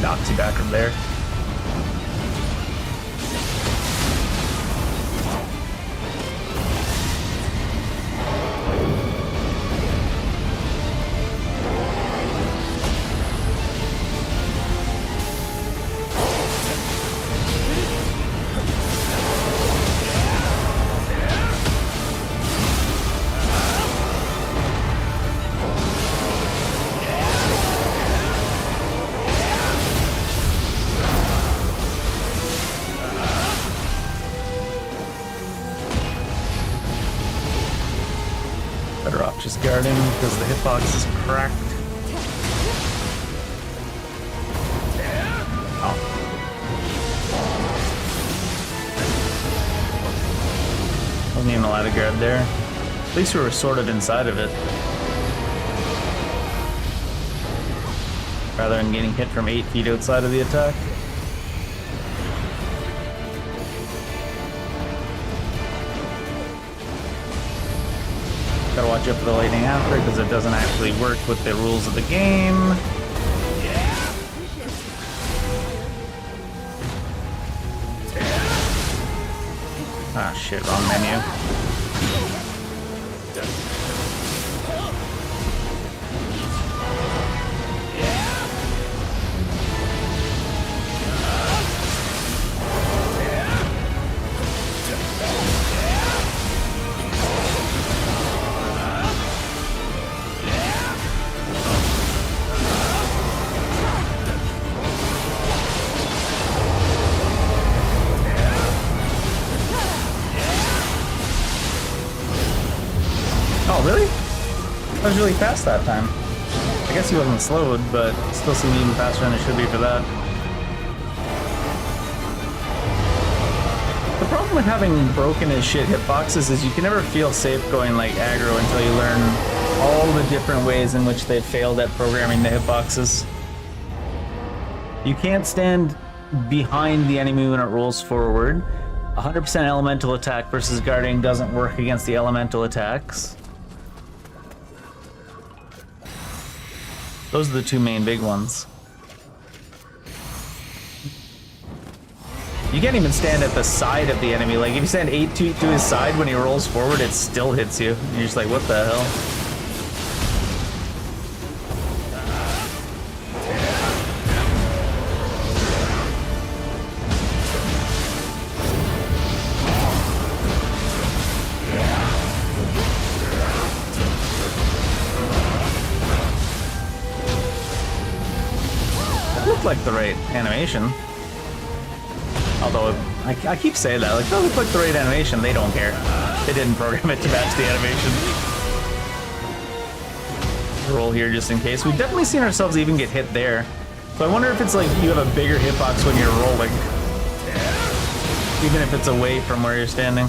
Knocks you back from there. Better off just guarding because the hitbox is cracked. Oh. Wasn't even allowed to guard there. At least we were sort of inside of it. Rather than getting hit from 8 feet outside of the attack. Gotta watch out for the lightning after because it doesn't actually work with the rules of the game. Ah shit, wrong menu. Oh, really? I was really fast that time. I guess he wasn't slowed, but still seemed even faster than it should be for that. The problem with having broken as shit hitboxes is you can never feel safe going like aggro until you learn all the different ways in which they've failed at programming the hitboxes. You can't stand behind the enemy when it rolls forward. 100% elemental attack versus guarding doesn't work against the elemental attacks. Those are the two main big ones. You can't even stand at the side of the enemy. Like, if you stand 8 feet to his side when he rolls forward, it still hits you. And you're just like, what the hell? like the right animation. Although, I keep saying that, like, it doesn't look like the right animation, they don't care. They didn't program it to match the animation. Roll here just in case. We've definitely seen ourselves even get hit there. So I wonder if it's like you have a bigger hitbox when you're rolling. Even if it's away from where you're standing.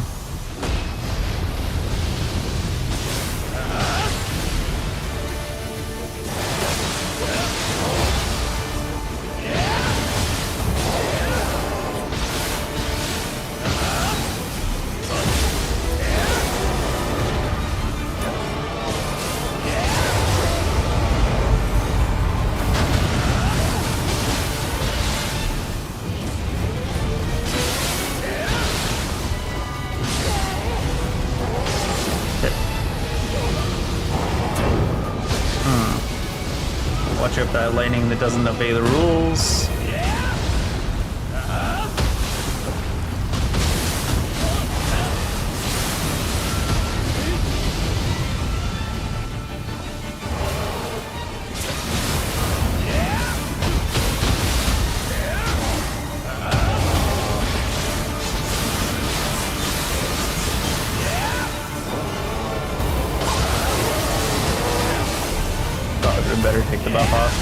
Watch out for that lightning that doesn't obey the rules. Better take the buff off.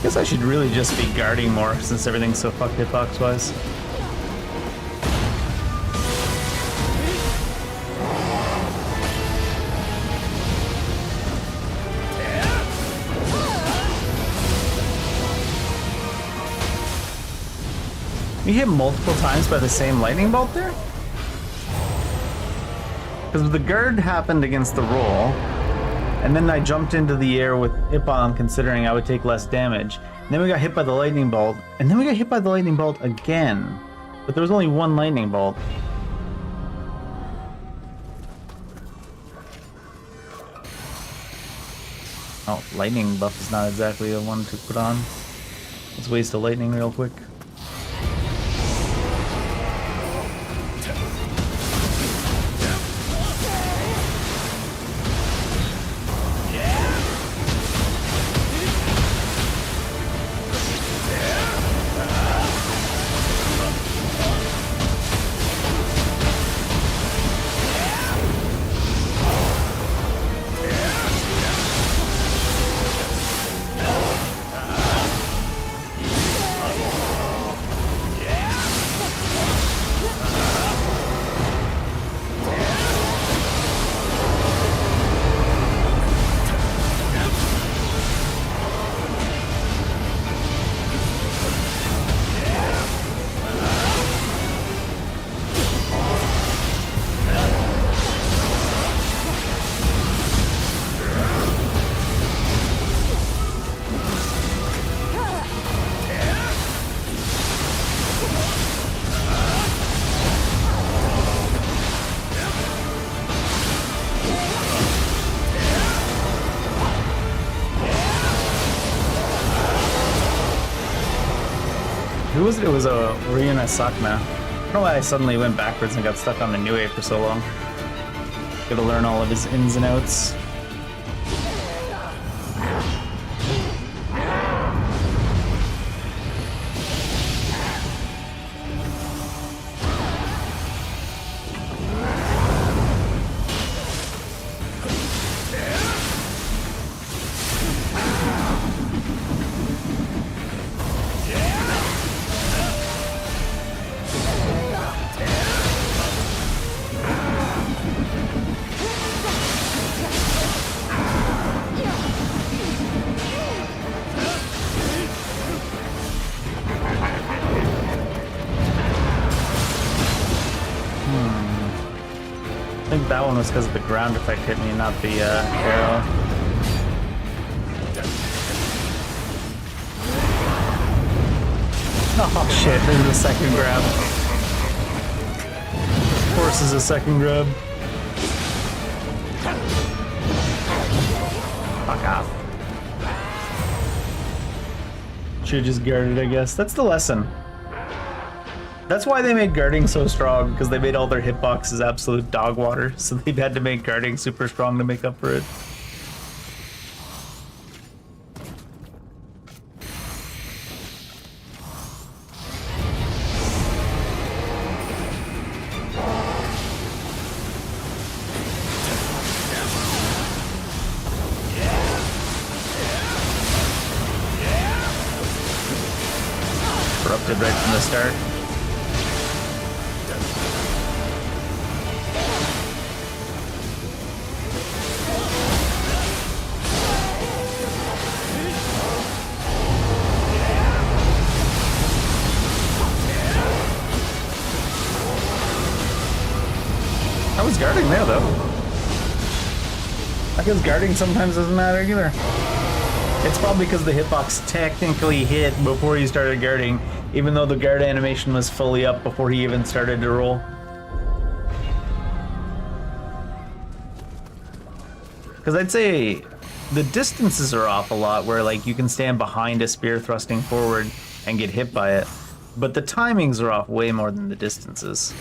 Guess I should really just be guarding more since everything's so fucked hitbox wise. You hit multiple times by the same lightning bolt there? Because the guard happened against the roll, and then I jumped into the air with Ippon considering I would take less damage. And then we got hit by the lightning bolt, and then we got hit by the lightning bolt again. But there was only one lightning bolt. Oh, lightning buff is not exactly the one to put on. Let's waste a lightning real quick. Who was it? It was a Ryuna Sakna. I don't know why I suddenly went backwards and got stuck on the Nioh for so long. Gotta learn all of his ins and outs. I think that one was because the ground effect hit me, not the arrow. Oh shit, there's a second grab. Force is a second grab. Fuck off. Should've just guarded, I guess. That's the lesson. That's why they made guarding so strong, because they made all their hitboxes absolute dog water, so they've had to make guarding super strong to make up for it. Corrupted right from the start. I was guarding there though. I guess guarding sometimes doesn't matter either. It's probably because the hitbox technically hit before he started guarding, even though the guard animation was fully up before he even started to roll. Because I'd say the distances are off a lot, where like you can stand behind a spear thrusting forward and get hit by it, but the timings are off way more than the distances.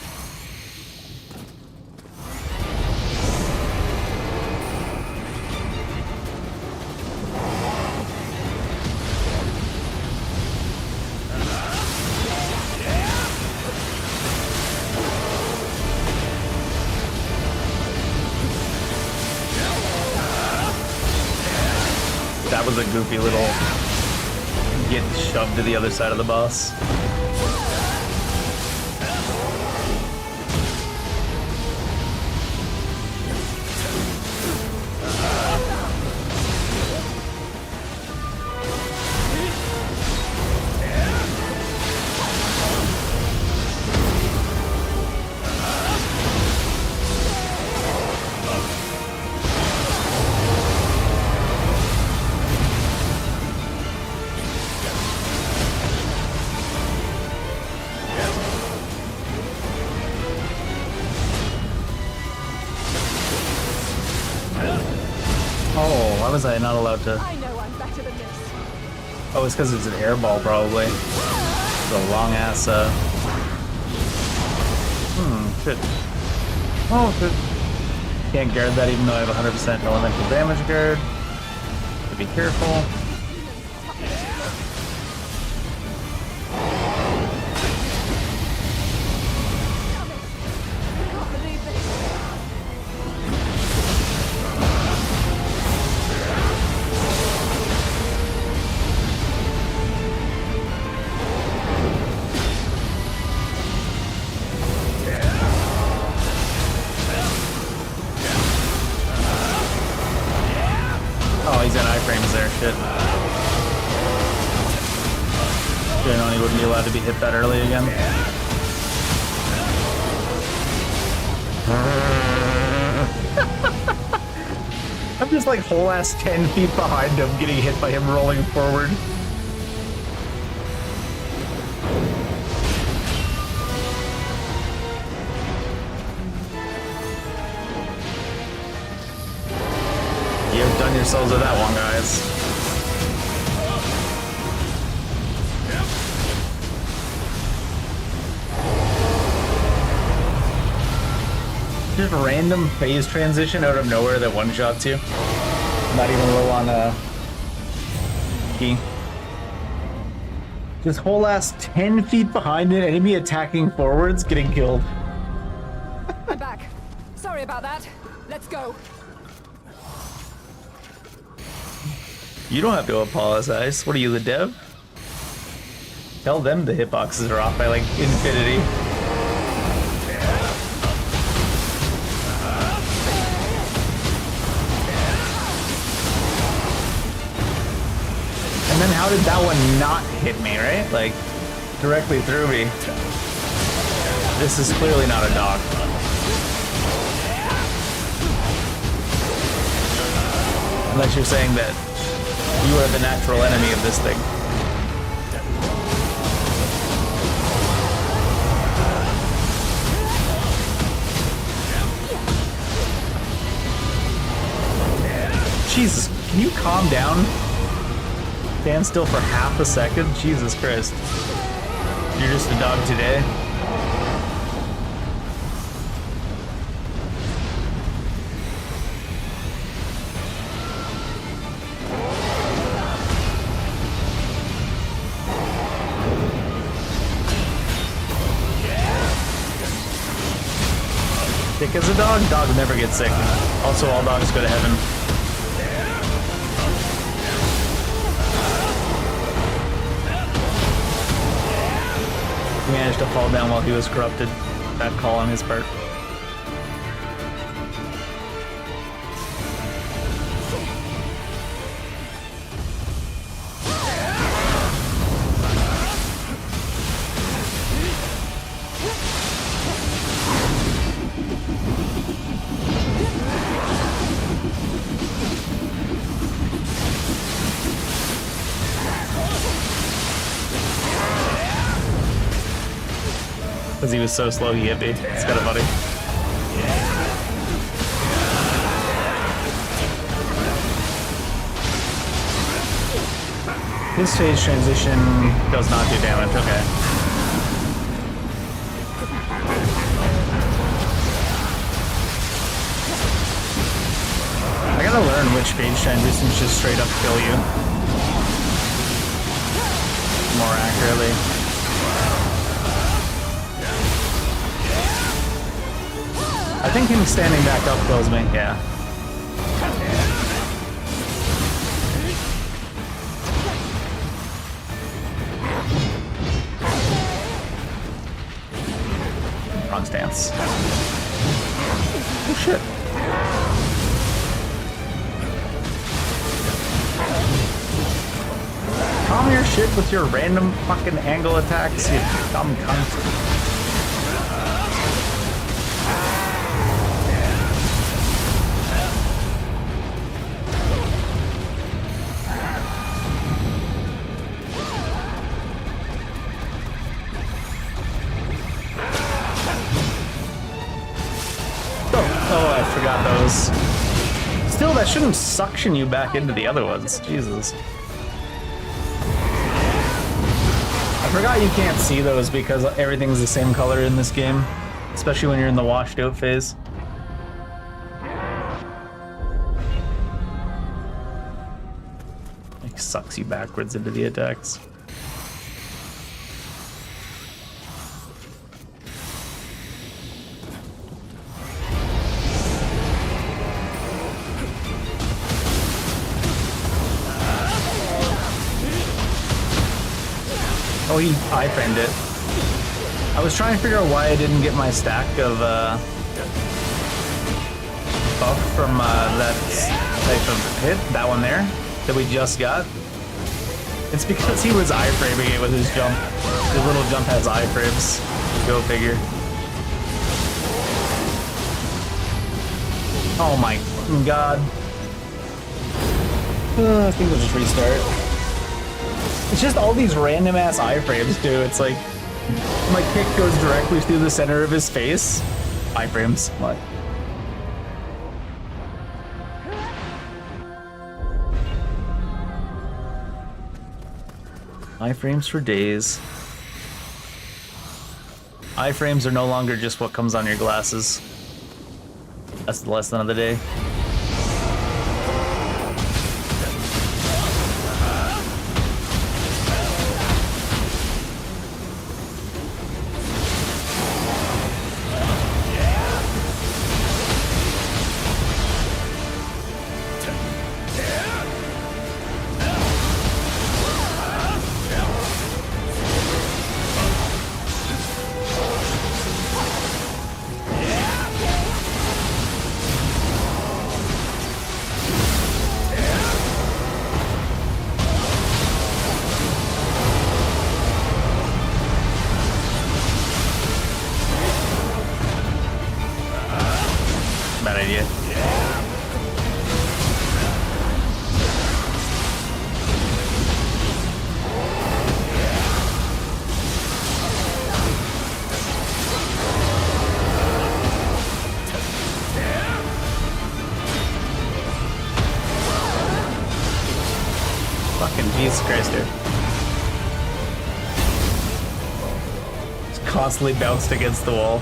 That was a goofy little get shoved to the other side of the boss. Oh, why was I not allowed to? I know I'm better than this. Oh, it's because it's an air ball, probably. It's a long ass, shit. Oh, shit. Can't guard that even though I have 100% elemental damage guard. So be careful. I can't believe this. Oh, he's in iframes there, shit. Should've known he wouldn't be allowed to be hit that early again. I'm just like whole ass 10 feet behind him, getting hit by him rolling forward. You've done yourselves with that one, guys. Just random phase transition out of nowhere that one-shots you. Not even low on key. Just whole ass 10 feet behind an enemy attacking forwards, getting killed. I'm back. Sorry about that. Let's go. You don't have to apologize. What are you, the dev? Tell them the hitboxes are off by like infinity. And then how did that one not hit me, right? Like, directly through me. This is clearly not a dog. Unless you're saying that you are the natural enemy of this thing. Jesus, can you calm down? Stand still for half a second? Jesus Christ. You're just a dog today? sick as a dog? Dogs never get sick. Also, all dogs go to heaven. He managed to fall down while he was corrupted. Bad call on his part. Because he was so slow, he hit me. It's kind of funny. His phase transition does not do damage. Okay. I gotta learn which phase transitions just straight up kill you more accurately. I think him standing back up kills me, yeah. Wrong stance. Oh shit. Calm your shit with your random fucking angle attacks, you dumb cunt. Still, that shouldn't suction you back into the other ones. Jesus. I forgot you can't see those because everything's the same color in this game, especially when you're in the washed out phase. It sucks you backwards into the attacks. Oh, he iframed it. I was trying to figure out why I didn't get my stack of buff from that type of hit, that one there, that we just got. It's because he was iframing it with his jump. His little jump has iframes. Go figure. Oh my god. I think we'll just restart. It's just all these random ass iframes, too. It's like my kick goes directly through the center of his face. Iframes. What? Iframes for days. Iframes are no longer just what comes on your glasses. That's the lesson of the day. Bad idea. Fucking Jesus Christ, dude. It's constantly bounced against the wall.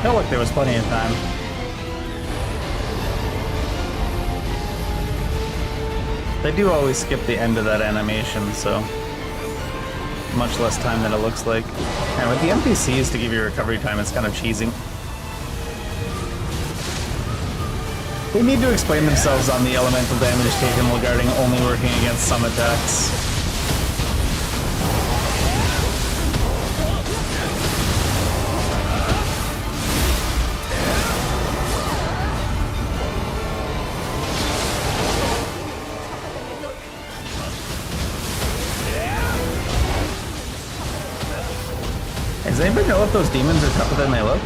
Oh look, there was plenty of time. They do always skip the end of that animation, so much less time than it looks like. And with the NPCs to give you recovery time, it's kind of cheesy. They need to explain themselves on the elemental damage taken while guarding only working against some attacks. Does anybody know if those demons are tougher than they look?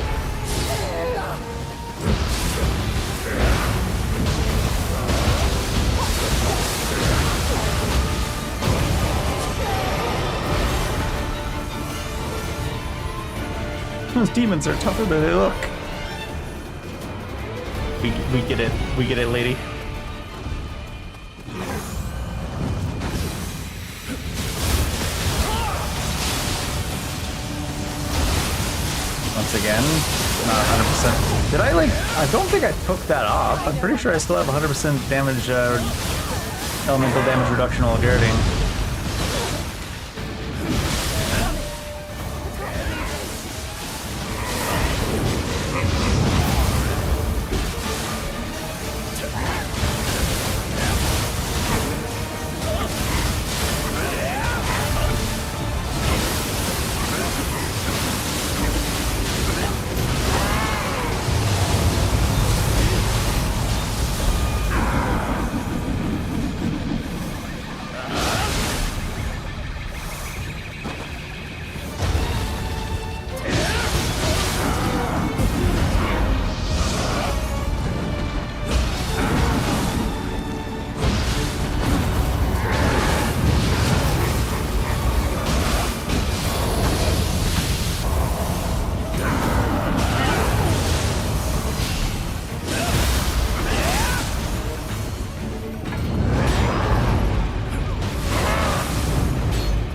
Those demons are tougher than they look. We get it. We get it, lady. Once again, not 100%. Did I I don't think I took that off. I'm pretty sure I still have 100% damage, elemental damage reduction while guarding.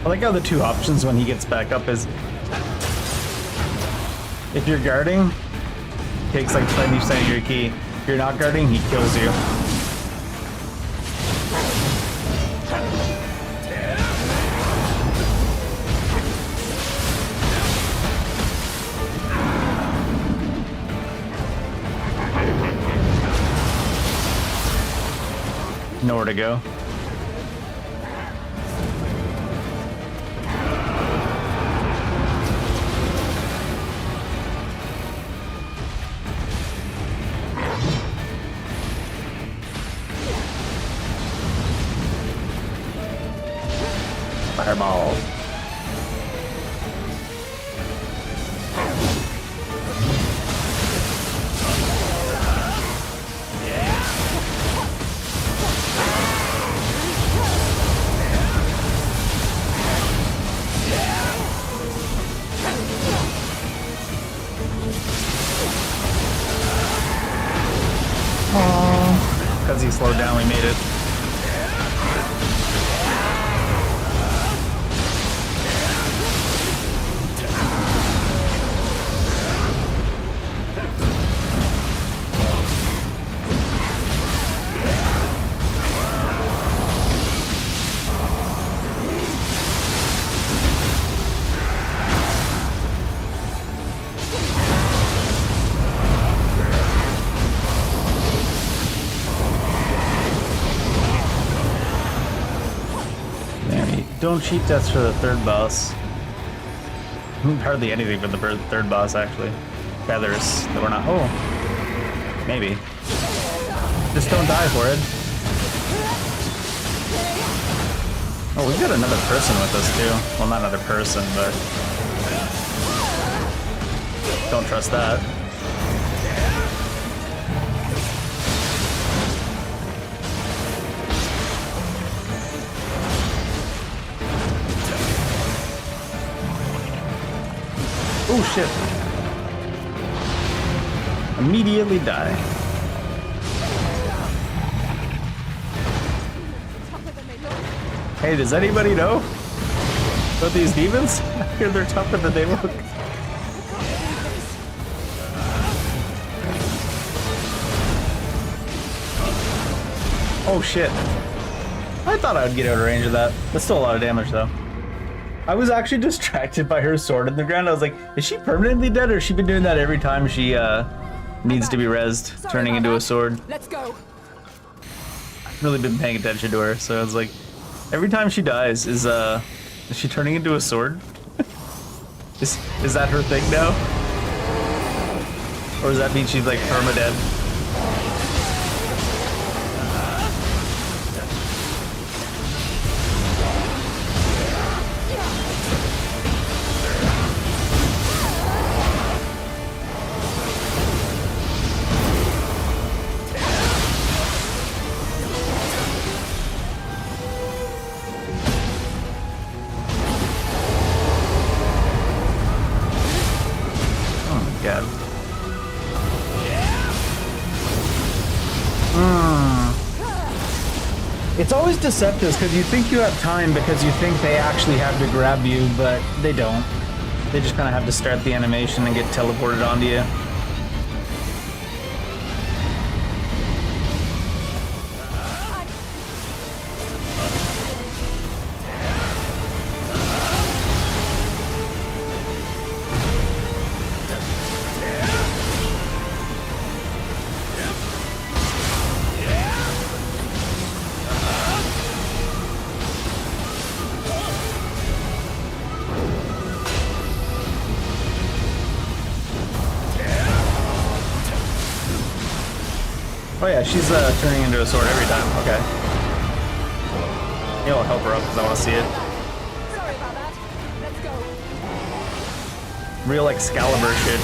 I like how the two options when he gets back up is if you're guarding, he takes like 20% of your key. If you're not guarding, he kills you. Nowhere to go. Fireball. Because he slowed down, we made it. Don't cheat deaths for the third boss. Hardly anything for the third boss, actually. Feathers that we're not. Oh, maybe. Just don't die for it. Oh, we've got another person with us too. Well, not another person, but don't trust that. Oh shit. Immediately die. Hey, does anybody know about these demons? I hear they're tougher than they look. Oh shit. I thought I would get out of range of that. That's still a lot of damage though. I was actually distracted by her sword in the ground. I was like, is she permanently dead or has she been doing that every time she needs to be rezzed, Sorry turning about into that. a sword? Let's go. Really been paying attention to her, so I was like, every time she dies, is she turning into a sword? is that her thing now? Or does that mean she's like perma-dead? God. It's always deceptive because you think you have time because you think they actually have to grab you, but they don't. They just kind of have to start the animation and get teleported onto you. Oh yeah, she's turning into a sword every time. Okay. Maybe I'll help her up because I want to see it. Sorry about that. Let's go. Real Excalibur shit.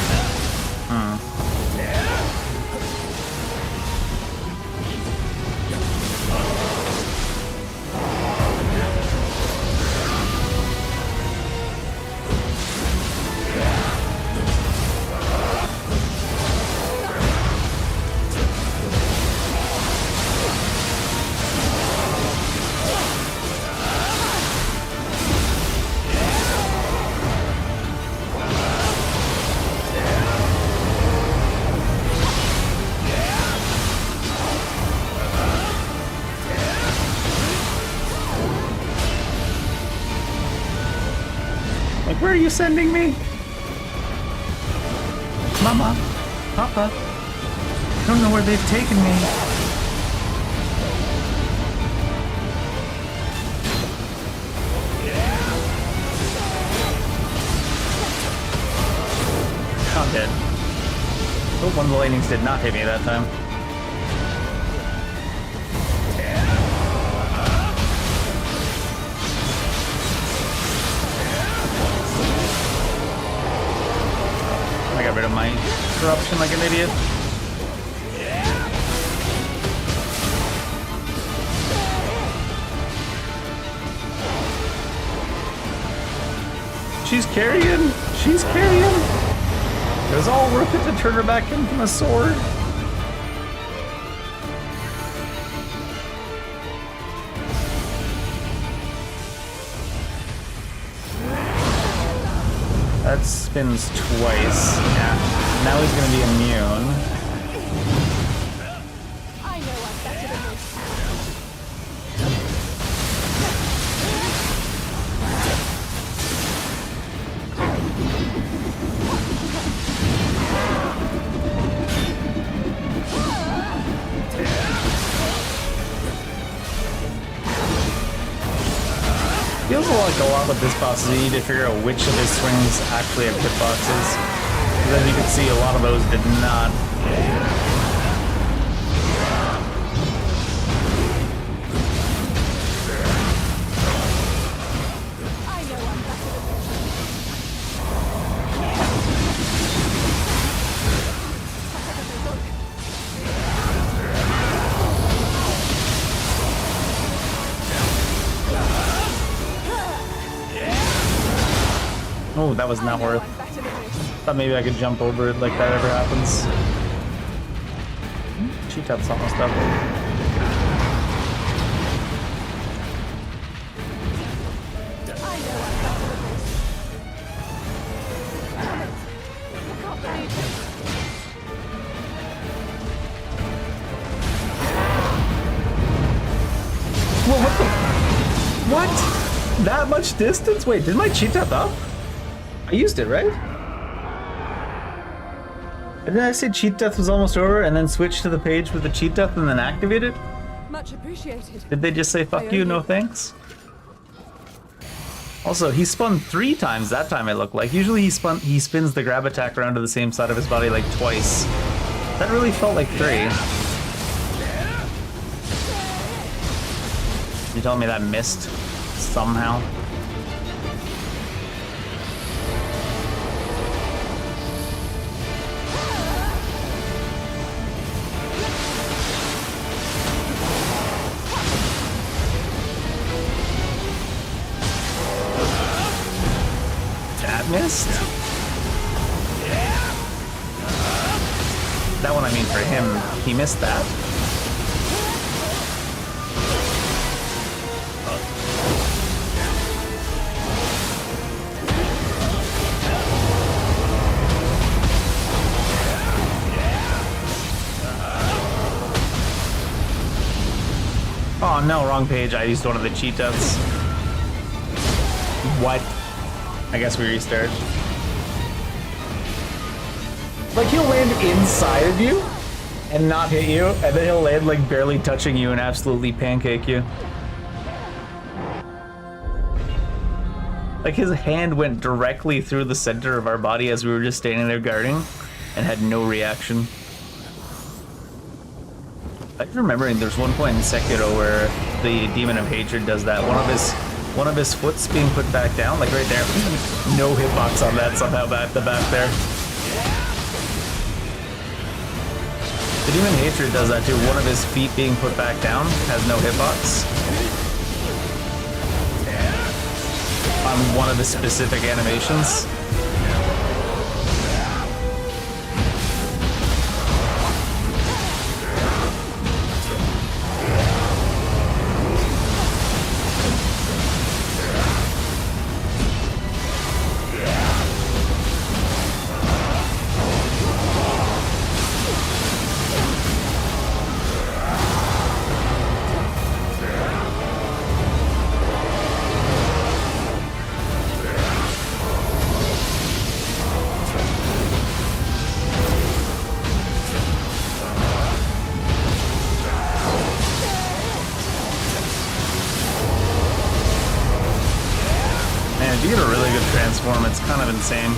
Like, where are you sending me? Mama, Papa, I don't know where they've taken me. I'm dead. Oh, one of the lightnings did not hit me that time. I got rid of my corruption like an idiot. She's carrying! She's carrying! It was all worth it to turn her back in from a sword. That spins twice. Yeah. Now he's gonna be immune. I know I'm better than this. Feels like a lot of this boss is you need to figure out which of his swings actually have hitboxes. Because as you can see, a lot of those did not. I know I'm better than this. Oh, that was not worth. I'm better than this. Thought maybe I could jump over it like that ever happens. Cheat tap's almost up. I know I'm better than this. Damn it. I can't believe it. What? That much distance? Wait, did my cheat death up? I used it, right? Didn't I say cheat death was almost over and then switch to the page with the cheat death and then activate it? Much appreciated. Did they just say fuck you, no thanks? Also, he spun 3 times that time, it looked like. Usually he spins the grab attack around to the same side of his body like twice. That really felt like 3. You telling me that missed somehow? Missed? That one, I mean, for him, he missed that. Oh no, wrong page. I used one of the cheat deaths. What? I guess we restart. Like, he'll land inside of you and not hit you, and then he'll land like barely touching you and absolutely pancake you. Like, his hand went directly through the center of our body as we were just standing there guarding and had no reaction. I'm remembering there's one point in Sekiro where the Demon of Hatred does that. One of his foot's being put back down, like right there. No hitbox on that somehow at the back there. The Demon of Hatred does that too. One of his feet being put back down has no hitbox. On one of the specific animations. If you get a really good transform, it's kind of insane.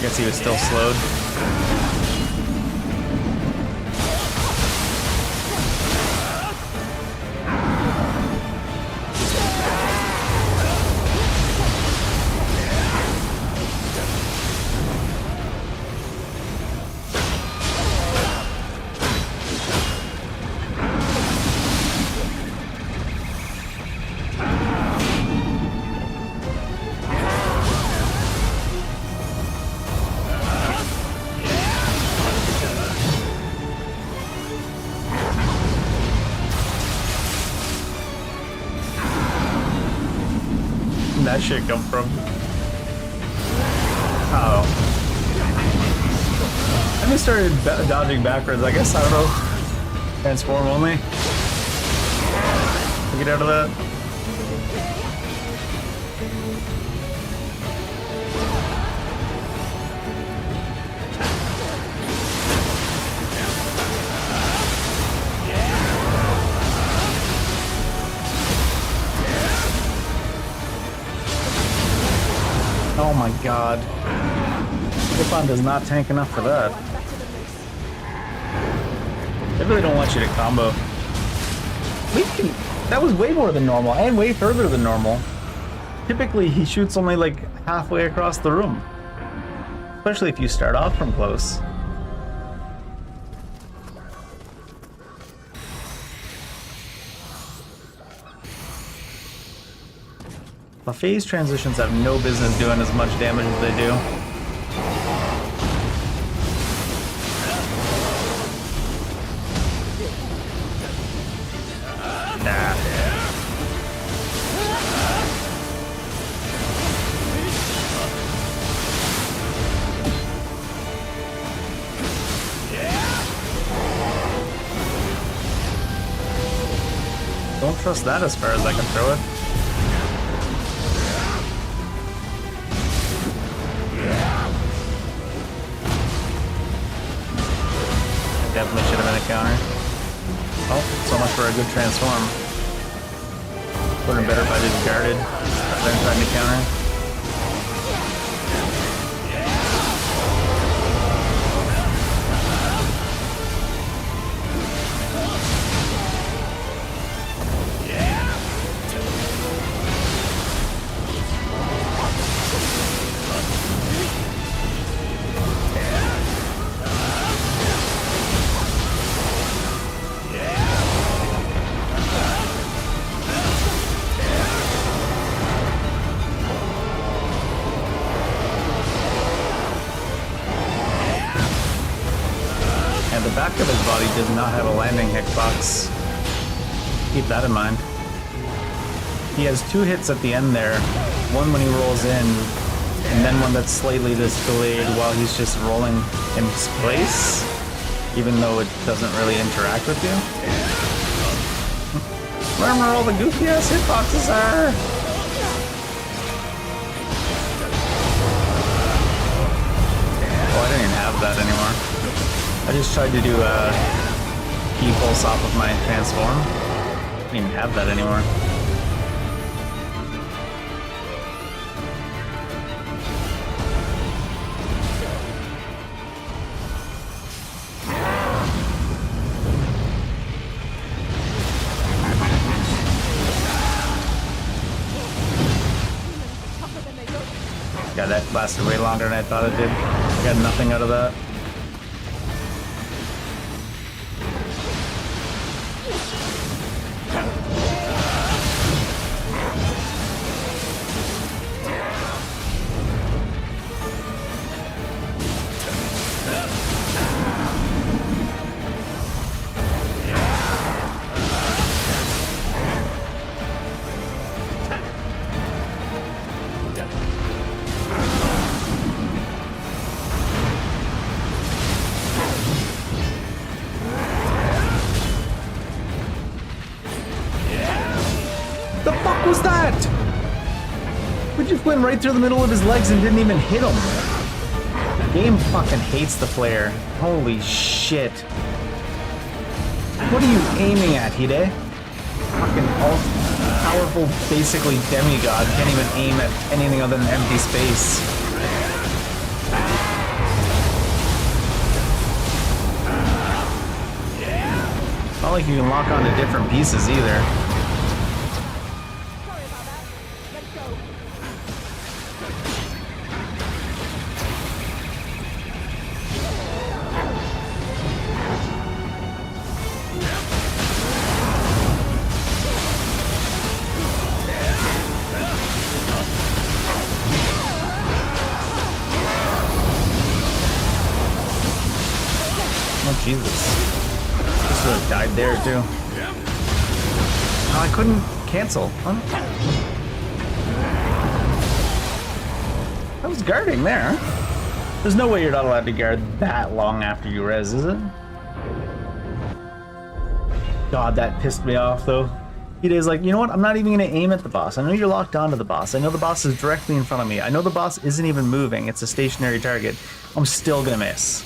Guess he was still slowed. That shit come from? Oh. I just started dodging backwards, I guess, I don't know. Transform only. Get out of that. Oh my god. Nippon does not tank enough for that. They really don't want you to combo. We can That was way more than normal and way further than normal. Typically, he shoots only like halfway across the room. Especially if you start off from close. The phase transitions have no business doing as much damage as they do. Nah. Don't trust that as far as I can throw it. Definitely should have been a counter. Oh, so much for a good transform. Would have been better if I just guarded rather than trying to counter. The back of his body does not have a landing hitbox. Keep that in mind. He has two hits at the end there. One when he rolls in, and then one that's slightly delayed while he's just rolling in place, even though it doesn't really interact with you. Remember all the goofy ass hitboxes are? Oh, I didn't even have that anymore. I just tried to do a key pulse off of my transform. I don't even have that anymore. Yeah, that lasted way longer than I thought it did. I got nothing out of that. What was that? We just went right through the middle of his legs and didn't even hit him. The game fucking hates the player. Holy shit. What are you aiming at, Hide? Fucking all-powerful, basically demigod can't even aim at anything other than empty space. It's not like you can lock onto different pieces either. Oh, Jesus. Just would have died there, too. Oh, I couldn't cancel. Huh? I was guarding there. There's no way you're not allowed to guard that long after you res, is it? God, that pissed me off, though. Hide's like, you know what? I'm not even going to aim at the boss. I know you're locked onto the boss. I know the boss is directly in front of me. I know the boss isn't even moving. It's a stationary target. I'm still going to miss.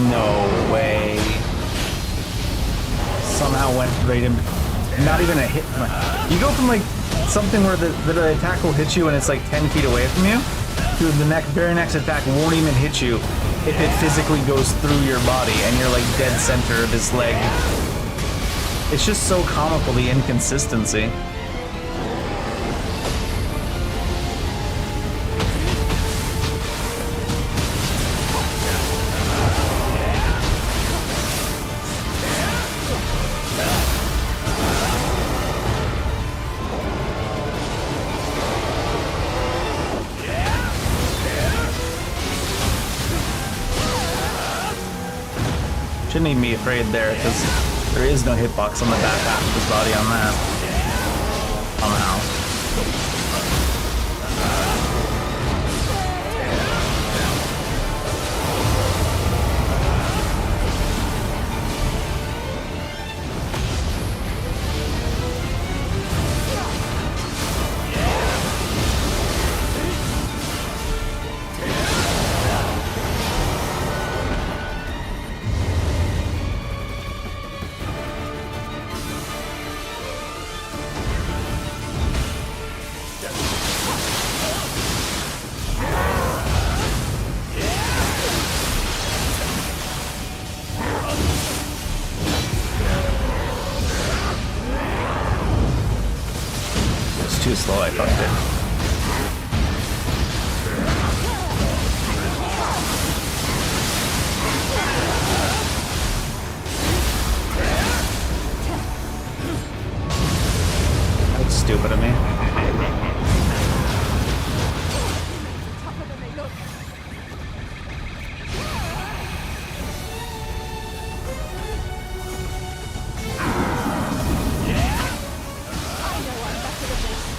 No way. Somehow went right in. Not even a hit. You go from like something where the attack will hit you and it's like 10 feet away from you, to the very next attack won't even hit you if it physically goes through your body and you're like dead center of his leg. It's just so comical, the inconsistency. Shouldn't even be afraid there, because there is no hitbox on the back half of his body on that. Somehow. Too slow, I fucked it. That's stupid of me. Tougher than they look. I know I'm better than this.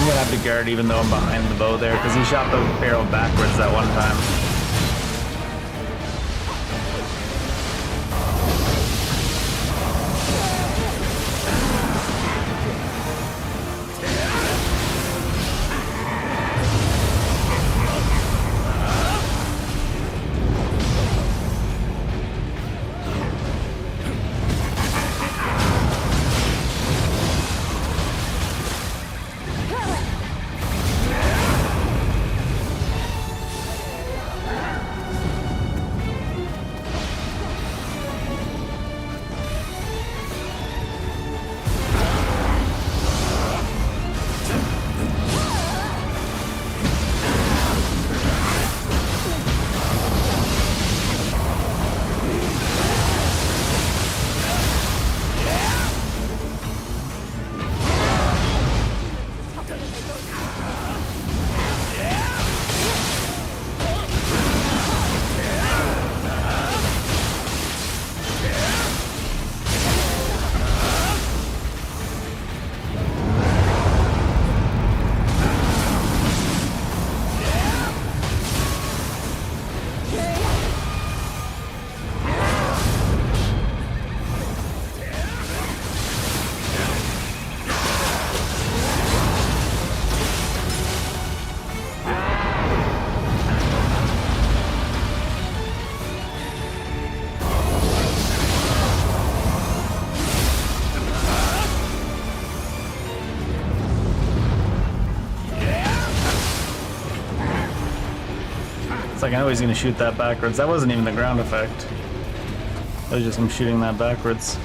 I'm gonna have to guard even though I'm behind the bow there, because he shot the barrel backwards that one time. It's like I know he's gonna shoot that backwards. That wasn't even the ground effect. That was just him shooting that backwards.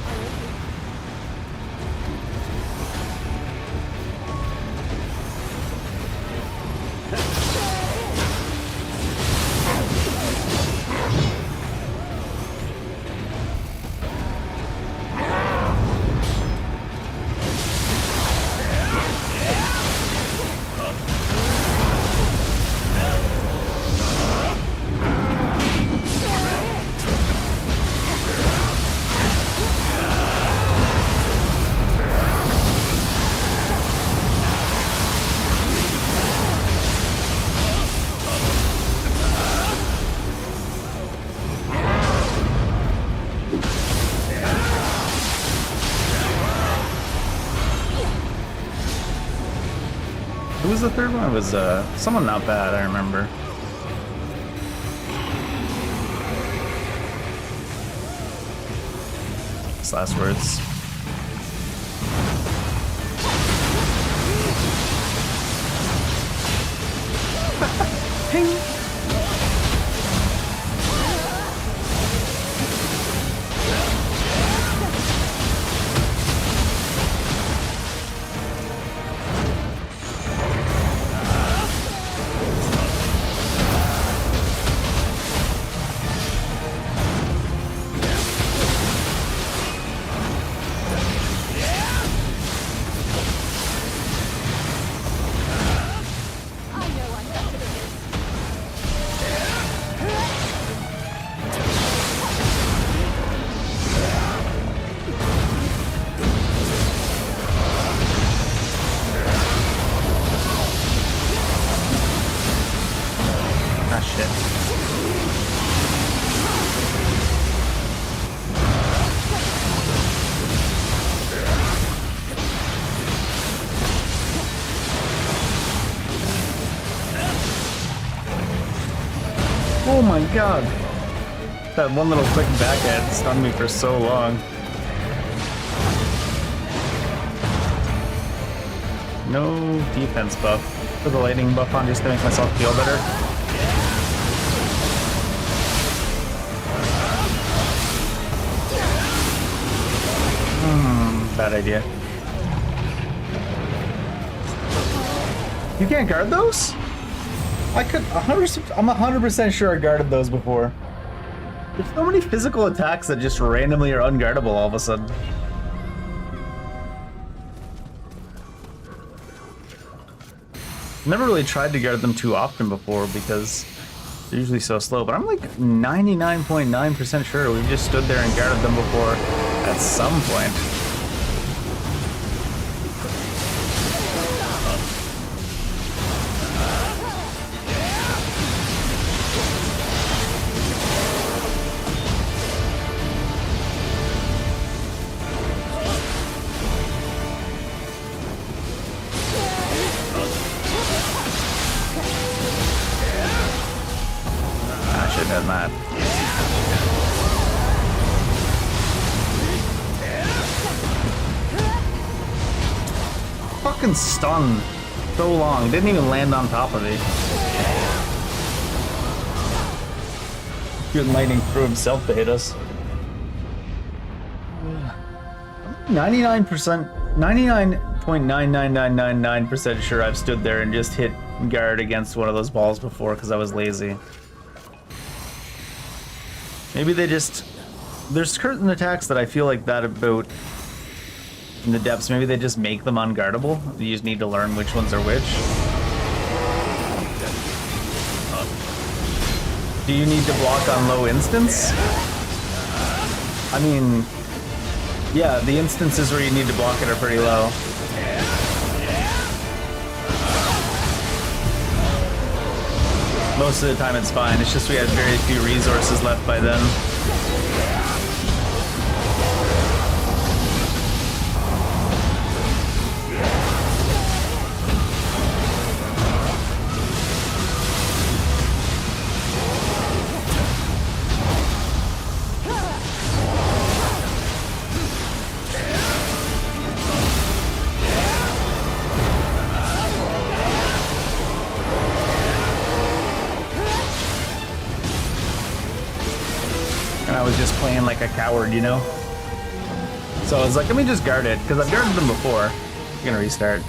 the third one? It was someone not bad, I remember. His last words. I know I'm better than this. Ah, shit. Oh my god. That one little quick backhand stunned me for so long. No defense buff. Put the lightning buff on just to make myself feel better. Bad idea. You can't guard those? I could 100%. I'm 100% sure I guarded those before. There's so many physical attacks that just randomly are unguardable all of a sudden. Never really tried to guard them too often before because they're usually so slow, but I'm like 99.9% sure we've just stood there and guarded them before at some point. I should have done that. Fucking stun so long. Didn't even land on top of me. Good lightning through himself to hit us. 99.99999% sure I've stood there and just hit guard against one of those balls before because I was lazy. Maybe they just... There's certain attacks that I feel like that about in the depths. Maybe they just make them unguardable. You just need to learn which ones are which. Do you need to block on low instance? I mean... Yeah, the instances where you need to block it are pretty low. Most of the time it's fine, it's just we had very few resources left by then. And I was just playing like a coward, you know? So I was like, let me just guard it, because I've guarded them before. I'm gonna restart.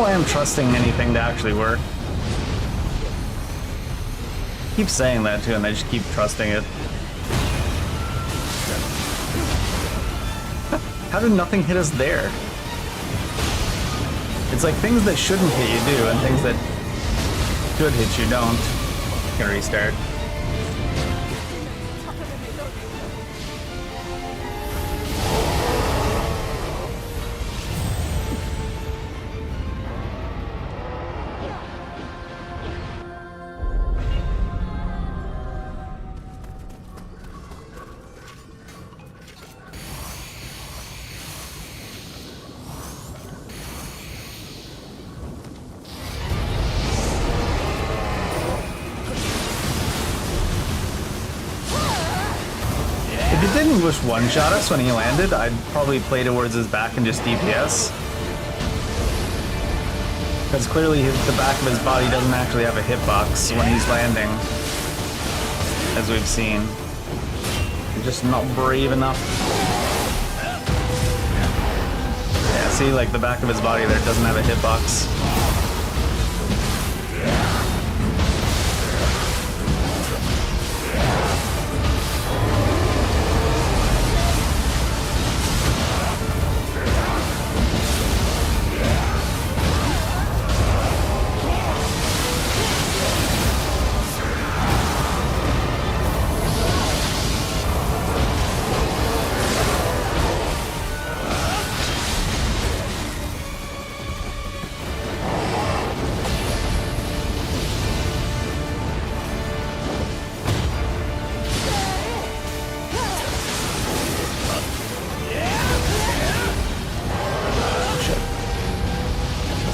why I'm trusting anything to actually work. I keep saying that too, and I just keep trusting it. How did nothing hit us there? It's like things that shouldn't hit you do, and things that should hit you don't. Can restart. If it didn't English one-shot us when he landed, I'd probably play towards his back and just DPS. Because clearly the back of his body doesn't actually have a hitbox when he's landing, as we've seen. He's just not brave enough. Yeah, see, like the back of his body there doesn't have a hitbox.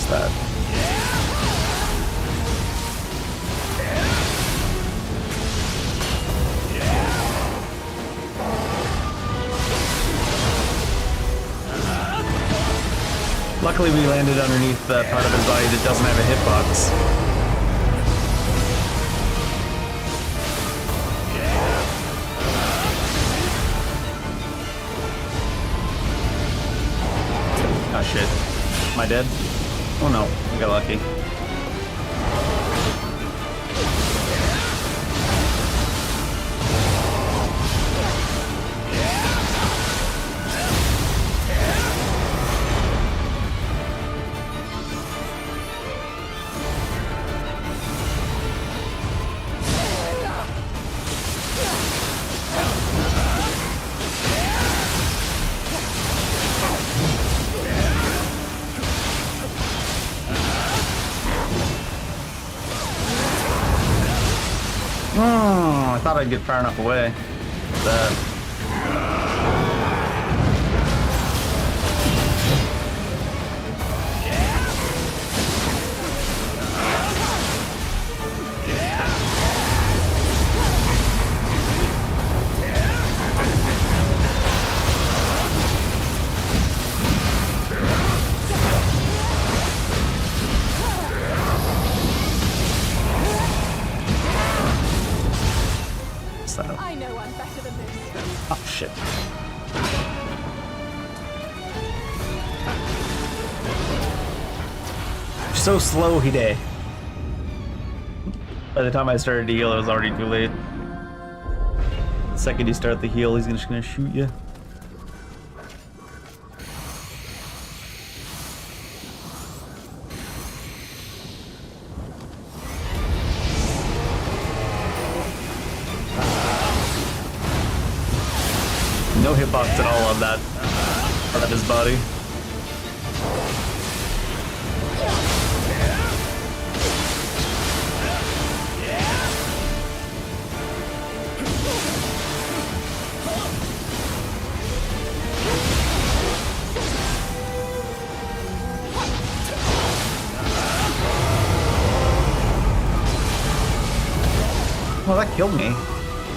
That. Luckily we landed underneath the part of his body that doesn't have a hitbox. Oh shit. Am I dead? Oh no, I got lucky. Oh, I thought I'd get far enough away. That. I know I'm better than this. Oh shit. So slow, Hide. By the time I started to heal, it was already too late. The second you start the heal, he's just gonna shoot you. No hitbox at all on that part of his body. Well, that killed me.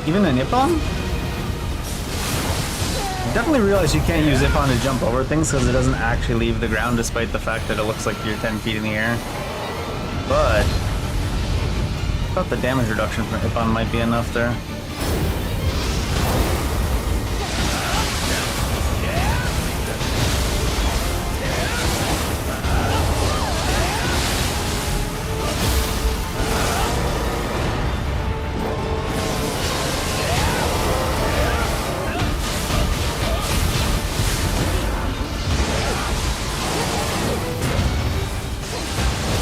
Even a Nippon? Definitely realize you can't use Ippon to jump over things because it doesn't actually leave the ground despite the fact that it looks like you're 10 feet in the air. But I thought the damage reduction from Ippon might be enough there.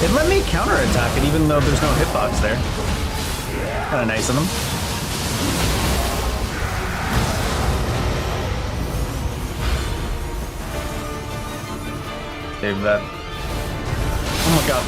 It let me counterattack it even though there's no hitbox there. Kinda nice of them. Save that. Oh my god.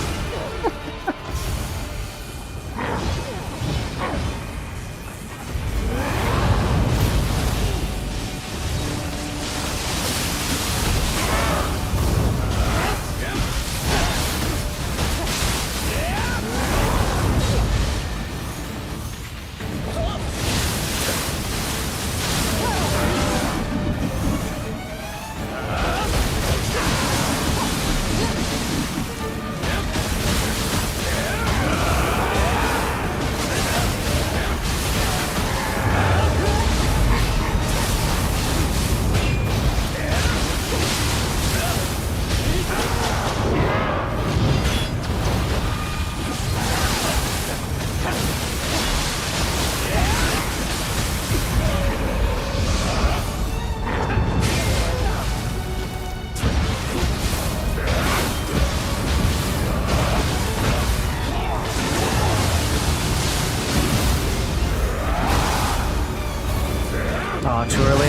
Aw, too early.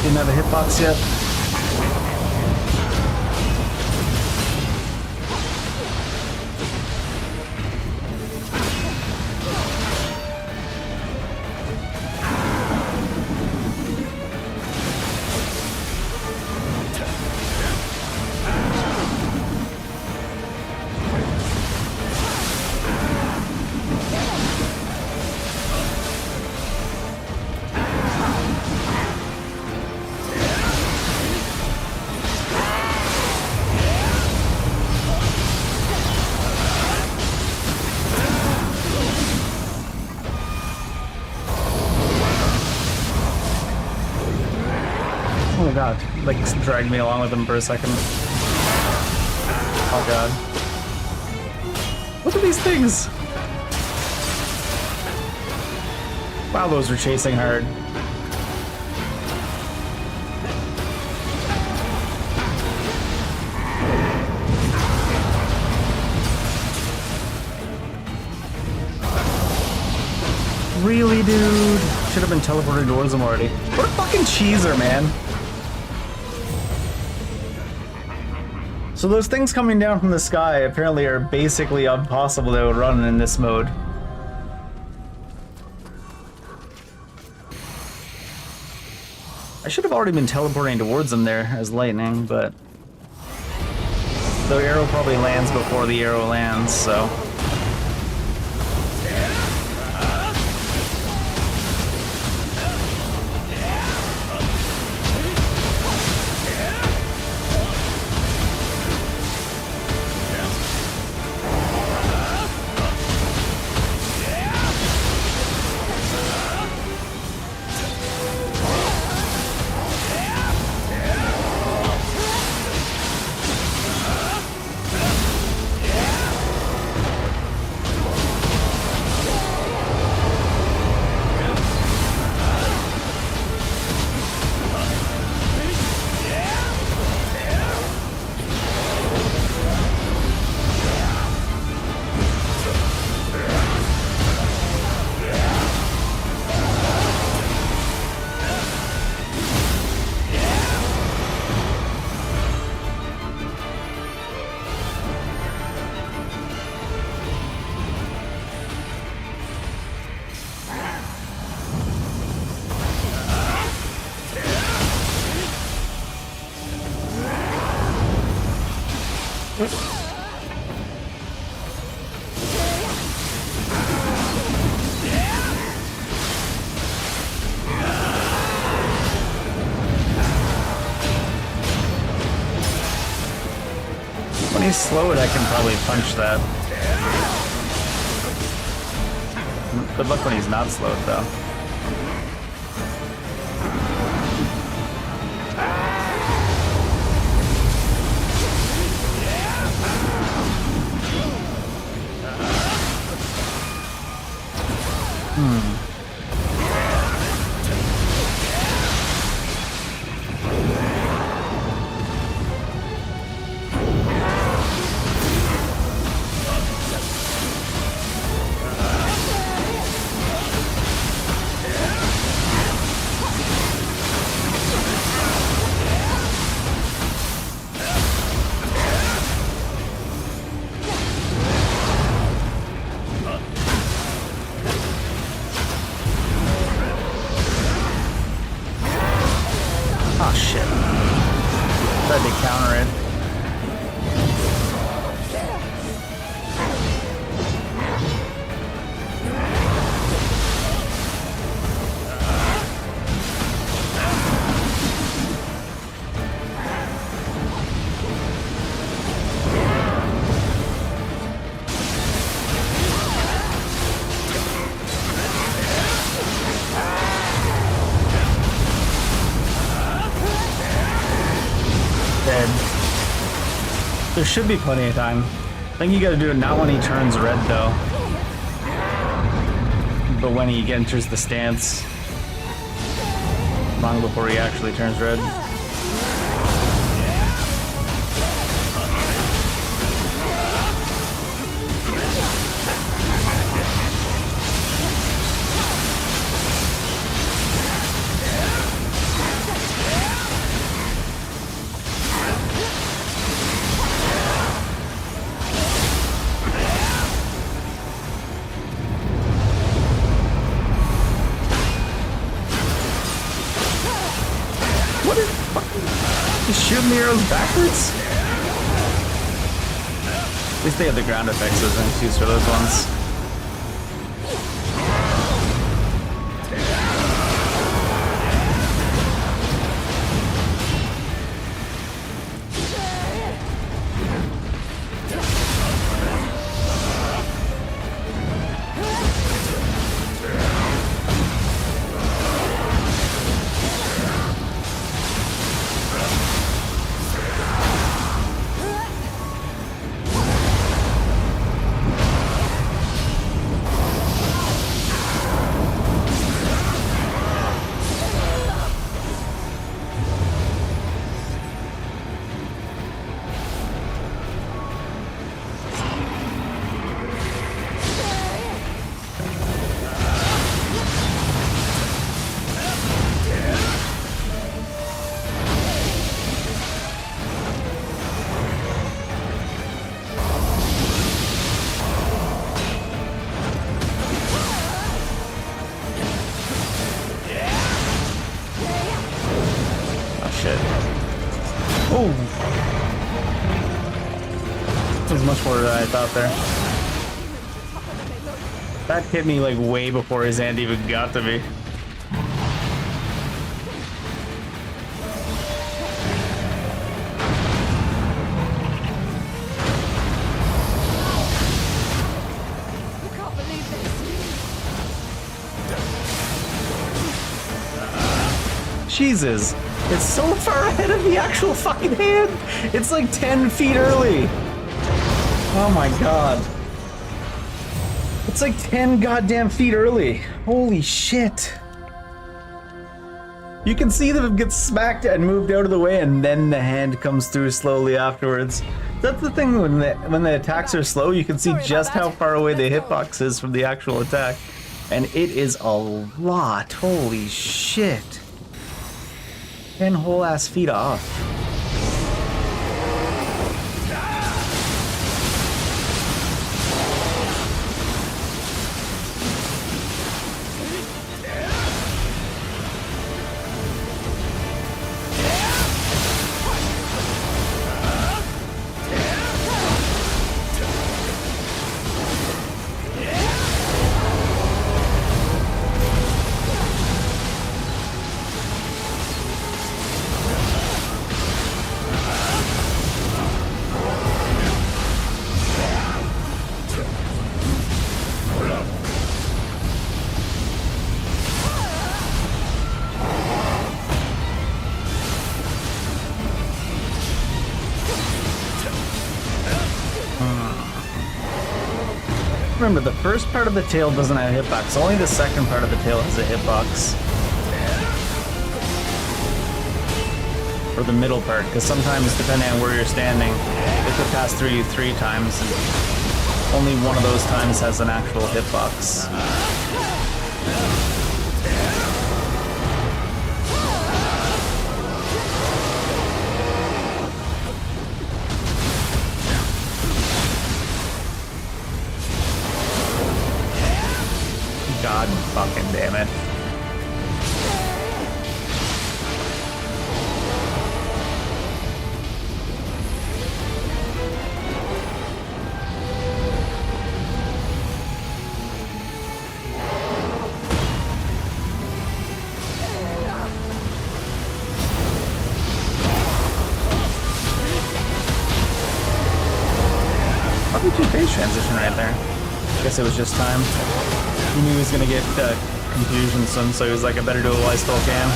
Didn't have a hitbox yet. Oh my god, like dragged me along with him for a second. Oh god. Look at these things! Wow, those are chasing hard. Really, dude? Should have been teleported towards him already. What a fucking cheeser, man. So those things coming down from the sky apparently are basically impossible to outrun in this mode. I should have already been teleporting towards them there as lightning, but the arrow probably lands before the arrow lands, so... When he's slowed, I can probably punch that. Good luck when he's not slowed, though. shit. Tried to counter it. Dead. There should be plenty of time. I think you gotta do it not when he turns red though, but when he enters the stance. Long before he actually turns red. Just shooting the arrows backwards? At least they have the ground effects as an excuse for those ones. Oh! That was much more than I thought there. That hit me like way before his hand even got to me. I can't believe this. Jesus. It's so far ahead of the actual fucking hand. It's like 10 feet early. Oh my god. It's like 10 goddamn feet early. Holy shit. You can see them get smacked and moved out of the way, and then the hand comes through slowly afterwards. That's the thing, when the attacks are slow, you can see just how far away the hitbox is from the actual attack. And it is a lot. Holy shit. 10 whole ass feet off. Remember, the first part of the tail doesn't have a hitbox. Only the second part of the tail has a hitbox. Or the middle part, because sometimes, depending on where you're standing, it could pass through you 3 times, and only one of those times has an actual hitbox. God fucking damn it. Good phase transition right there. Guess it was just time. He knew he was gonna get confusion soon, so he was like, I better do it while I still can.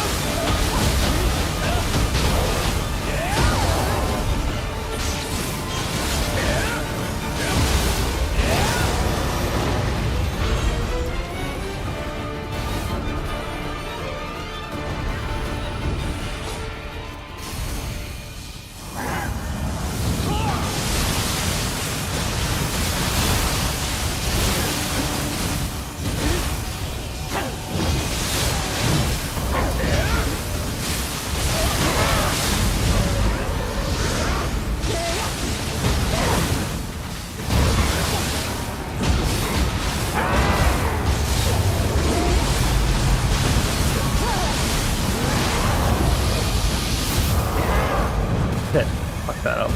Fuck that up.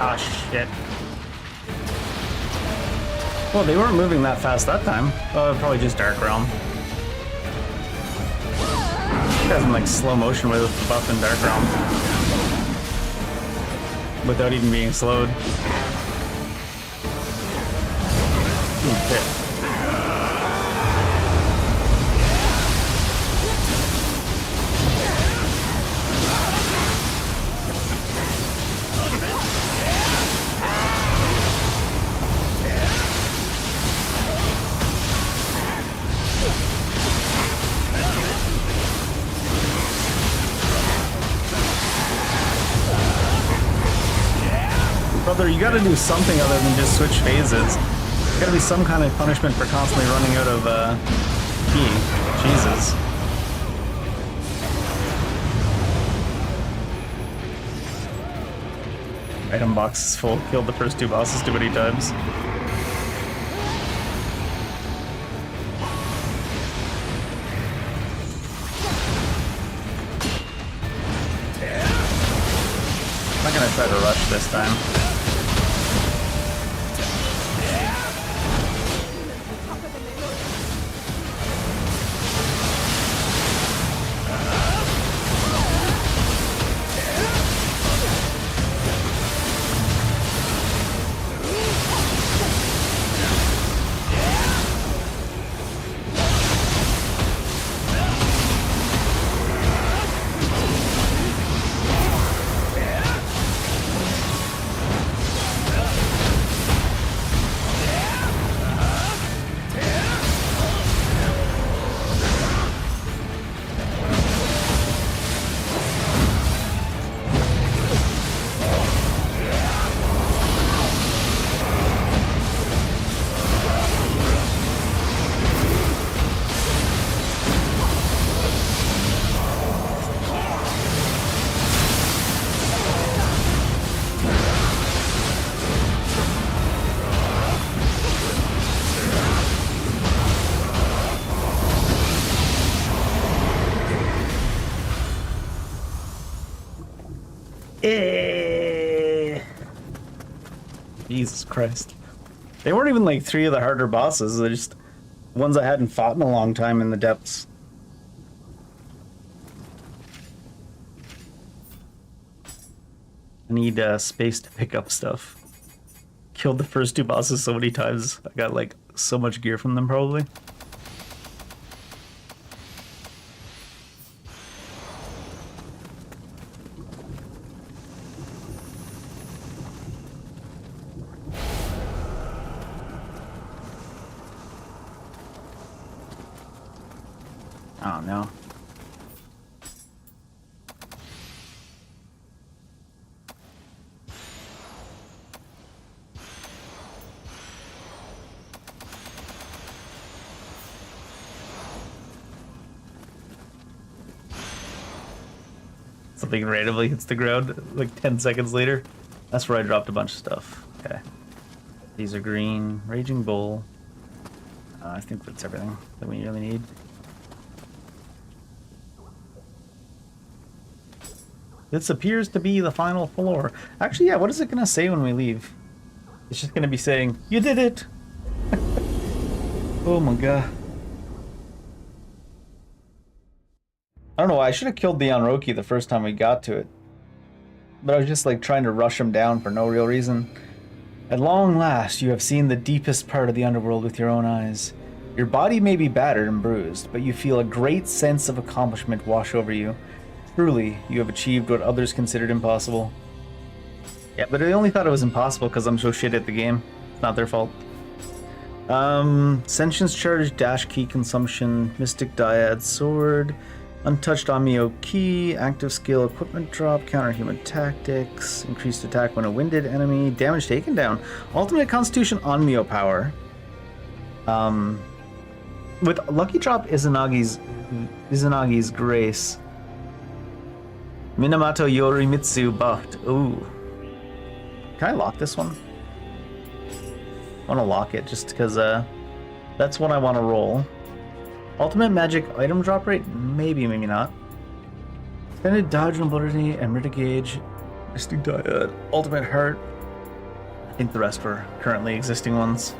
Ah, shit. Well, they weren't moving that fast that time. Probably just Dark Realm. You guys in like slow motion with the buff in Dark Realm. Without even being slowed. Ooh, shit. Brother, you gotta do something other than just switch phases. There's gotta be some kind of punishment for constantly running out of, key. Jesus. Item box is full. Killed the first two bosses too many times. I'm not gonna try to rush this time. Jesus Christ. They weren't even like three of the harder bosses, they're just ones I hadn't fought in a long time in the depths. I need space to pick up stuff. Killed the first two bosses so many times, I got like so much gear from them probably. Oh no. Something randomly hits the ground like 10 seconds later. That's where I dropped a bunch of stuff. Okay. These are green. Raging Bull. I think that's everything that we really need. This appears to be the final floor. Actually, yeah, what is it going to say when we leave? It's just going to be saying, "You did it!" Oh my god. I don't know why. I should have killed the Onroki the first time we got to it. But I was just like trying to rush him down for no real reason. At long last, you have seen the deepest part of the underworld with your own eyes. Your body may be battered and bruised, but you feel a great sense of accomplishment wash over you. Truly, you have achieved what others considered impossible. Yeah, but I only thought it was impossible because I'm so shit at the game. It's not their fault. Sentience charge, dash key consumption, mystic dyad sword, untouched Amio key, active skill equipment drop, counter human tactics, increased attack when a winded enemy, damage taken down, ultimate constitution Onmyo power. With lucky drop Izanagi's grace. Minamoto Yorimitsu buffed. Ooh. Can I lock this one? I want to lock it just because that's what I want to roll. Ultimate magic item drop rate? Maybe, maybe not. Extended dodge mobility and Rita gauge. Mystic dyad. Ultimate heart. I think the rest were currently existing ones.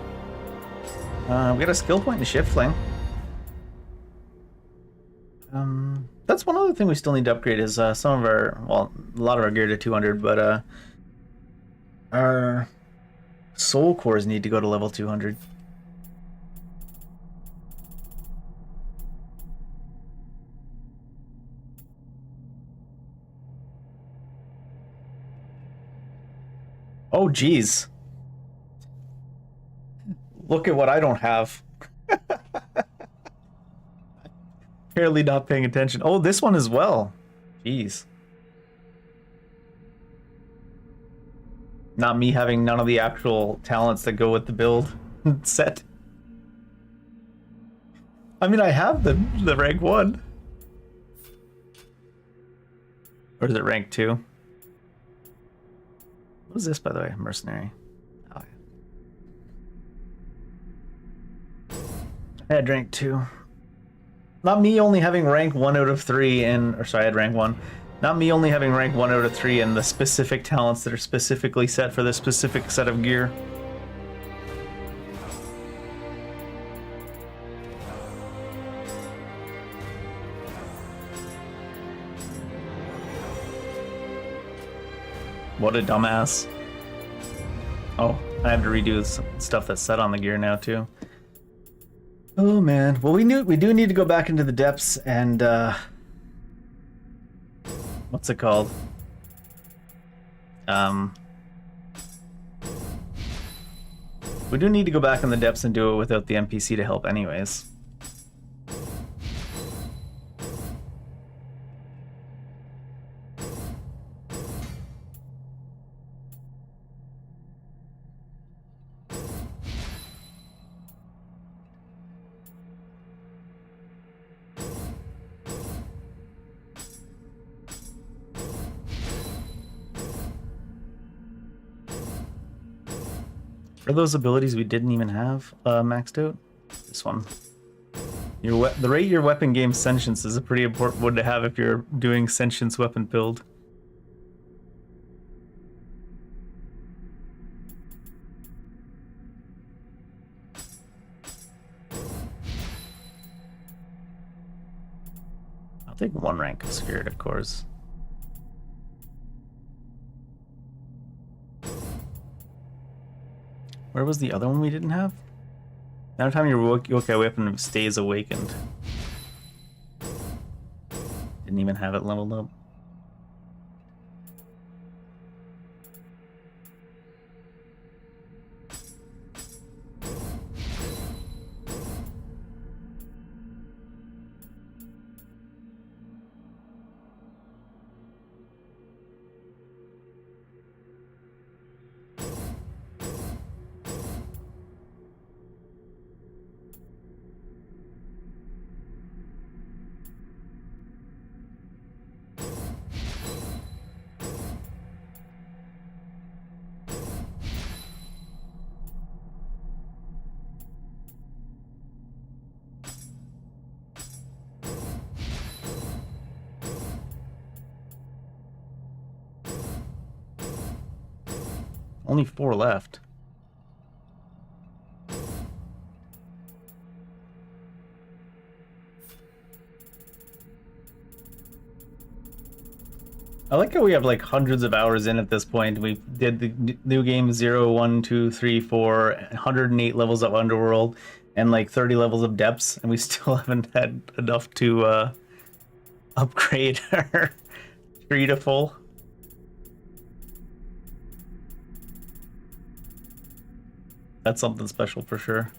We got a skill point in shift fling. That's one other thing we still need to upgrade is some of our, well, a lot of our gear to 200, but our soul cores need to go to level 200. Oh, geez. Look at what I don't have. Apparently not paying attention. Oh, this one as well. Jeez. Not me having none of the actual talents that go with the build set. I mean, I have the rank 1. Or is it rank 2? What is this, by the way? Mercenary. Oh, yeah. I had rank 2. Not me only having rank 1 out of 3 in... Or sorry, I had rank 1. Not me only having rank 1 out of 3 in the specific talents that are specifically set for this specific set of gear. What a dumbass. Oh, I have to redo some stuff that's set on the gear now too. Oh man. Well, we do need to go back into the depths and what's it called? We do need to go back in the depths and do it without the NPC to help anyways. Are those abilities we didn't even have maxed out? This one. The rate your weapon gains sentience is a pretty important one to have if you're doing sentience weapon build. I'll take 1 rank of spirit, of course. Where was the other one we didn't have? Every time you yokai weapon stays awakened. Didn't even have it leveled up. Only 4 left. I like how we have like hundreds of hours in at this point. We did the new game 0, 1, 2, 3, 4, 108 levels of Underworld, and like 30 levels of depths, and we still haven't had enough to upgrade our tree to full. That's something special for sure.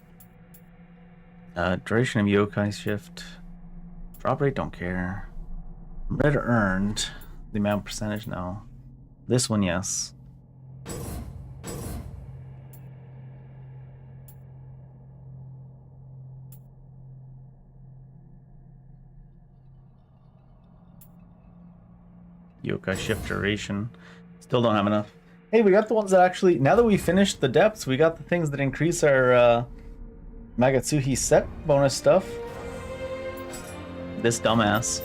Duration of yokai shift. Drop rate, don't care. Red earned. The amount percentage, no. This one, yes. Yokai shift duration. Still don't have enough. Hey, we got the ones that actually, now that we finished the depths, we got the things that increase our Magatsuhi set bonus stuff. This dumbass.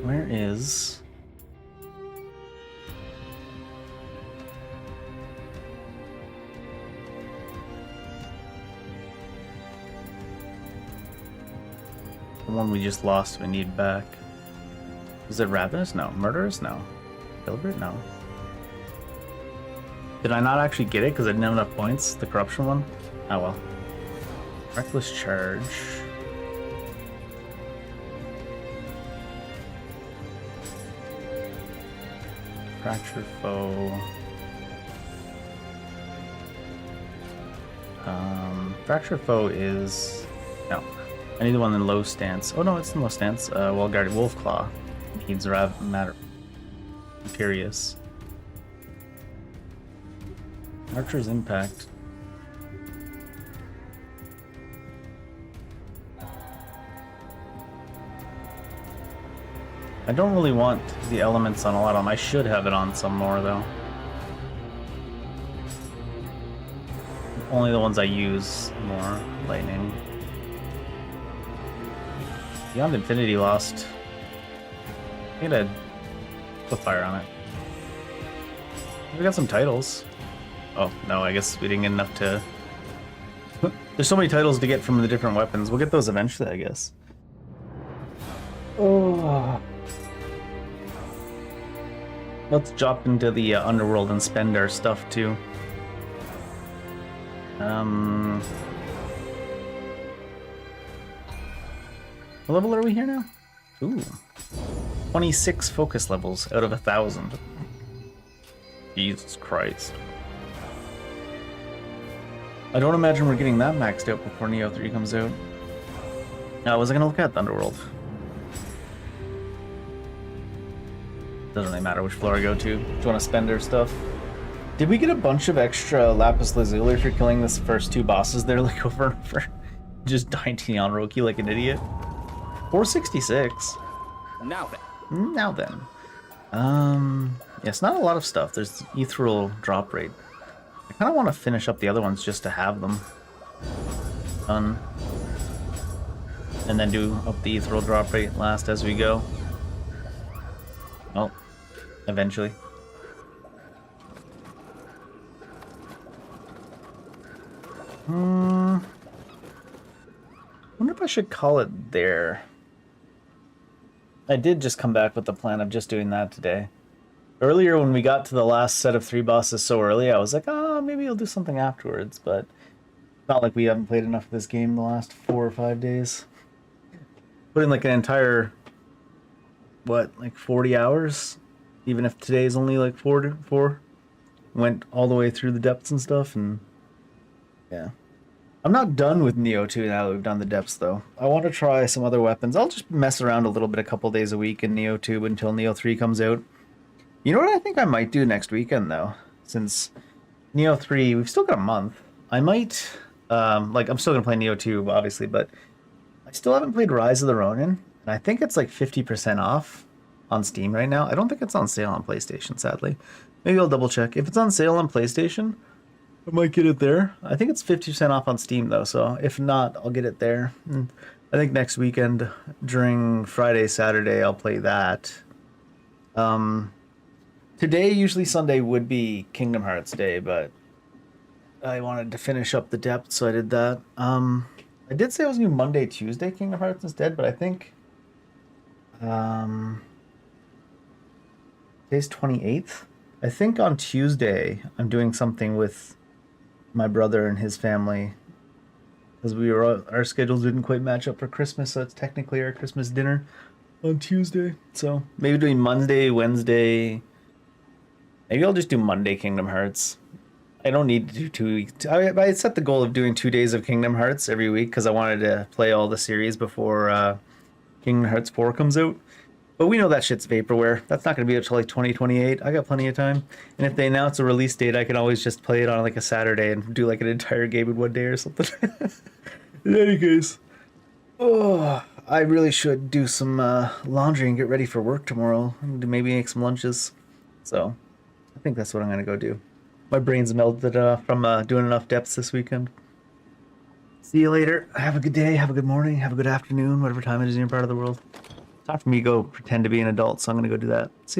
Where is... the one we just lost we need back? Is it Ravenous? No. Murderous? No. Filbert? No. Did I not actually get it because I didn't have enough points? The corruption one? Oh well. Reckless charge. Fractured foe. Fractured foe is... no. I need the one in low stance. Oh no, it's in low stance. Well guarded wolf claw. Needs matter. Imperious. Archer's impact. I don't really want the elements on a lot of them. I should have it on some more though. Only the ones I use more. Lightning. Beyond Infinity lost. I think I'd put fire on it. We got some titles. Oh, no, I guess we didn't get enough to... There's so many titles to get from the different weapons. We'll get those eventually, I guess. Oh. Let's drop into the underworld and spend our stuff, too. What level are we here now? Ooh. 26 focus levels out of 1,000. Jesus Christ. I don't imagine we're getting that maxed out before Nioh 3 comes out. I wasn't gonna look at the Underworld. Doesn't really matter which floor I go to. Do you want to spend our stuff? Did we get a bunch of extra lapis lazuli for killing this first 2 bosses there, like over and over? Just dying to Neonroki like an idiot. 466. Now then. Now then. Yeah, it's not a lot of stuff. There's ethereal drop rate. I kind of want to finish up the other ones just to have them done. And then do up the ethereal drop rate last as we go. Well, eventually. Wonder if I should call it there. I did just come back with the plan of just doing that today. Earlier when we got to the last set of 3 bosses so early, I was like, oh, maybe I'll do something afterwards, but not like we haven't played enough of this game the last 4 or 5 days. Put in like an entire, what, like 40 hours? Even if today's only like 4. Went all the way through the depths and stuff, and yeah. I'm not done with Nioh 2 now that we've done the depths, though. I want to try some other weapons. I'll just mess around a little bit a couple days a week in Nioh 2 until Nioh 3 comes out. You know what I think I might do next weekend, though? Since Nioh 3, we've still got a month. I might, like, I'm still going to play Nioh 2, obviously, but I still haven't played Rise of the Ronin, and I think it's like 50% off on Steam right now. I don't think it's on sale on PlayStation, sadly. Maybe I'll double check. If it's on sale on PlayStation, I might get it there. I think it's 50% off on Steam though, so if not, I'll get it there. I think next weekend during Friday, Saturday, I'll play that. Today, usually Sunday would be Kingdom Hearts Day, but I wanted to finish up the depth, so I did that. I did say I was going to do Monday, Tuesday Kingdom Hearts instead, but I think today's 28th. I think on Tuesday I'm doing something with my brother and his family because our schedules didn't quite match up for Christmas, so it's technically our Christmas dinner on Tuesday. So maybe doing Monday, Wednesday. Maybe I'll just do Monday Kingdom Hearts. I don't need to do 2 weeks. I set the goal of doing 2 days of Kingdom Hearts every week because I wanted to play all the series before Kingdom Hearts 4 comes out. But we know that shit's vaporware. That's not going to be until like 2028. I got plenty of time. And if they announce a release date, I can always just play it on like a Saturday and do like an entire game in one day or something. In any case. Oh, I really should do some laundry and get ready for work tomorrow. And maybe make some lunches. So I think that's what I'm going to go do. My brain's melted from doing enough depths this weekend. See you later. Have a good day. Have a good morning. Have a good afternoon. Whatever time it is in your part of the world. Time for me to go pretend to be an adult, so I'm going to go do that. See you.